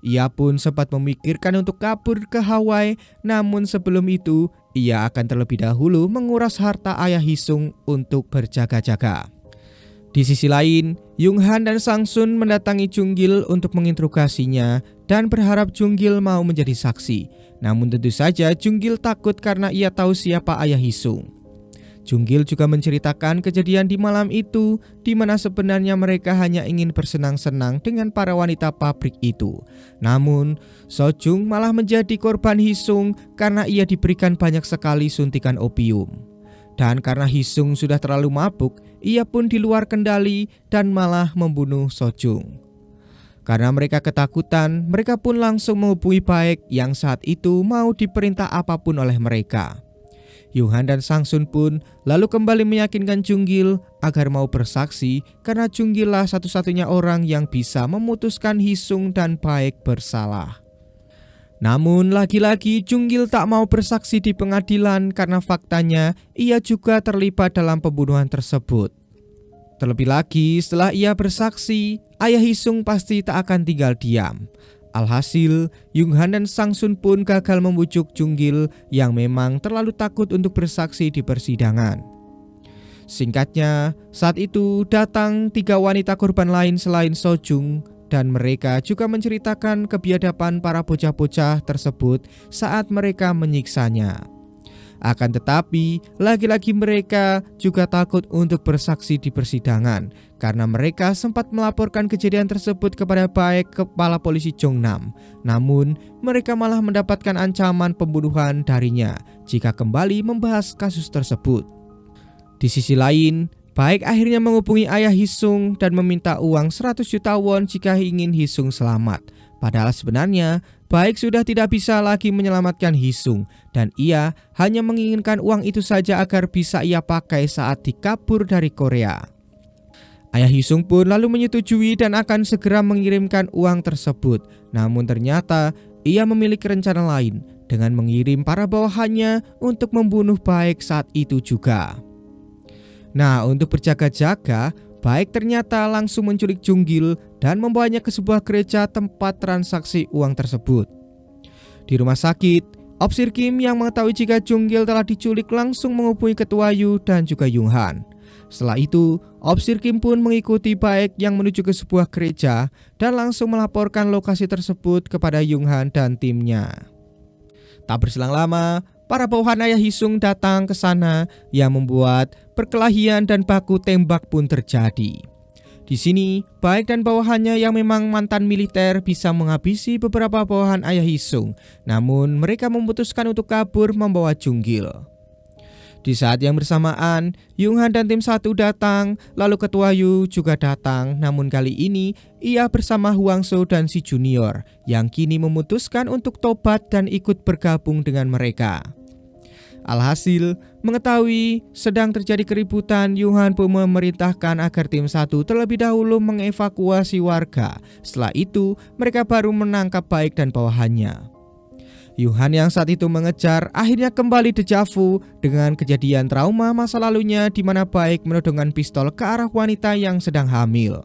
Ia pun sempat memikirkan untuk kabur ke Hawaii, namun sebelum itu ia akan terlebih dahulu menguras harta ayah Hee-sung untuk berjaga-jaga. Di sisi lain, Yung-han dan Sang-sun mendatangi Jung-gil untuk menginterogasinya dan berharap Jung-gil mau menjadi saksi. Namun tentu saja Jung-gil takut karena ia tahu siapa ayah Hee-sung. Jung-gil juga menceritakan kejadian di malam itu, di mana sebenarnya mereka hanya ingin bersenang-senang dengan para wanita pabrik itu. Namun, Seo-jung malah menjadi korban Hee-sung karena ia diberikan banyak sekali suntikan opium. Dan karena Hee-sung sudah terlalu mabuk, ia pun di luar kendali dan malah membunuh Seo-jung. Karena mereka ketakutan, mereka pun langsung menghubungi Baek yang saat itu mau diperintah apapun oleh mereka. Yung-han dan Sang-sun pun lalu kembali meyakinkan Jung-gil agar mau bersaksi karena Jung-gil lah satu-satunya orang yang bisa memutuskan Hee-sung dan Baek bersalah. Namun lagi-lagi Jung-gil tak mau bersaksi di pengadilan karena faktanya ia juga terlibat dalam pembunuhan tersebut. Terlebih lagi setelah ia bersaksi, ayah Hee-sung pasti tak akan tinggal diam. Alhasil, Yung-han dan Sang-sun pun gagal membujuk Jung-gil yang memang terlalu takut untuk bersaksi di persidangan. Singkatnya, saat itu datang 3 wanita korban lain selain So-jung dan mereka juga menceritakan kebiadaban para bocah-bocah tersebut saat mereka menyiksanya. Akan tetapi, lagi-lagi mereka juga takut untuk bersaksi di persidangan karena mereka sempat melaporkan kejadian tersebut kepada Baek, kepala polisi Jongnam. Namun, mereka malah mendapatkan ancaman pembunuhan darinya jika kembali membahas kasus tersebut. Di sisi lain, Baek akhirnya menghubungi ayah Hee-sung dan meminta uang 100 juta won jika ingin Hee-sung selamat. Padahal sebenarnya Baek sudah tidak bisa lagi menyelamatkan Hee-sung dan ia hanya menginginkan uang itu saja agar bisa ia pakai saat dikabur dari Korea. Ayah Hee-sung pun lalu menyetujui dan akan segera mengirimkan uang tersebut. Namun ternyata ia memiliki rencana lain dengan mengirim para bawahannya untuk membunuh Baek saat itu juga. Nah, untuk berjaga-jaga, Baek ternyata langsung menculik Jung-gil dan membawanya ke sebuah gereja tempat transaksi uang tersebut. Di rumah sakit, Opsir Kim yang mengetahui jika Jung-gil telah diculik langsung menghubungi ketua Yu dan juga Yung-han. Setelah itu, Opsir Kim pun mengikuti Baek yang menuju ke sebuah gereja dan langsung melaporkan lokasi tersebut kepada Yung-han dan timnya. Tak berselang lama, para bawahan ayah Hee-sung datang ke sana yang membuat perkelahian dan baku tembak pun terjadi. Di sini, Baek dan bawahannya yang memang mantan militer bisa menghabisi beberapa bawahan ayah Hee-sung. Namun mereka memutuskan untuk kabur membawa Jung-gil. Di saat yang bersamaan, Yung-han dan tim 1 datang, lalu ketua Yu juga datang. Namun kali ini ia bersama Hwang-so dan si junior yang kini memutuskan untuk tobat dan ikut bergabung dengan mereka. Alhasil, mengetahui sedang terjadi keributan, Yung-han pun memerintahkan agar tim 1 terlebih dahulu mengevakuasi warga. Setelah itu, mereka baru menangkap Baek dan bawahannya. Yung-han yang saat itu mengejar akhirnya kembali dejavu dengan kejadian trauma masa lalunya di mana Baek menodongkan pistol ke arah wanita yang sedang hamil.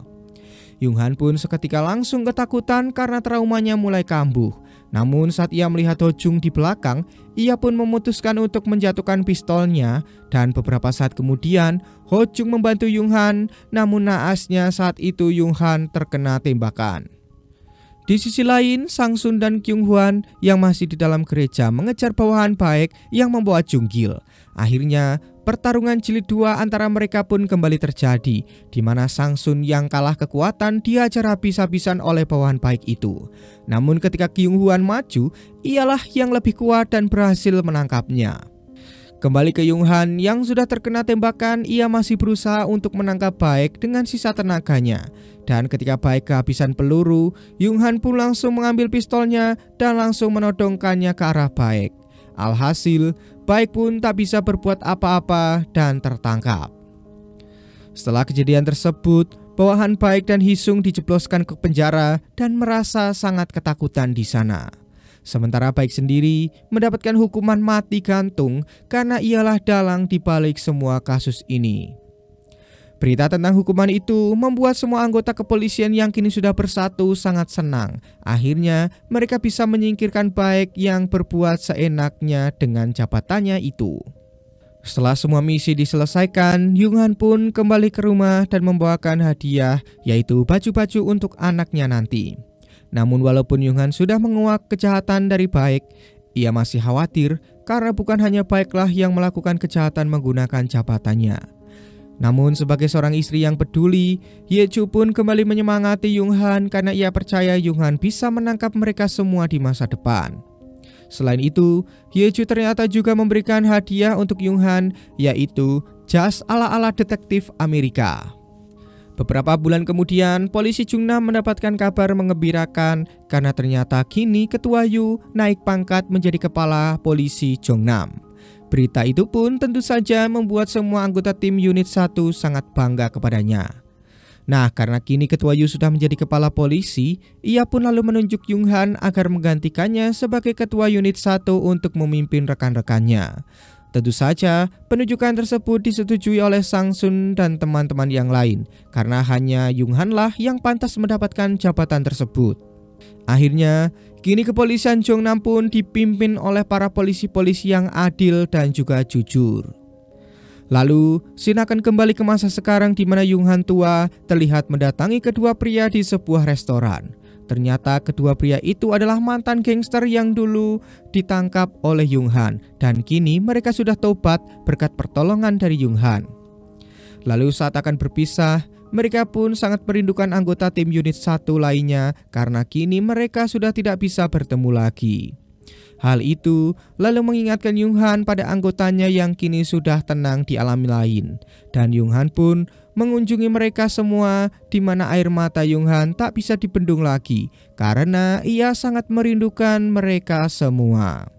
Yung-han pun seketika langsung ketakutan karena traumanya mulai kambuh. Namun saat ia melihat Ho-jung di belakang, ia pun memutuskan untuk menjatuhkan pistolnya dan beberapa saat kemudian Ho-jung membantu Yung-han, namun naasnya saat itu Yung-han terkena tembakan. Di sisi lain, Sang-sun dan Kyung-hwan yang masih di dalam gereja mengejar bawahan Baek yang membawa Jung-gil. Akhirnya, pertarungan jilid 2 antara mereka pun kembali terjadi, di mana Sang-sun yang kalah kekuatan dihajar habis-habisan oleh bawahan Baek itu. Namun ketika Kyung-hwan maju, ialah yang lebih kuat dan berhasil menangkapnya. Kembali ke Yung-han yang sudah terkena tembakan, ia masih berusaha untuk menangkap Baek dengan sisa tenaganya. Dan ketika Baek kehabisan peluru, Yung-han pun langsung mengambil pistolnya dan langsung menodongkannya ke arah Baek. Alhasil, Baek pun tak bisa berbuat apa-apa dan tertangkap. Setelah kejadian tersebut, bawahan Baek dan Hee-sung dijebloskan ke penjara dan merasa sangat ketakutan di sana. Sementara Baek sendiri mendapatkan hukuman mati gantung karena ialah dalang di balik semua kasus ini. Berita tentang hukuman itu membuat semua anggota kepolisian yang kini sudah bersatu sangat senang. Akhirnya mereka bisa menyingkirkan Baek yang berbuat seenaknya dengan jabatannya itu. Setelah semua misi diselesaikan, Yung-han pun kembali ke rumah dan membawakan hadiah, yaitu baju-baju untuk anaknya nanti. Namun walaupun Yung-han sudah menguak kejahatan dari Baek, ia masih khawatir karena bukan hanya Baeklah yang melakukan kejahatan menggunakan jabatannya. Namun sebagai seorang istri yang peduli, Hye-ju pun kembali menyemangati Yung-han karena ia percaya Yung-han bisa menangkap mereka semua di masa depan. Selain itu, Hye-ju ternyata juga memberikan hadiah untuk Yung-han, yaitu jas ala-ala detektif Amerika. Beberapa bulan kemudian, polisi Jungnam mendapatkan kabar mengembirakan karena ternyata kini ketua Yu naik pangkat menjadi kepala polisi Jongnam. Berita itu pun tentu saja membuat semua anggota tim unit 1 sangat bangga kepadanya. Nah, karena kini Ketua Yu sudah menjadi kepala polisi, ia pun lalu menunjuk Yung Han agar menggantikannya sebagai Ketua Unit 1 untuk memimpin rekan-rekannya. Tentu saja, penunjukan tersebut disetujui oleh Sang Sun dan teman-teman yang lain, karena hanya Yung Han lah yang pantas mendapatkan jabatan tersebut. Akhirnya, kini kepolisian Jeonnam pun dipimpin oleh para polisi-polisi yang adil dan juga jujur. Lalu, scene akan kembali ke masa sekarang di mana Yung Han tua terlihat mendatangi kedua pria di sebuah restoran. Ternyata kedua pria itu adalah mantan gangster yang dulu ditangkap oleh Yung Han, dan kini mereka sudah tobat berkat pertolongan dari Yung Han. Lalu saat akan berpisah, mereka pun sangat merindukan anggota tim unit 1 lainnya karena kini mereka sudah tidak bisa bertemu lagi. Hal itu lalu mengingatkan Yung Han pada anggotanya yang kini sudah tenang di alam lain. Dan Yung Han pun mengunjungi mereka semua, di mana air mata Yung Han tak bisa dibendung lagi karena ia sangat merindukan mereka semua.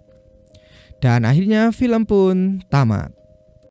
Dan akhirnya film pun tamat.